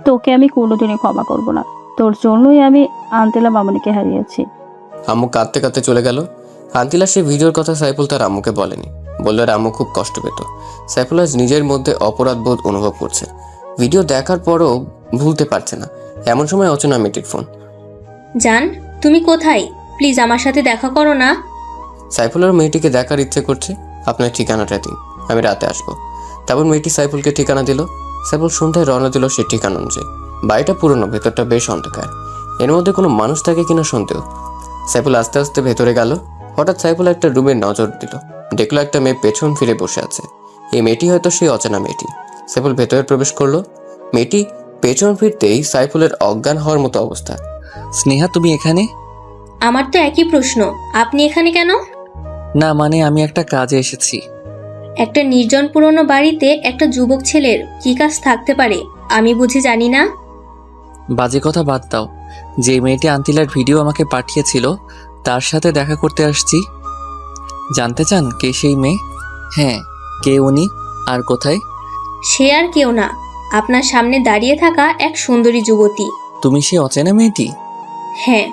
Speaker 2: তোকে আমি কোনোদিনই ক্ষমা করব না, তোর জন্যই আমি আন্টিলা মামনিকে হারিয়েছি।
Speaker 3: আম্মু কাঁদতে কাঁদতে চলে গেল। আন্তিলা সেই ভিডিওর কথা সাইফুল তার আম্মুকে বলেনি। বলল আর আম্মু খুব কষ্ট পেত। সাইফুল আজ নিজের মধ্যে অপরাধ বোধ অনুভব করছে। ভিডিও দেখার পরও ভুলতে পারছে না। এমন সময় অচেনা মেয়েটির ফোন।
Speaker 5: জান, তুমি কোথায়? প্লিজ আমার সাথে দেখা করো না।
Speaker 3: সাইফুলের মেয়েটিকে দেখার ইচ্ছে করছে। আপনার ঠিকানাটা দিন, আমি রাতে আসবো। তারপর মেয়েটি সাইফুলকে ঠিকানা দিল। সাইফুল সন্ধ্যায় রওনা দিল সে ঠিকানা অনুযায়ী। বাড়িটা পুরনো, ভেতরটা বেশ অন্ধকার। এর মধ্যে কোনো মানুষ থাকে কিনা সন্দেহ। সাইফুল আস্তে আস্তে ভেতরে গেল। হঠাৎ সাইফুল একটা রুমে নজর দিল। দেখলো একটা মেয়ে পেছন ফিরে বসে আছে। এই মেয়েটি হয়তো সেই অচেনা মেয়েটি। সাইফুল ভেতরে প্রবেশ করলো। মেয়েটি পেছন ফিরতেই সাইফুলের অজ্ঞান হওয়ার মতো অবস্থা।
Speaker 1: স্নেহা, তুমি এখানে?
Speaker 5: আমার তো একই প্রশ্ন, আপনি এখানে কেন?
Speaker 1: না মানে আমি একটা কাজে এসেছি।
Speaker 5: একটা নির্জন পুরনো বাড়িতে একটা যুবক ছেলের কি কাজ থাকতে পারে আমি বুঝি জানি না।
Speaker 1: বাজে কথা বাদ দাও। যে মেয়েটি আন্তিলার ভিডিও আমাকে পাঠিয়েছিল তার সাথে দেখা করতে আসছি। জানতে চান কে সেই মেয়ে? হ্যাঁ, কে উনি আর কোথায়?
Speaker 5: সে আর কেউ না, আপনার সামনে দাঁড়িয়ে থাকা এক সুন্দরী যুবতী।
Speaker 1: তুমি সেই অচেনা মেয়েটি?
Speaker 5: হ্যাঁ,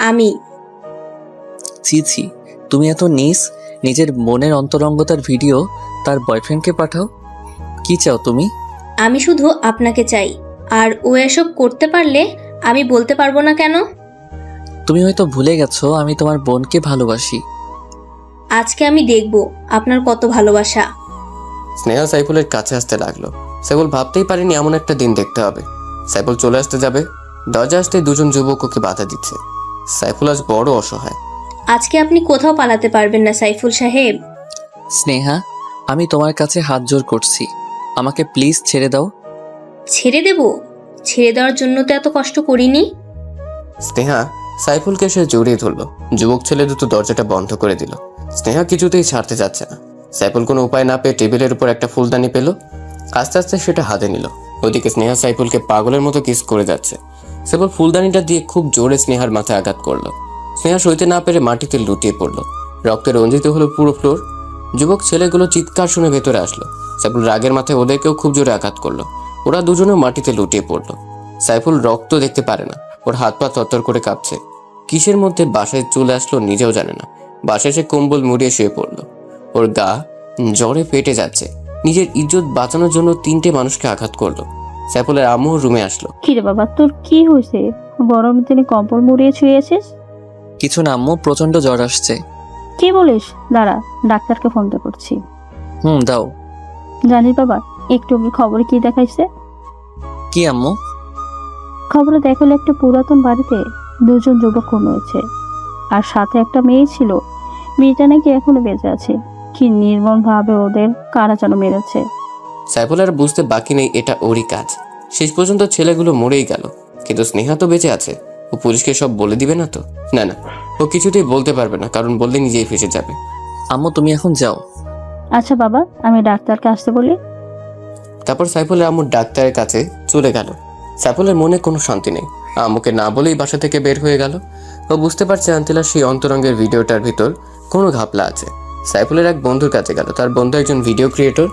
Speaker 5: আমি।
Speaker 1: ছি ছি, তুমি এত নিস, নিজের মনের অন্তরঙ্গতার ভিডিও তার বয়ফ্রেন্ডকে পাঠাও। কি চাও তুমি?
Speaker 5: আমি শুধু আপনাকে চাই, আর ও এসব করতে পারলে আমি বলতে পারবো না কেন।
Speaker 1: তুমি হয়তো ভুলে গেছো আমি তোমার বোনকে ভালোবাসি।
Speaker 5: আজকে আমি দেখব আপনার কত ভালোবাসা।
Speaker 3: স্নেহা সাইফুলের কাছে আসতে লাগলো। সাইফুল ভাবতেই পারেনি এমন একটা দিন দেখতে হবে। সাইফুল চলে আসতে যাবে, দরজা আসতে দুজন যুবক ওকে বাধা দিচ্ছে। সাইফুল আজ বড় অসহায়।
Speaker 5: আজকে আপনি কোথাও পালাতে পারবেন না সাইফুল সাহেব।
Speaker 1: স্নেহা, আমি তোমার কাছে হাত জোর করছি, আমাকে প্লিজ ছেড়ে দাও।
Speaker 5: ছেড়ে দেব? ছেড়ে দেওয়ার জন্য তো এত কষ্ট করিনি।
Speaker 3: স্নেহা সাইফুলকে সে জড়িয়ে ধরল। যুবক ছেলে দুটো দরজাটা বন্ধ করে দিল। স্নেহা কিছুতেই ছাড়তে চাচ্ছে না। সাইফুল কোনো উপায় না পেয়ে টেবিলের উপর একটা ফুলদানি পেল, আস্তে আস্তে সেটা হাতে নিল। ওদিকে স্নেহা সাইফুলকে পাগলের মতো কিস করে যাচ্ছে। সাইফুল ফুলদানিটা দিয়ে খুব জোরে স্নেহার মাথায় আঘাত করলো। স্নেহা সইতে না পেরে মাটিতে লুটিয়ে পড়লো। রক্তে রঞ্জিত হলো পুরো ফ্লোর। যুবক ছেলেগুলো চিৎকার শুনে ভেতরে আসলো। সাইফুল রাগের মাথায় ওদেরকেও খুব জোরে আঘাত করলো। ওরা দুজনেও মাটিতে লুটিয়ে পড়লো। সাইফুল রক্ত দেখতে পারে না, ওর হাত পা তরতর করে কাঁপছে। কিসের মধ্যে বাসায় চলে আসলো নিজেও জানে না। বাসায় সে কম্বল মুড়িয়ে শুয়ে পড়লো। ওর গা জ্বরে ফেটে যাচ্ছে। নিজের ইজ্জত বাঁচানোর জন্য 3টে মানুষকে আঘাত করলো। সাইফুলের আম্মু রুমে আসলো।
Speaker 2: কিরে বাবা, তোর কি হয়েছে? গরম দিনে কম্বল মুড়িয়ে শুয়েছিস?
Speaker 1: কিছু না আম্মু, প্রচণ্ড জ্বর আসছে।
Speaker 2: কি বলিস? দাঁড়া, ডাক্তারকে ফোন করছি।
Speaker 1: দাও।
Speaker 2: জানিস বাবা, একটু আগে খবরে কি দেখাইছে?
Speaker 1: কি আম্মু?
Speaker 2: খবরে দেখালো একটা পুরাতন বাড়িতে 2জন যুবক খুন হয়েছে, আর সাথে একটা মেয়ে ছিল। মেয়েটা নাকি এখনো বেঁচে আছে। কি নির্মম ভাবে ওদের কারা যেন মেরেছে।
Speaker 3: সাইফুল আর বুঝতে বাকি নেই এটা ওরই কাজ। শেষ পর্যন্ত ছেলেগুলো মরেই গেল, কিন্তু স্নেহা তো বেঁচে আছে। ও পুলিশকে সব বলে দিবে না তো? না না, ও কিছুতেই বলতে পারবে না, কারণ বললে নিজেই ফেসে যাবে।
Speaker 1: আম্মু তুমি এখন যাও।
Speaker 2: আচ্ছা বাবা, আমি ডাক্তারকে আসতে বলি।
Speaker 3: তারপর সাইফুলের আম্মু ডাক্তারের কাছে চলে গেল। সাইফুলের মনে কোনো শান্তি নেই। আম্মুকে না বলেই বাসা থেকে বের হয়ে গেল। ও বুঝতে পারছে আন্তিলার সেই অন্তরঙ্গের ভিডিওটার ভিতর কোনো ঘাপলা আছে। সাইফুলের এক বন্ধুর কাছে গেল। তার বন্ধু একজন ভিডিও ক্রিয়েটর।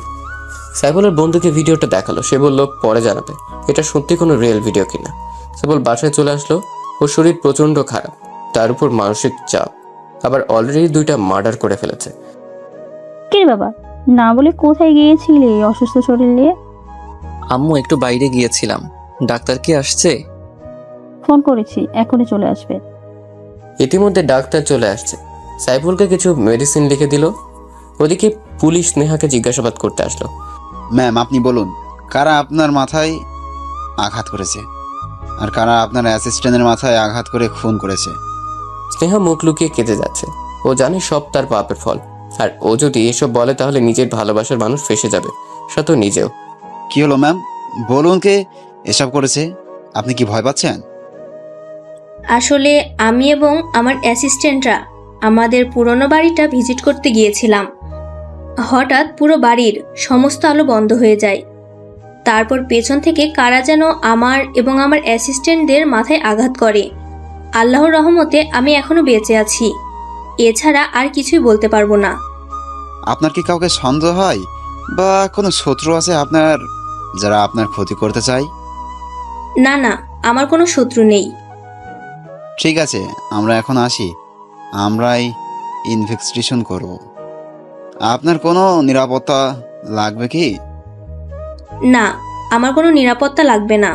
Speaker 3: সাইফুলের বন্ধুকে ভিডিওটা দেখালো। সে বলল পরে জানাবে এটা সত্যি কোনো রিয়েল ভিডিও কিনা। সাইফুল বাসায় চলে আসলো। ওর শরীর প্রচণ্ড খারাপ, তার উপর মানসিক চাপ, আবার অলরেডি 2টা মার্ডার করে ফেলেছে।
Speaker 2: কি বাবা, না বলে কোথায় গিয়েছিলে এই অসুস্থ শরীর নিয়ে?
Speaker 1: আম্মু একটু বাইরে গিয়েছিলাম। ডাক্তার কি আসছে?
Speaker 2: ফোন করেছি, এখনই চলে আসবে।
Speaker 3: ইতিমধ্যে ডাক্তার চলে আসছে। সাইফুলকে কিছু মেডিসিন লিখে দিল। ওদিকে পুলিশ স্নেহাকে জিজ্ঞাসাবাদ করতে আসলো।
Speaker 9: ম্যাম, আপনি বলুন, কারা আপনার মাথায় আঘাত করেছে আর কারা আপনার অ্যাসিস্ট্যান্টের মাথায় আঘাত করে খুন করেছে?
Speaker 3: স্নেহা মুখ লুকিয়ে কেঁদে যাচ্ছে। ও জানে সব তার পাপের ফল, আর ও যদি এসব বলে তাহলে নিজের ভালোবাসার মানুষ ফেসে যাবে, সাথে নিজেও।
Speaker 9: কি হলো ম্যাম, বলুন কে এসব করেছে? আপনি কি ভয় পাচ্ছেন?
Speaker 5: আসলে আমি এবং আমার অ্যাসিস্ট্যান্টরা আমাদের পুরনো বাড়িটা ভিজিট করতে গিয়েছিলাম। হঠাৎ পুরো বাড়ির সমস্ত আলো বন্ধ হয়ে যায়। তারপর পেছন থেকে কারা যেন আমার এবং আমার অ্যাসিস্ট্যান্টদের মাথায় আঘাত করে। আল্লাহর রহমতে আমি এখনো বেঁচে আছি। এছাড়া আর কিছুই বলতে পারবো না।
Speaker 9: আপনার কি কাউকে সন্দেহ হয় বা কোনো শত্রু আছে আপনার, যারা আপনার ক্ষতি করতে চায়?
Speaker 5: না না, আমার কোনো শত্রু নেই।
Speaker 9: ঠিক আছে, আমরা এখন আসি। আমরাই ইনভেস্টিগেশন করব। আপনার কোনো নিরাপত্তা লাগবে কি?
Speaker 5: না, আমার কোনো নিরাপত্তা লাগবে না।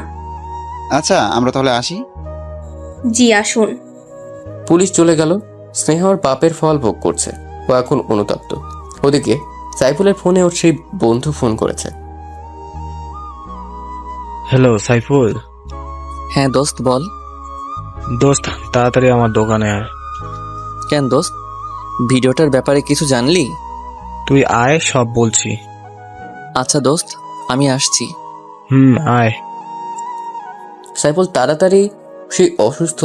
Speaker 9: আচ্ছা, আমরা তাহলে আসি।
Speaker 5: জি আসুন।
Speaker 3: পুলিশ চলে গেল। স্নেহা ওর পাপের ফল ভোগ করছে। ও এখন অনুতপ্ত। ওদিকে সাইফুলের ফোনে ওর সেই বন্ধু ফোন করেছে।
Speaker 10: হ্যালো সাইফুল।
Speaker 1: হ্যাঁ দোস্ত বল।
Speaker 10: দোস্ত তাড়াতাড়ি আমার দোকানে আয়।
Speaker 1: কেন দোস্ত, ভিডিওটার ব্যাপারে কিছু জানলি?
Speaker 10: তুই আয়, সব বলছি।
Speaker 1: আচ্ছা দোস্ত, আমি আসছি।
Speaker 10: আয়।
Speaker 3: সাইফুল তাড়াতাড়ি সেই অসুস্থ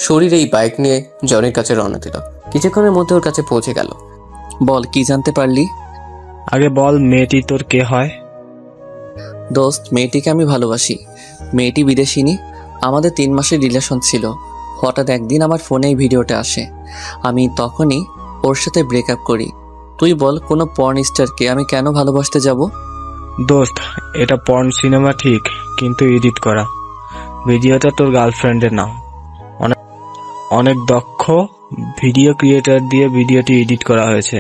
Speaker 3: শরীরেই বাইক নিয়ে জনের কাছে রওনা দিল। কিছুক্ষণের মধ্যে ওর কাছে পৌঁছে গেল।
Speaker 1: বল, কি জানতে পারলি?
Speaker 10: আগে বল, মেয়েটি তোর কে হয়?
Speaker 1: দোস্ত, মেয়েটিকে আমি ভালোবাসি। মেয়েটি বিদেশিনী। আমাদের 3 মাসের রিলেশন ছিল। হঠাৎ একদিন আমার ফোনে এই ভিডিওটা আসে। আমি তখনই ওর সাথে ব্রেকআপ করি। তুই বল, কোনো পর্ন স্টারকে আমি কেন ভালোবাসতে যাব?
Speaker 10: দোস্ত, এটা পর্ন সিনেমা ঠিক, কিন্তু এডিট করা। ভিডিওটা তোর গার্লফ্রেন্ডের নাম। অনেক দক্ষ ভিডিও ক্রিয়েটর দিয়ে ভিডিওটি এডিট করা হয়েছে।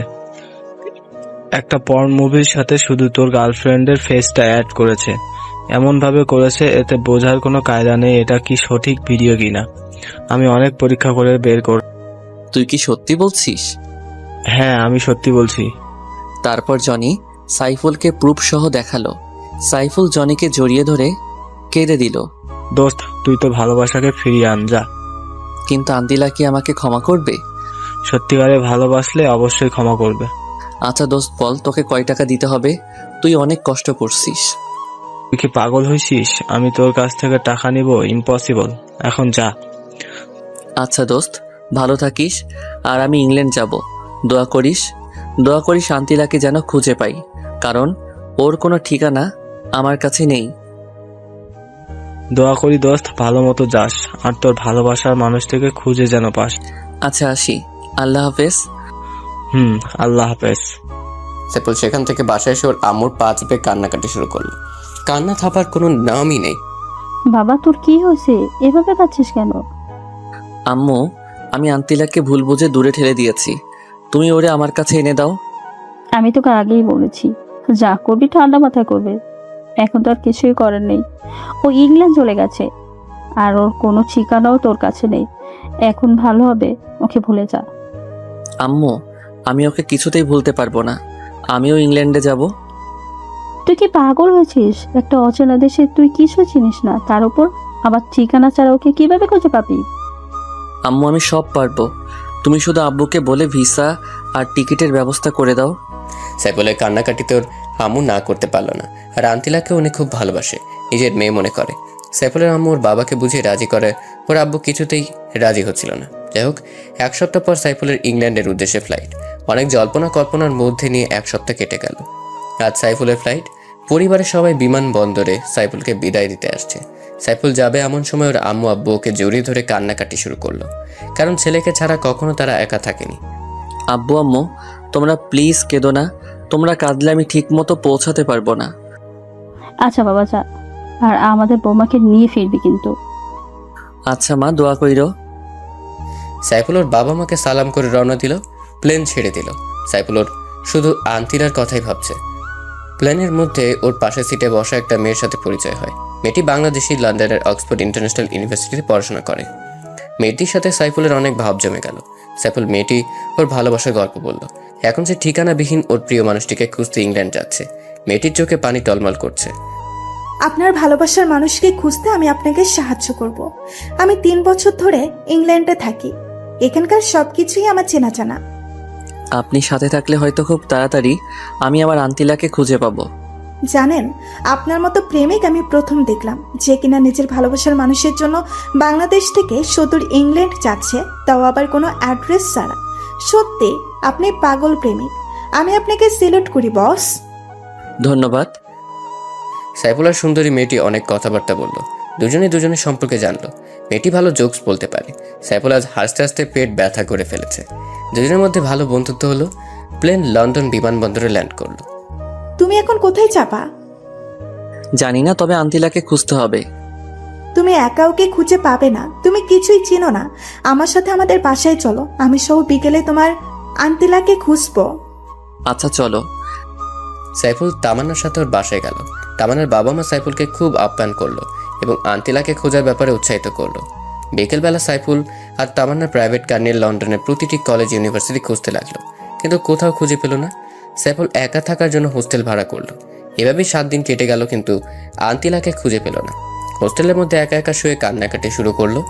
Speaker 10: একটা পর্ন মুভির সাথে শুধু তোর গার্লফ্রেন্ডের ফেসটা অ্যাড করেছে। এমনভাবে করেছে এতে বোঝার কোনো কায়দা নেই এটা কি সঠিক ভিডিও কিনা। আমি অনেক পরীক্ষা করে বের করব।
Speaker 1: তুই কি সত্যি বলছিস?
Speaker 10: হ্যাঁ, আমি সত্যি বলছি।
Speaker 1: তারপর জনি সাইফুলকে প্রুফ সহ দেখালো। সাইফুল জনিকে জড়িয়ে ধরে কেঁদে দিল।
Speaker 10: দোস্ত, তুই তো ভালোবাসাকে ফিরিয়ে আন যা।
Speaker 1: কিন্তু আন্তিলা কি আমাকে ক্ষমা করবে?
Speaker 10: সত্যিকারে ভালোবাসলে অবশ্যই ক্ষমা করবে।
Speaker 1: আচ্ছা দোস্ত, বল তোকে কয় টাকা দিতে হবে? তুই অনেক কষ্ট করছিস।
Speaker 10: তুই কি পাগল হয়েছিস? আমি তোর কাছ থেকে টাকা নিব? ইম্পসিবল। এখন যা।
Speaker 1: আচ্ছা দোস্ত, ভালো থাকিস। আর আমি ইংল্যান্ড যাব। দোয়া করিস, দোয়া করিস আন্তিলাকে যেন খুঁজে পাই, কারণ ওর কোনো ঠিকানা আমার কাছে নেই।
Speaker 10: দোয়া করি দোস্ত, ভালো মতো যাস আর তোর ভালোবাসার মানুষটাকে খুঁজে যেন পাস।
Speaker 1: আচ্ছা আসি, আল্লাহ হাফেজ।
Speaker 10: আল্লাহ হাফেজ।
Speaker 3: সাইফুল সেখান থেকে বাসায় এসে ওর আম্মুর পা চেপে কান্নাকাটি শুরু করলো। কান্না থাপার কোনো নামই নেই।
Speaker 2: বাবা, তোর কি হয়েছে? এভাবে কাঁদছিস কেন?
Speaker 1: আম্মু, আমি আন্তিলাকে ভুল বুঝে দূরে ঠেলে দিয়েছি। তুমি ওরে আমার কাছে এনে দাও।
Speaker 2: আমি তোকে আগেই বলেছি, যা করবি ঠান্ডা মাথায় করবে। এখন তো আর কিছুই করার নেই। ও ইংল্যান্ড চলে গেছে, আর ওর কোনো ঠিকানাও তোর কাছে নেই। এখন ভালো হবে ওকে ভুলে যা।
Speaker 1: আম্মু, আমি ওকে কিছুতেই ভুলতে পারবো না। আমিও ইংল্যান্ডে যাব।
Speaker 2: তুই কি পাগল হয়েছিস? একটা অচেনা দেশে তুই কিছু চিনিস না, তার উপর আবার ঠিকানা ছাড়া ওকে কিভাবে খুঁজে পাবি?
Speaker 1: আম্মু, আমি সব পারবো। তুমি শুধু আব্বুকে বলে ভিসা আর টিকিটের ব্যবস্থা করে দাও।
Speaker 3: সাইফুলের কান্নাকাটিতে ওর আম্মু না করতে পারলো না। আর আন্তিলাকে উনি খুব ভালোবাসে, নিজের মেয়ে মনে করে। সাইফুলের আম্মু ওর বাবাকে বুঝিয়ে রাজি করে, ওর আব্বু কিছুতেই রাজি হচ্ছিল না। যাই হোক, 1 সপ্তাহ পর সাইফুলের ইংল্যান্ডের উদ্দেশ্যে ফ্লাইট। অনেক জল্পনা কল্পনার মধ্যে নিয়ে 1 সপ্তাহ কেটে গেল। আজ সাইফুলের ফ্লাইট। পরিবারের সবাই বিমানবন্দরে সাইফুলকে বিদায় দিতে আসছে। সাইফুল যাবে এমন সময় ওর আম্মু আব্বু ওকে জড়িয়ে ধরে কান্নাকাটি শুরু করলো, কারণ ছেলেকে ছাড়া কখনো তারা একা থাকেনি।
Speaker 1: আব্বু আম্মু, তোমরা প্লিজ কেঁদো না। তোমরা কাঁদলে আমি ঠিক মতো পৌঁছাতে পারবো না।
Speaker 2: আচ্ছা বাবা, যা। আর আমাদের বৌমাকে নিয়ে ফিরবি কিন্তু।
Speaker 1: আচ্ছা মা, দোয়া কইরো।
Speaker 3: সাইফুল ওর বাবা মাকে সালাম করে রওনা দিল। প্লেন ছেড়ে দিল। সাইফুল ওর শুধু আন্তিলার কথাই ভাবছে। প্লেনের মধ্যে ওর পাশের সিটে বসা একটা মেয়ের সাথে পরিচয় হয়। মেয়েটি বাংলাদেশি, লন্ডনের অক্সফোর্ড ইন্টারন্যাশনাল ইউনিভার্সিটিতে পড়াশোনা করে। মেয়েটির সাথে সাইফুলের অনেক ভাব জমে গেল। সাইফুল মেয়েটি ওর ভালোবাসার গল্প বলল। এখন সে ঠিকানাবিহীন ওর প্রিয় মানুষটিকে খুঁজতে ইংল্যান্ড যাচ্ছে। মেয়েটির চোখে পানি টলমল করছে।
Speaker 11: আপনার ভালোবাসার মানুষকে খুঁজতে আমি আপনাকে সাহায্য করব। আমি 3 বছর ধরে ইংল্যান্ডে থাকি। এখানকার সবকিছুই আমার চেনা জানা।
Speaker 1: আপনি সাথে থাকলে হয়তো খুব তাড়াতাড়ি আমি আমার আন্তিলাকে খুঁজে পাবো।
Speaker 11: জানেন, আপনার মতো প্রেমিক আমি প্রথম দেখলাম, যে কিনা নিজের ভালোবাসার মানুষের জন্য বাংলাদেশ থেকে সুদূর ইংল্যান্ড যাচ্ছে, তাও আবার কোনো অ্যাড্রেস ছাড়া। সত্যি আপনি পাগল প্রেমিক। আমি আপনাকে সেলুট করি বস।
Speaker 1: ধন্যবাদ।
Speaker 3: সাইফুল আর সুন্দরী মেয়েটি অনেক কথাবার্তা বলল। দুজনের সম্পর্কে জানলো। মেয়েটি ভালো জোকস বলতে পারে। সাইফুল আজ হাসতে হাসতে পেট ব্যথা করে ফেলেছে। দুজনের মধ্যে ভালো বন্ধুত্ব হলো। প্লেন লন্ডন বিমানবন্দরে ল্যান্ড করলো।
Speaker 11: তুমি এখন কোথায় চাপা?
Speaker 1: জানি না, তবে আন্তিলাকে খুঁজতে হবে।
Speaker 11: তুমি একা ওকে খুঁজে পাবে না। তুমি কিছুই চিনো না। আমার সাথে আমাদের বাসায় চলো, আমি সহ বিকেলে তোমার আন্তিলাকে খুঁজবো।
Speaker 1: আচ্ছা চলো।
Speaker 3: সাইফুল তামান্নার সাথে ওর বাসায় গেল। তামান্নার বাবা মা সাইফুলকে খুব আপ্যায়ন করলো এবং আন্তিলাকে খোঁজার ব্যাপারে উৎসাহিত করলো। বিকেলবেলা সাইফুল আর তামান্নার প্রাইভেট কার নিয়ে লন্ডনের প্রতিটি কলেজ ইউনিভার্সিটি খুঁজতে লাগলো, কিন্তু কোথাও খুঁজে পেল না। সাইফুল একা থাকার জন্য হোস্টেল ভাড়া করলো। এভাবেই 7 দিন কেটে গেল, কিন্তু আন্তিলাকে খুঁজে পেল না। হোস্টেলের মধ্যে একা একা শুয়ে কান্নাকাটি শুরু করলো।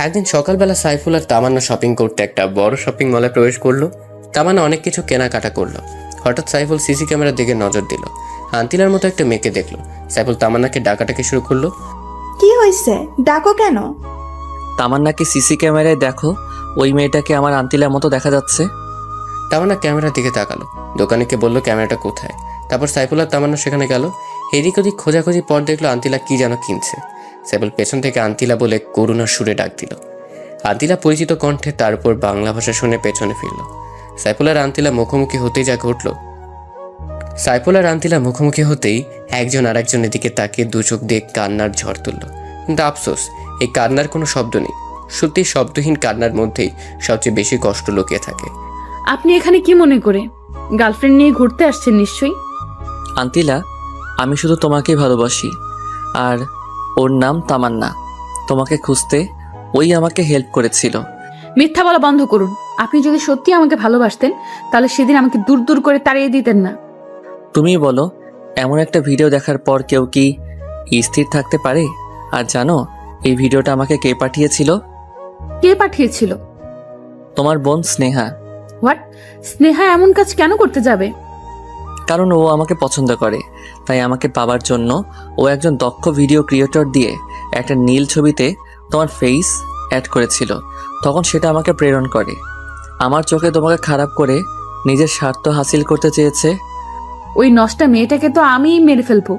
Speaker 3: একদিন সকালবেলা সাইফুল আর তামান্না শপিং করতে একটা বড় শপিং মলে প্রবেশ করলো। তামান্না অনেক কিছু কেনাকাটা করলো। হঠাৎ সাইফুল সিসি ক্যামেরার দিকে নজর দিল। আন্তিলার মতো একটা মেয়েকে দেখলো। সাইফুল তামান্নাকে ডাকাটাকে শুরু করলো।
Speaker 11: কি হয়েছে? ডাকো কেন?
Speaker 1: তামান্নাকে সিসি ক্যামেরায় দেখো, ওই মেয়েটাকে আমার আন্তিলার মতো দেখা যাচ্ছে।
Speaker 3: তামান্না ক্যামেরার দিকে তাকালো। দোকানিকে বললো ক্যামেরাটা কোথায়। তারপর সাইফুল আর তামান্না সেখানে গেল। এদিক ওদিক খোঁজাখুঁজি পর দেখলো আন্তিলা কি যেন কিনছে। সাইফুল পেছন থেকে আন্তিলা বলে করুণার সুরে ডাক দিল। আন্তিলা পরিচিত কণ্ঠে তার উপর বাংলা ভাষা শুনে পেছনে ফিরল। সাইফুল আর আন্তিলা মুখোমুখি হতেই যা ঘটল। সাইফুল আর আন্তিলা মুখোমুখি হতেই একজন আর একজনের দিকে তাকিয়ে 2 চোখ দিয়ে কান্নার ঝড় তুলল। কিন্তু আফসোস, এই কান্নার কোনো শব্দ নেই। সত্যি শব্দহীন কান্নার মধ্যেই সবচেয়ে বেশি কষ্ট লুকিয়ে থাকে।
Speaker 4: আপনি এখানে কি মনে করে? গার্লফ্রেন্ড নিয়ে ঘুরতে আসছেন নিশ্চয়ই।
Speaker 1: আন্তিলা, আমি শুধু তোমাকেই ভালোবাসি, আর ওর নাম তামান্না। তোমাকে খুঁজতে ওই আমাকে হেল্প করেছিল।
Speaker 4: মিথ্যা বলা বন্ধ করুন। আপনি যদি সত্যি আমাকে ভালোবাসতেন তাহলে সেদিন আমাকে দূর দূর করে তাড়িয়ে দিতেন না।
Speaker 1: তুমি বলো, এমন একটা ভিডিও দেখার পর কেউ কি স্থির থাকতে পারে? আর জানো এই ভিডিওটা আমাকে কে পাঠিয়েছিল?
Speaker 4: কে পাঠিয়েছিল?
Speaker 1: তোমার বোন স্নেহা।
Speaker 4: হোয়াট? স্নেহা এমন কাজ কেন করতে যাবে?
Speaker 1: কারণ ও আমাকে পছন্দ করে, তাই আমাকে পাবার জন্য ও একজন দক্ষ ভিডিও ক্রিয়েটর দিয়ে একটা নীল ছবিতে তোমার ফেস অ্যাড করেছিল। তখন সেটা আমাকে প্রেরণ করে। আমার চোখে তোমাকে খারাপ করে নিজের স্বার্থ হাসিল করতে চেয়েছে।
Speaker 4: ওই নষ্টা মেয়েটাকে তো আমিই মেরে ফেলবো।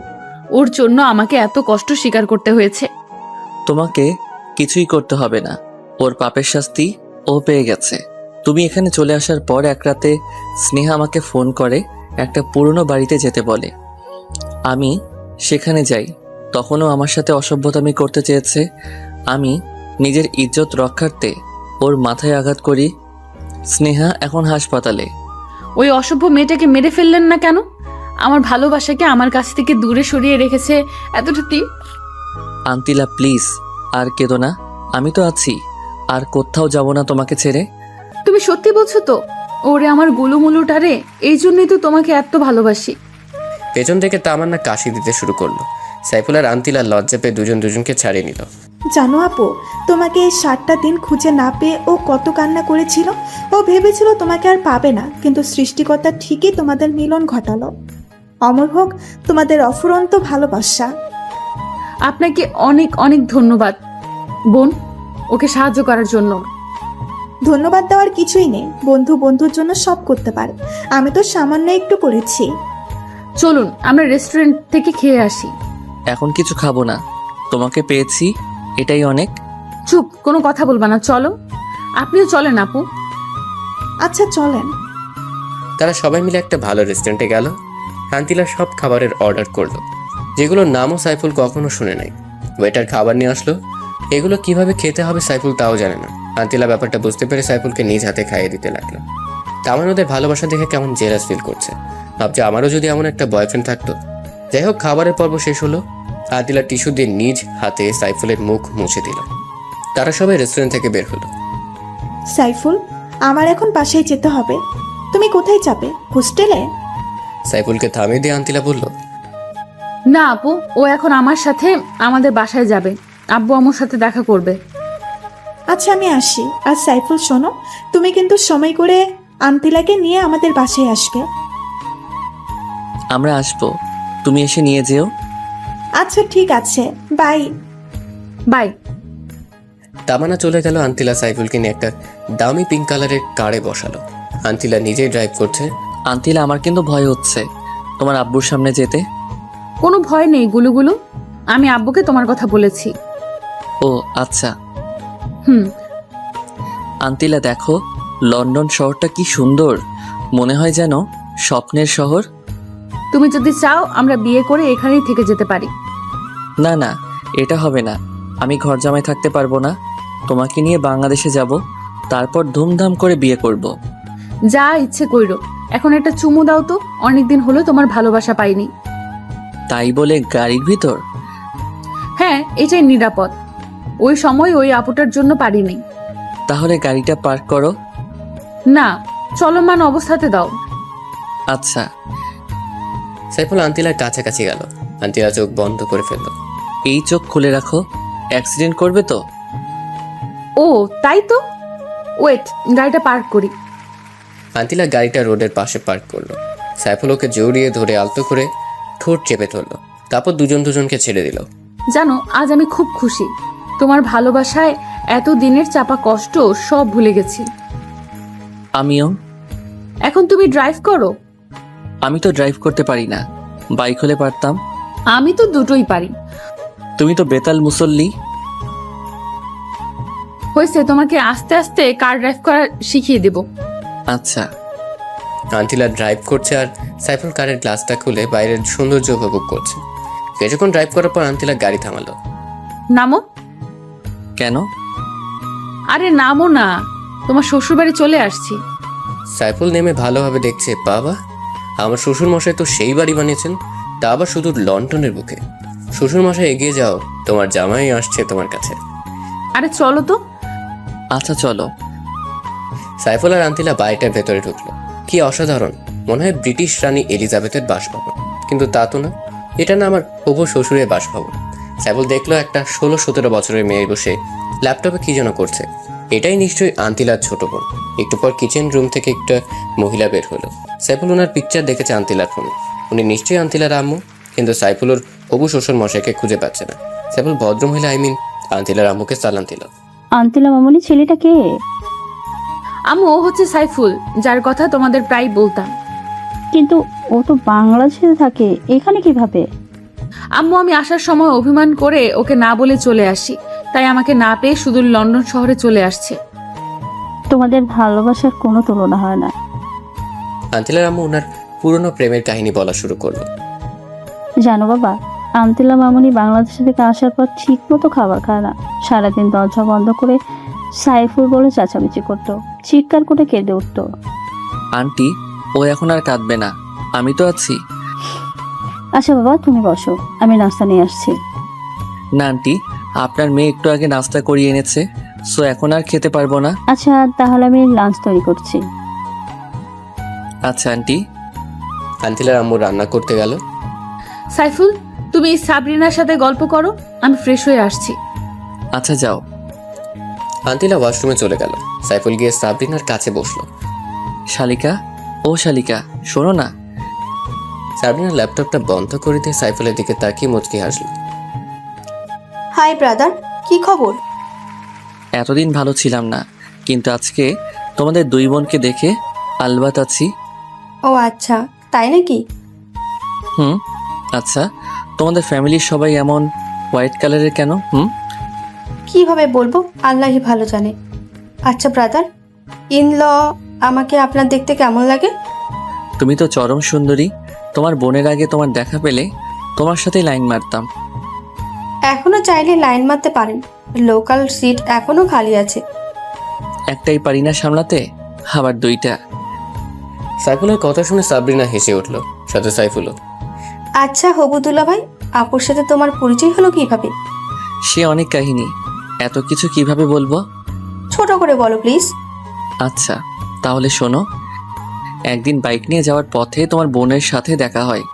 Speaker 4: ওর জন্য আমাকে এত কষ্ট স্বীকার করতে হয়েছে।
Speaker 1: তোমাকে কিছুই করতে হবে না, ওর পাপের শাস্তি ও পেয়ে গেছে। তুমি এখানে চলে আসার পর এক রাতে স্নেহা আমাকে ফোন করে একটা পুরনো বাড়িতে যেতে বলে। আমি সেখানে যাই। তখনও আমার সাথে অসভ্যতামি করতে চেয়েছে। আমি নিজের ইজ্জত রক্ষার্থে ওর মাথায় আঘাত করি। স্নেহা এখন হাসপাতালে।
Speaker 4: ওই অসভ্য মেয়েটাকে মেরে ফেললেন না কেন? আমার ভালোবাসাকে আমার কাছ থেকে দূরে সরিয়ে রেখেছে এতটা দিন।
Speaker 1: আন্তিলা প্লিজ, আর কেঁদো না। আমি তো আছি, আর কোথাও যাব না তোমাকে ছেড়ে।
Speaker 4: তুমি সত্যি বলছো তো? ওরে আমার গুলুমুলুটারে, এই জন্যই তো তোমাকে এত ভালোবাসি।
Speaker 3: পেছন থেকে তামান্না কাশি দিতে শুরু করলো। সাইফুল আর আন্তিলা লজ্জা পেয়ে দুজন দুজনকে ছাড়িয়ে নিল।
Speaker 11: জানো আপু, তোমাকে এই 7টা দিন খুঁজে না পেয়ে ও কত কান্না করেছিল। ও ভেবেছিল তোমাকে আর পাবে না, কিন্তু সৃষ্টিকর্তা ঠিকই তোমাদের মিলন ঘটালো। অমর হোক তোমাদের অফুরন্ত ভালোবাসা।
Speaker 4: আপনাকে অনেক অনেক ধন্যবাদ বোন, ওকে সাহায্য করার জন্য।
Speaker 11: ধন্যবাদ দেওয়ার কিছুই নেই, বন্ধু বন্ধুর জন্য সব করতে পারে। আমি তো সামান্য একটু করেছি।
Speaker 4: চলুন আমরা রেস্টুরেন্ট থেকে খেয়ে আসি।
Speaker 1: এখন কিছু খাবো না, তোমাকে পেয়েছি, এটাই অনেক।
Speaker 4: চুপ, কোনো কথা বলবা না, চলো। আপনিও চলেন আপু।
Speaker 11: আচ্ছা চলেন।
Speaker 3: তারা সবাই মিলে একটা ভালো রেস্টুরেন্টে গেল। আন্তিলা সব খাবারের অর্ডার করলো, যেগুলোর নামও সাইফুল কখনো শুনে নাই। ওয়েটার খাবার নিয়ে আসলো। এগুলো কিভাবে খেতে হবে সাইফুল তাও জানে না। আন্তিলা ব্যাপারটা বুঝতে পেরে সাইফুলকে নিজ হাতে খাইয়ে দিতে লাগলো। তামান ওদের ভালোবাসা দেখে কেমন জেলাস ফিল করছে, ভাবছে আমারও যদি এমন একটা বয়ফ্রেন্ড থাকতো। যাই হোক, খাবারের পর্ব শেষ হলো। আন্তিলা টিস্যু দিয়ে নিজ হাতে সাইফুলের মুখ মুছে দিল। তারা সবাই রেস্টুরেন্ট থেকে বের হলো।
Speaker 11: সাইফুল, আমার এখন বাসায় যেতে হবে। তুমি কোথায় যাবে? হোস্টেলে?
Speaker 3: সাইফুলকে থামিয়ে দিয়ে আন্তিলা বলল,
Speaker 4: না আপু, ও এখন আমার সাথে আমাদের বাসায় যাবে। আব্বু আমার সাথে দেখা করবে।
Speaker 11: আচ্ছা আমি আসি। আর সাইফুল শোনো, তুমি কিন্তু সময় করে আন্তিলাকে নিয়ে আমাদের বাসায় আসবে।
Speaker 1: আমরা আসবো, তুমি এসে নিয়ে যেও।
Speaker 11: আচ্ছা ঠিক আছে, বাই।
Speaker 4: বাই।
Speaker 3: তামান্না চলে গেল। আন্তিলা সাইফুলকে নিয়ে একটা দামি পিঙ্ক কালারের কারে বসালো। আন্তিলা নিজেই ড্রাইভ করছে।
Speaker 1: আন্তিলা, আমার কিন্তু ভয় হচ্ছে তোমার আব্বুর সামনে যেতে।
Speaker 4: কোনো ভয় নেই গুলুগুলু, আমি আব্বুকে তোমার কথা বলেছি।
Speaker 1: ও আচ্ছা।
Speaker 4: হুম।
Speaker 1: আন্তিলা দেখো, লন্ডন শহরটা কি সুন্দর, মনে হয় যেন স্বপ্নের শহর।
Speaker 4: তুমি যদি চাও আমরা বিয়ে করে এখানেই থেকে যেতে পারি।
Speaker 1: না না, এটা হবে না। আমি ঘর জামাই থাকতে পারবো না। তোমাকে নিয়ে বাংলাদেশে যাব, তারপর ধুমধাম করে বিয়ে করব।
Speaker 4: যা ইচ্ছে কইরো, এখন একটা চুমু দাও তো, অনেকদিন হলো তোমার ভালোবাসা পাইনি।
Speaker 1: তাই বলে গাড়ির ভিতর?
Speaker 4: হ্যাঁ, এটাই নিরাপদ। ওই সময় ওই আপুটার জন্য পারিনি।
Speaker 1: তাহলে গাড়িটা পার্ক করো।
Speaker 4: না, চলমান অবস্থাতে দাও।
Speaker 1: আচ্ছা।
Speaker 3: সাইফুল আন্তিলার কাছাকাছি গেল। আন্তিলা চোখ বন্ধ করে ফেলল।
Speaker 1: এই চোখ খুলে রাখো, অ্যাক্সিডেন্ট করবে তো।
Speaker 4: ও তাই তো, ওয়েট, গাড়িটা পার্ক করি।
Speaker 3: আন্তিলা গাড়িটা রোডের পাশে পার্ক করলো। সাইফুল ওকে জড়িয়ে ধরে আলতো করে ঠোঁট চেপে ধরলো। তারপর দুজন দুজনকে ছেড়ে দিল।
Speaker 4: জানো, আজ আমি খুব খুশি। তোমার ভালোবাসায় এত দিনের চাপা কষ্ট সব ভুলে গেছি।
Speaker 1: আমিও।
Speaker 4: এখন তুমি ড্রাইভ করো।
Speaker 1: আমি তো ড্রাইভ করতে পারি না, বাইক হলে পারতাম।
Speaker 4: আমি তো দুটোই পারি।
Speaker 1: তুমি তো বেতাল মুসল্লি।
Speaker 4: হয়েছে, তোমাকে আস্তে আস্তে কার ড্রাইভ করা শিখিয়ে দেব।
Speaker 1: আচ্ছা।
Speaker 3: আন্তিলা ড্রাইভ করছে আর সাইফুল কারের গ্লাসটা খুলে বাইরের সৌন্দর্য উপভোগ করছে। কিছুক্ষণ ড্রাইভ করার পর আন্তিলা গাড়ি থামালো।
Speaker 4: নামো।
Speaker 1: কেন?
Speaker 4: আরে নামো না, তোমার শ্বশুর বাড়ি চলে আসছি।
Speaker 3: সাইফুল নেমে ভালোভাবে দেখছে, বাবা, আমার শ্বশুর মশাই তো সেই বাড়ি বানিয়েছেন, তা আবার শুধু লন্ডনের বুকে। শ্বশুর মশাই এগিয়ে যাও, তোমার জামাই আসছে তোমার কাছে।
Speaker 4: আরে চলো তো।
Speaker 1: আচ্ছা চলো।
Speaker 3: সাইফুল আর আন্তিলা বাড়িটার ভেতরে ঢুকলো। কি অসাধারণ, মনে হয় ব্রিটিশ রানী এলিজাবেথের বাসভবন। কিন্তু তা তো না, এটা না আমার হবু শ্বশুরের বাসভবন। সাইফুল দেখলো একটা 16-17 বছরের মেয়ে বসে ল্যাপটপে কি যেন করছে। এটাই নিশ্চয়ই আন্তিলার ছোট বোন। একটু পর কিচেন রুম থেকে একটা মহিলা বের হলো। সাইফুল ওনার পিকচার দেখেছে আন্তিলার ফোনে। উনি নিশ্চয়ই আন্তিলার আম্মু, কিন্তু সাইফুল ওর হবু শ্বশুর মশাইকে খুঁজে পাচ্ছে না। সাইফুল ভদ্রমহিলা আন্তিলার আম্মুকে সালাম দিল।
Speaker 2: আন্তিলা মামনি, ছেলেটা কে?
Speaker 4: আম্মু, ও হচ্ছে সাইফুল, যার কথা তোমাদের প্রায় বলতাম।
Speaker 2: কিন্তু ও তো বাংলাদেশে থাকে, এখানে কিভাবে?
Speaker 4: আম্মু, আমি আসার সময় অভিমান করে ওকে না বলে চলে আসি, তাই আমাকে না পেয়ে শুধু লন্ডন শহরে চলে আসছে।
Speaker 2: তোমাদের ভালোবাসার কোনো তুলনা হয় না।
Speaker 3: আন্তিলার আম্মু ওনার পুরনো প্রেমের কাহিনী বলা শুরু করলো।
Speaker 2: জানো বাবা, আন্তিলা মামনি বাংলাদেশ থেকে আসার পর ঠিক মতো খাবার খায় না। সারাদিন দরজা বন্ধ করে সাইফুল বলে চেঁচামেচি করতো, চিৎকার করে কেঁদে উঠতো।
Speaker 1: আন্টি, ও এখন আর কাঁদবে না, আমি তো আছি।
Speaker 2: আচ্ছা বাবা, তুমি বসো, আমি নাস্তা নিয়ে আসছি।
Speaker 1: না আন্টি, আপনার মেয়ে একটু আগে নাস্তা করিয়ে এনেছে, সো এখন আর খেতে পারবো না।
Speaker 2: আচ্ছা, তাহলে আমি লাঞ্চ তৈরি করছি।
Speaker 1: আচ্ছা আন্টি।
Speaker 3: আন্তিলার আম্মু রান্না করতে গেল।
Speaker 4: সাইফুল, তুমি সাবরিনার সাথে গল্প করো, আমি ফ্রেশ হয়ে আসছি।
Speaker 1: আচ্ছা যাও।
Speaker 3: আন্তিলা ওয়াশরুমে চলে গেল। সাইফুল গিয়ে সাবরিনার কাছে বসলো।
Speaker 1: শালিকা, ও শালিকা, শোনো না।
Speaker 3: সাবরিনার ল্যাপটপটা বন্ধ করে দিয়ে সাইফুলের দিকে তাকিয়ে মুচকি হাসল।
Speaker 11: হাই ব্রাদার, কি খবর?
Speaker 1: এতদিন ভালো ছিলাম না, কিন্তু আজকে তোমাদের দুই বোনকে দেখে আলবাত আছি।
Speaker 11: ও আচ্ছা, তাই নাকি?
Speaker 1: আচ্ছা, তোমাদের ফ্যামিলির সবাই এমন হোয়াইট কালারের কেন?
Speaker 11: কিভাবে বলবো, আল্লাহই ভালো জানে। আচ্ছা ব্রাদার, ইন-ল আমাকে আপনার দেখতে কেমন লাগে?
Speaker 1: তুমি তো চরম সুন্দরী। তোমার বোনের আগে তোমার দেখা পেলে তোমার সাথেই লাইন মারতাম।
Speaker 11: এখনো চাইলে লাইন মারতে পারেন, লোকাল সিট এখনো খালি আছে।
Speaker 1: একটাই পারি না সামলাতে, আবার দুইটা।
Speaker 3: সাইফুলের কথা শুনে সাবরিনা হেসে উঠল, সাথে সাইফুলও।
Speaker 11: আচ্ছা হবুদুল্লা ভাই, আপুর সাথে তোমার পরিচয় হলো কিভাবে?
Speaker 1: সে অনেক কাহিনী, এত কিছু কিভাবে বলবো?
Speaker 11: ছোট করে বলো প্লিজ।
Speaker 1: আচ্ছা তাহলে শোনো। একদিন বাইক নিয়ে যাওয়ার পথে তোমার বোনের সাথে দেখা হয়।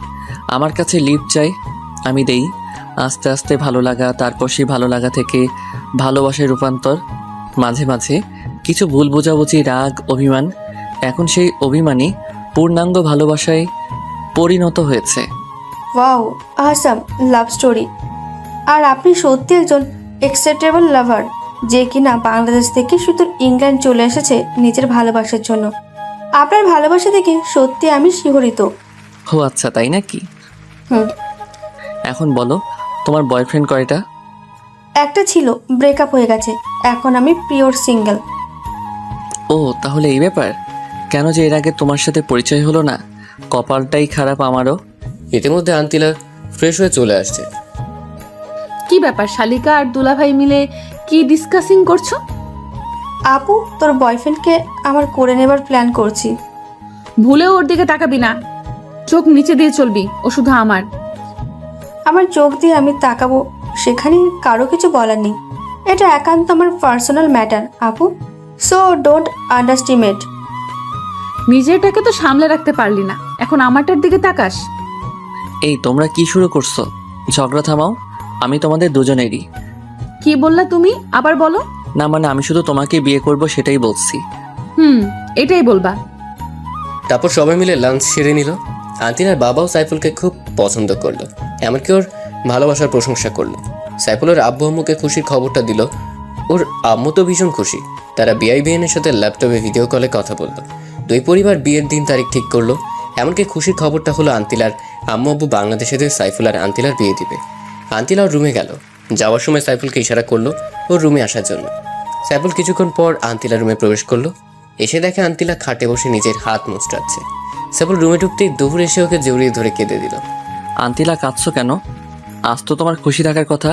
Speaker 1: আমার কাছে লিফট চাই, আমি দেই। আস্তে আস্তে ভালো লাগা, তারপর সেই ভালো লাগা থেকে ভালোবাসায় রূপান্তর। মাঝে মাঝে কিছু ভুল বোঝাবুঝি, রাগ, অভিমান। এখন সেই অভিমানই পূর্ণাঙ্গ ভালোবাসায় পরিণত হয়েছে।
Speaker 11: Wow, Assam love story. আর আপনি সত্যি একজন অ্যাকসেপ্টেবল লাভার, যে কিনা বাংলাদেশ থেকে শুধু ইংল্যান্ড চলে এসেছে নিজের ভালোবাসার জন্য। আপনার ভালোবাসা দেখে সত্যি আমি শিহরিত।
Speaker 1: ও আচ্ছা, তাই নাকি?
Speaker 11: হুম।
Speaker 1: এখন বলো, তোমার বয়ফ্রেন্ড কয়টা?
Speaker 11: একটা ছিল, ব্রেকআপ হয়ে গেছে, এখন আমি পিওর সিঙ্গেল।
Speaker 1: ও তাহলে এই ব্যাপার। কেন যে এর আগে তোমার সাথে পরিচয় হলো না, কপালটাই খারাপ আমারও।
Speaker 3: ইতিমধ্যে আন্তিলা ফ্রেশ হয়ে চলে আসছে।
Speaker 4: কি ব্যাপার, শালিকা আর দুলাভাই মিলে কি ডিসকাসিং করছো?
Speaker 11: আপু, তোর বয়ফ্রেন্ডকে আমার করে নেবার প্ল্যান করছি।
Speaker 4: ভুলেও ওর দিকে তাকাবি না, চোখ নিচে দিয়ে চলবি, ও শুধু আমার।
Speaker 11: আমার চোখ দিয়ে আমি তাকাবো সেখানে কারো কিছু বলার নেই। এটা একান্ত আমার পার্সোনাল ম্যাটার আপু, সো ডোন্ট আন্ডারস্টিমেট।
Speaker 4: নিজেরটাকে তো সামলে রাখতে পারলি না, এখন আমারটার দিকে তাকাস?
Speaker 1: এই তোমরা কি শুরু করছো? ঝগড়া থামাও, আমি তোমাদের দুজনেরই।
Speaker 4: কি বললা তুমি? আবার বলো।
Speaker 1: না মানে আমি শুধু তোমাকে বিয়ে করব সেটাই বলছি।
Speaker 4: এটাই বলবা?
Speaker 3: তারপর সবাই মিলে লাঞ্চ সেরে নিল। আন্তিলার বাবাও সাইফুলকে খুব পছন্দ করলো, এমনকি ওর ভালোবাসার প্রশংসা করলো। সাইফুলের আব্বু আম্মুকে খুশির খবরটা দিল। ওর আম্মু তো ভীষণ খুশি। তারা বিআইবিএনের সাথে ল্যাপটপে ভিডিও কলে কথা বললো। দুই পরিবার বিয়ের দিন তারিখ ঠিক করলো। এমনকি খুশির খবরটা হলো আন্তিলার আম্মু আব্বু বাংলাদেশে সাইফুল আর আন্তিলার বিয়ে দিবে। আন্তিলা ওর রুমে গেল। যাওয়ার সময় সাইফুলকে ইশারা করলো ওর রুমে আসার জন্য। সাইফুল কিছুক্ষণ পর আন্তিলার রুমে প্রবেশ করলো। এসে দেখে আন্তিলা খাটে বসে নিজের হাত মুচড়াচ্ছে। সাইফুল রুমে ঢুকতেই দৌড়ে এসে ওকে জড়িয়ে ধরে কেঁদে দিল।
Speaker 1: আন্তিলা, কাঁদছো কেন? আজ তো তোমার খুশি থাকার কথা।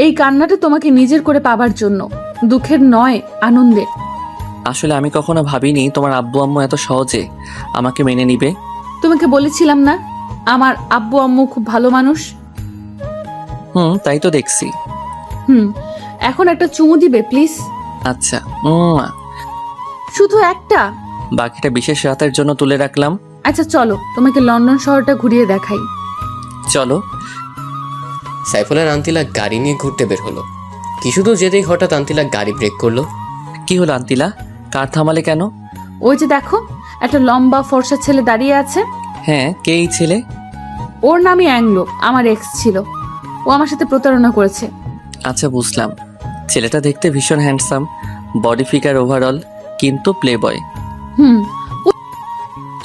Speaker 4: এই কান্নাটা তোমাকে নিজের করে পাবার জন্য, দুঃখের নয়, আনন্দের।
Speaker 1: আসলে আমি কখনো ভাবিনি তোমার আব্বু আম্মু এত সহজে আমাকে মেনে নিবে।
Speaker 4: তোমাকে বলেছিলাম না আমার আব্বু আম্মু খুব ভালো মানুষ?
Speaker 1: তাই তো দেখছি।
Speaker 4: এখন একটা চুমু দিবে প্লিজ?
Speaker 1: আচ্ছা,
Speaker 4: শুধু একটা?
Speaker 1: বাকিটা বিশেষ রাতের জন্য তুলে রাখলাম।
Speaker 4: আচ্ছা চলো, তোমাকে লন্ডন শহরটা ঘুরিয়ে দেখাই।
Speaker 1: চলো।
Speaker 3: সাইফুল আর আন্তিলা গাড়ি নিয়ে ঘুরতে বের হলো। কিছু দূর যেতেই হঠাৎ আন্তিলা গাড়ি ব্রেক করলো।
Speaker 1: কি হলো আন্তিলা, কার থামালে কেন?
Speaker 4: ওই যে দেখো, একটা লম্বা ফর্সা ছেলে দাঁড়িয়ে আছে।
Speaker 1: হ্যাঁ, কে এই ছেলে?
Speaker 4: ওর নামই অ্যাংলো, আমার এক্স ছিল। ও আমার সাথে প্রতারণা করেছে।
Speaker 1: আচ্ছা বুঝলাম। ছেলেটা দেখতে ভীষণ হ্যান্ডসাম, বডি ফিগার ওভারঅল, কিন্তু প্লে বয়।
Speaker 4: হুম।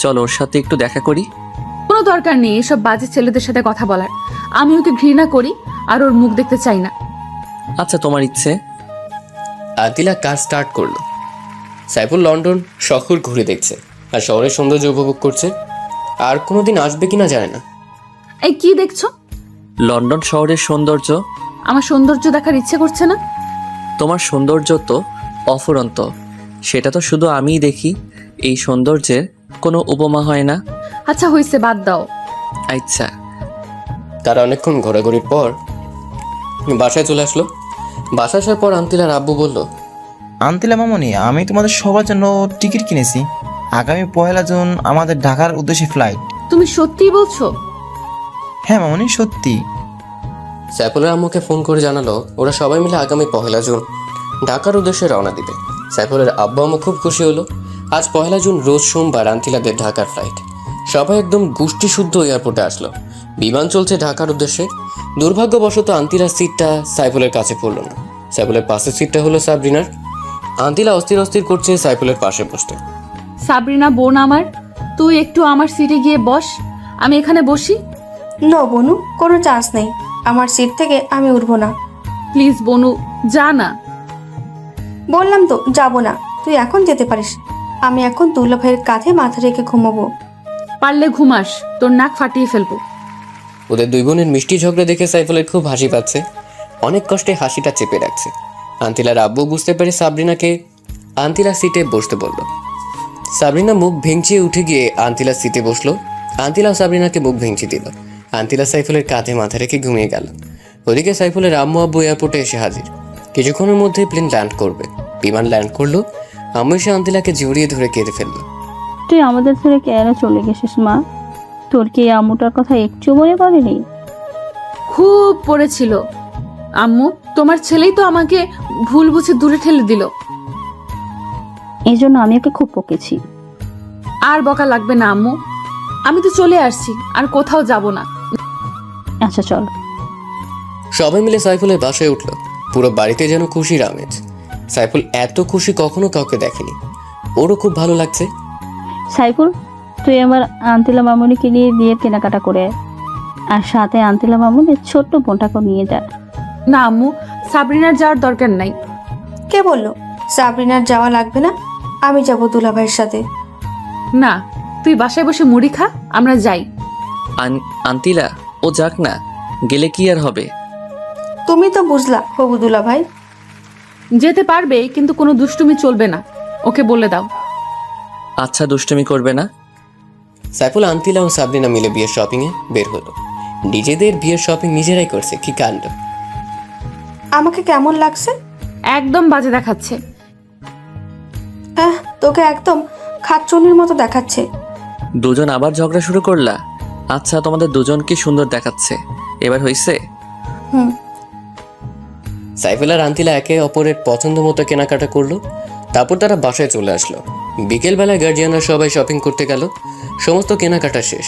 Speaker 1: চলো ওর সাথে একটু দেখা করি।
Speaker 4: কোনো দরকার নেই এসব বাজে ছেলেদের সাথে কথা বলার। আমি ওকে ঘৃণা করি আর ওর মুখ দেখতে চাই না।
Speaker 1: আচ্ছা তোমার ইচ্ছে।
Speaker 3: আন্তিলা কার স্টার্ট করলো। সাইফুল লন্ডন শহর ঘুরে দেখছে আর শহরের সৌন্দর্য উপভোগ করছে। আর কোনোদিন আসবে কিনা জানে না।
Speaker 4: এই কি দেখছো?
Speaker 1: লন্ডন শহরের সৌন্দর্য।
Speaker 4: আমার সৌন্দর্য দেখার ইচ্ছে করছে না?
Speaker 1: তোমার সৌন্দর্য তো অফুরন্ত, সেটা তো শুধু আমিই দেখি। এই সৌন্দর্যের কোনো উপমা হয় না।
Speaker 4: আচ্ছা হইছে, বাদ দাও।
Speaker 1: আচ্ছা।
Speaker 3: তারা অনেকক্ষণ ঘোরাঘুরির পর বাসায় চলে আসলো। বাসায় আসার পর আন্তিলার আব্বু বলল,
Speaker 6: আন্তিলা মামনি, আমি তোমাদের সবার জন্য টিকিট কিনেছি। আগামী 1 জুন আমাদের ঢাকার উদ্দেশ্যে ফ্লাইট।
Speaker 4: তুমি সত্যিই বলছো?
Speaker 6: হ্যাঁ মামনি, সত্যি।
Speaker 3: সাইফুলের আম্মুকে ফোন করে জানালো ওরা সবাই মিলে আগামী 1 জুন ঢাকার উদ্দেশ্যে রওনা দিবে। সাইফুলের আব্বু আম্মু খুব খুশি হলো। আজ 1 জুন রোজ সোমবার আন্তিলাদের ঢাকার ফ্লাইট। সবাই একদম গোষ্ঠীশুদ্ধ এয়ারপোর্টে আসলো। বিমান চলছে ঢাকার উদ্দেশ্যে। দুর্ভাগ্যবশত আন্তিলার সিটটা সাইফুলের কাছে পড়লো না। সাইফুলের পাশের সিটটা হলো সাবরিনার। আন্তিলা অস্থির অস্থির করছে সাইফুলের পাশে বসতে।
Speaker 4: সাবরিনা বোন আমার, তুই একটু আমার সিটে গিয়ে বস, আমি এখানে বসি।
Speaker 5: নো বনু, কোনো চান্স নেই। আমার সিট থেকে আমি উঠবো না।
Speaker 4: প্লিজ বনু, যা না।
Speaker 5: বললাম তো যাব না। তুই এখন যেতে পারিস। আমি এখন দুলা ভাইয়ের কাঁধে মাথা রেখে ঘুমাবো।
Speaker 4: পারলে ঘুমাস, তোর নাক ফাটিয়ে ফেলবো।
Speaker 3: ওদের দুই বোনের মিষ্টি ঝগড়া দেখে সাইফুলের খুব হাসি পাচ্ছে। অনেক কষ্টে হাসিটা চেপে রাখছে। আন্তিলার আব্বু বুঝতে পেরে সাবরিনাকে আন্তিলার সিটে বসতে বলল। সাবরিনা মুখ ভেঙচিয়ে উঠে গিয়ে আন্তিলার সিটে বসলো। আন্তিলা সাবরিনাকে মুখ ভেঙচি দিল। আন্তিলা সাইফুলের কাঁধে মাথা রেখে ঘুমিয়ে গেল। ওদিকে সাইফুলের আম্মু আব্বু এয়ারপোর্টে এসে হাজির। কিছুক্ষণের মধ্যে প্লেন ল্যান্ড করবে। বিমান ল্যান্ড করলো। আম্মু এসে আন্তিলাকে জড়িয়ে ধরে কেঁদে ফেললো।
Speaker 2: তুই আমাদের ছেড়ে কেন চলে গেছিস মা? তোর কি এই আম্মুটার কথা একটু মনে পড়েনি?
Speaker 4: খুব পড়েছিল আম্মু। তোমার ছেলেই তো আমাকে ভুল বুঝে দূরে ঠেলে দিল।
Speaker 2: এই জন্য আমি ওকে খুব বকেছি।
Speaker 4: আর বকা লাগবে না আম্মু, আমি তো চলে আসছি, আর কোথাও যাব না।
Speaker 2: আচ্ছা চল।
Speaker 3: সবাই মিলে সাইফুলের বাসায় উঠলো। পুরো বাড়িতে যেন খুশির আমেজ। সাইফুল এত খুশি কখনো কাউকে দেখেনি। ওরও খুব ভালো লাগছে।
Speaker 2: সাইফুল, তুই আমার আন্তিলা মামুনিকে নিয়ে বিয়ের কেনাকাটা করে আয়। আর সাথে আন্তিলা মামুনির ছোট্ট বোনটাকে নিয়ে যা।
Speaker 4: না আম্মু, সাবরিনার যাওয়ার দরকার নাই।
Speaker 5: কে বললো সাবরিনার যাওয়া লাগবে না? আমি যাব দুলা ভাইয়ের সাথে।
Speaker 4: না, তুই বাসায় বসে মুড়ি খা, আমরা যাই।
Speaker 1: আন্তিলা, ও যাক না, গেলে কি আর হবে?
Speaker 5: তুমি তো বুঝলা হবু দুলা ভাই।
Speaker 4: যেতে পারবে, কিন্তু কোনো দুষ্টুমি চলবে না, ওকে বলে দাও।
Speaker 1: আচ্ছা, দুষ্টুমি করবে না।
Speaker 3: সাইফুল, আন্তিলা ও সাবরিনা মিলে বিয়ের শপিংয়ে বের হলো। নিজেদের বিয়ের শপিং নিজেরাই করছে, কি কাণ্ড।
Speaker 5: আমাকে কেমন লাগছে?
Speaker 4: একদম বাজে দেখাচ্ছে।
Speaker 5: তোকে একদম খাচ্চনির মতো দেখাচ্ছে।
Speaker 1: দুজন আবার ঝগড়া শুরু করলা? আচ্ছা, তোমাদের দুজনকে সুন্দর দেখাচ্ছে, এবার হইছে?
Speaker 5: হুম।
Speaker 3: সাইফুল আর আন্তিলা একে অপরের পছন্দ মতো কেনাকাটা করলো। তারপর তারা বাসায় চলে আসলো। বিকেলবেলায় গার্জিয়ানরা সবাই শপিং করতে গেল। সমস্ত কেনাকাটা শেষ।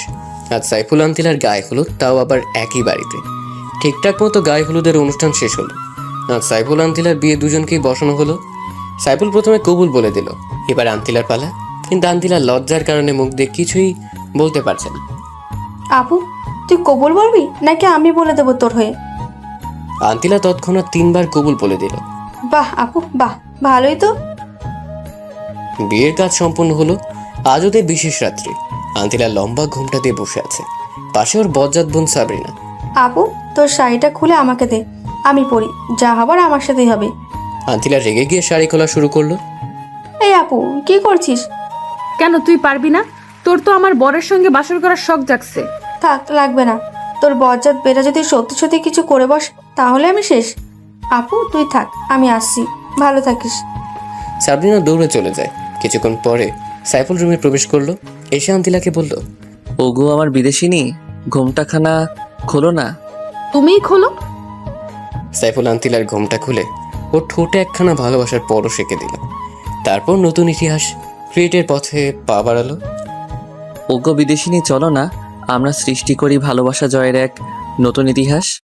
Speaker 3: আজ সাইফুল আন্তিলার গায়ে হলুদ, তাও আবার একই বাড়িতে। ঠিকঠাক মতো গায়ে হলুদের অনুষ্ঠান শেষ হলো। আজ সাইফুল আন্তিলার বিয়ে দুজনকেই বসানো হলো। সাইফুল প্রথমে কবুল বলে দিল। এবার আন্তিলার পালা। কিন্তু আন্তিলার লজ্জার কারণে মুখ দিয়ে কিছুই বলতে পারছে না।
Speaker 5: আপু, তুই কবুল বলবি নাকি আমি বলে দেবো তোর হয়ে?
Speaker 3: আন্তিলা তৎক্ষণাৎ 3 বার কবুল বলে দিল।
Speaker 5: বাহ আপু, বাহ, ভালোই তো।
Speaker 3: বিয়ের কাজ সম্পূর্ণ হলো। আজ ওদের বিশেষ রাত্রি। আন্তিলা লম্বা ঘুমটা দিয়ে বসে আছে। পাশে ওর বজ্জাত বোন সাবরিনা।
Speaker 5: আপু, তোর শাড়িটা খুলে আমাকে দে, আমি পরি। যা হবার আমার সাথেই হবে।
Speaker 3: আন্তিলা রেগে গিয়ে শাড়ি খোলা শুরু করলো।
Speaker 5: এই আপু, কি করছিস?
Speaker 4: কেন, তুই পারবি না? তোর তো আমার বরের সঙ্গে বাসর করার শখ জাগছে।
Speaker 5: থাক, লাগবে না। তোর বজ্জাত বেটা যদি সত্যি সত্যি কিছু করে বস, তাহলে আমি শেষ। আপু তুই থাক, আমি আসছি। ভালো থাকিস।
Speaker 3: সাবরিনা দৌড়ে চলে যায়। কিছুক্ষণ পরে সাইফুল রুমে প্রবেশ করলো। এসে আন্তিলাকে বলল,
Speaker 1: ওগো আমার বিদেশিনী, ঘুমটাখানা খোলো না।
Speaker 4: তুমিই খোলো।
Speaker 3: সাইফুল আন্তিলার ঘুমটা খুলে ওর ঠোঁটে একখানা ভালোবাসার পরশ এঁকে দিল। তারপর নতুন ইতিহাস ক্রিয়েটের পথে পা বাড়ালো।
Speaker 1: ওগো বিদেশিনী, চলো না আমরা সৃষ্টি করি ভালোবাসা জয়ের এক নতুন ইতিহাস।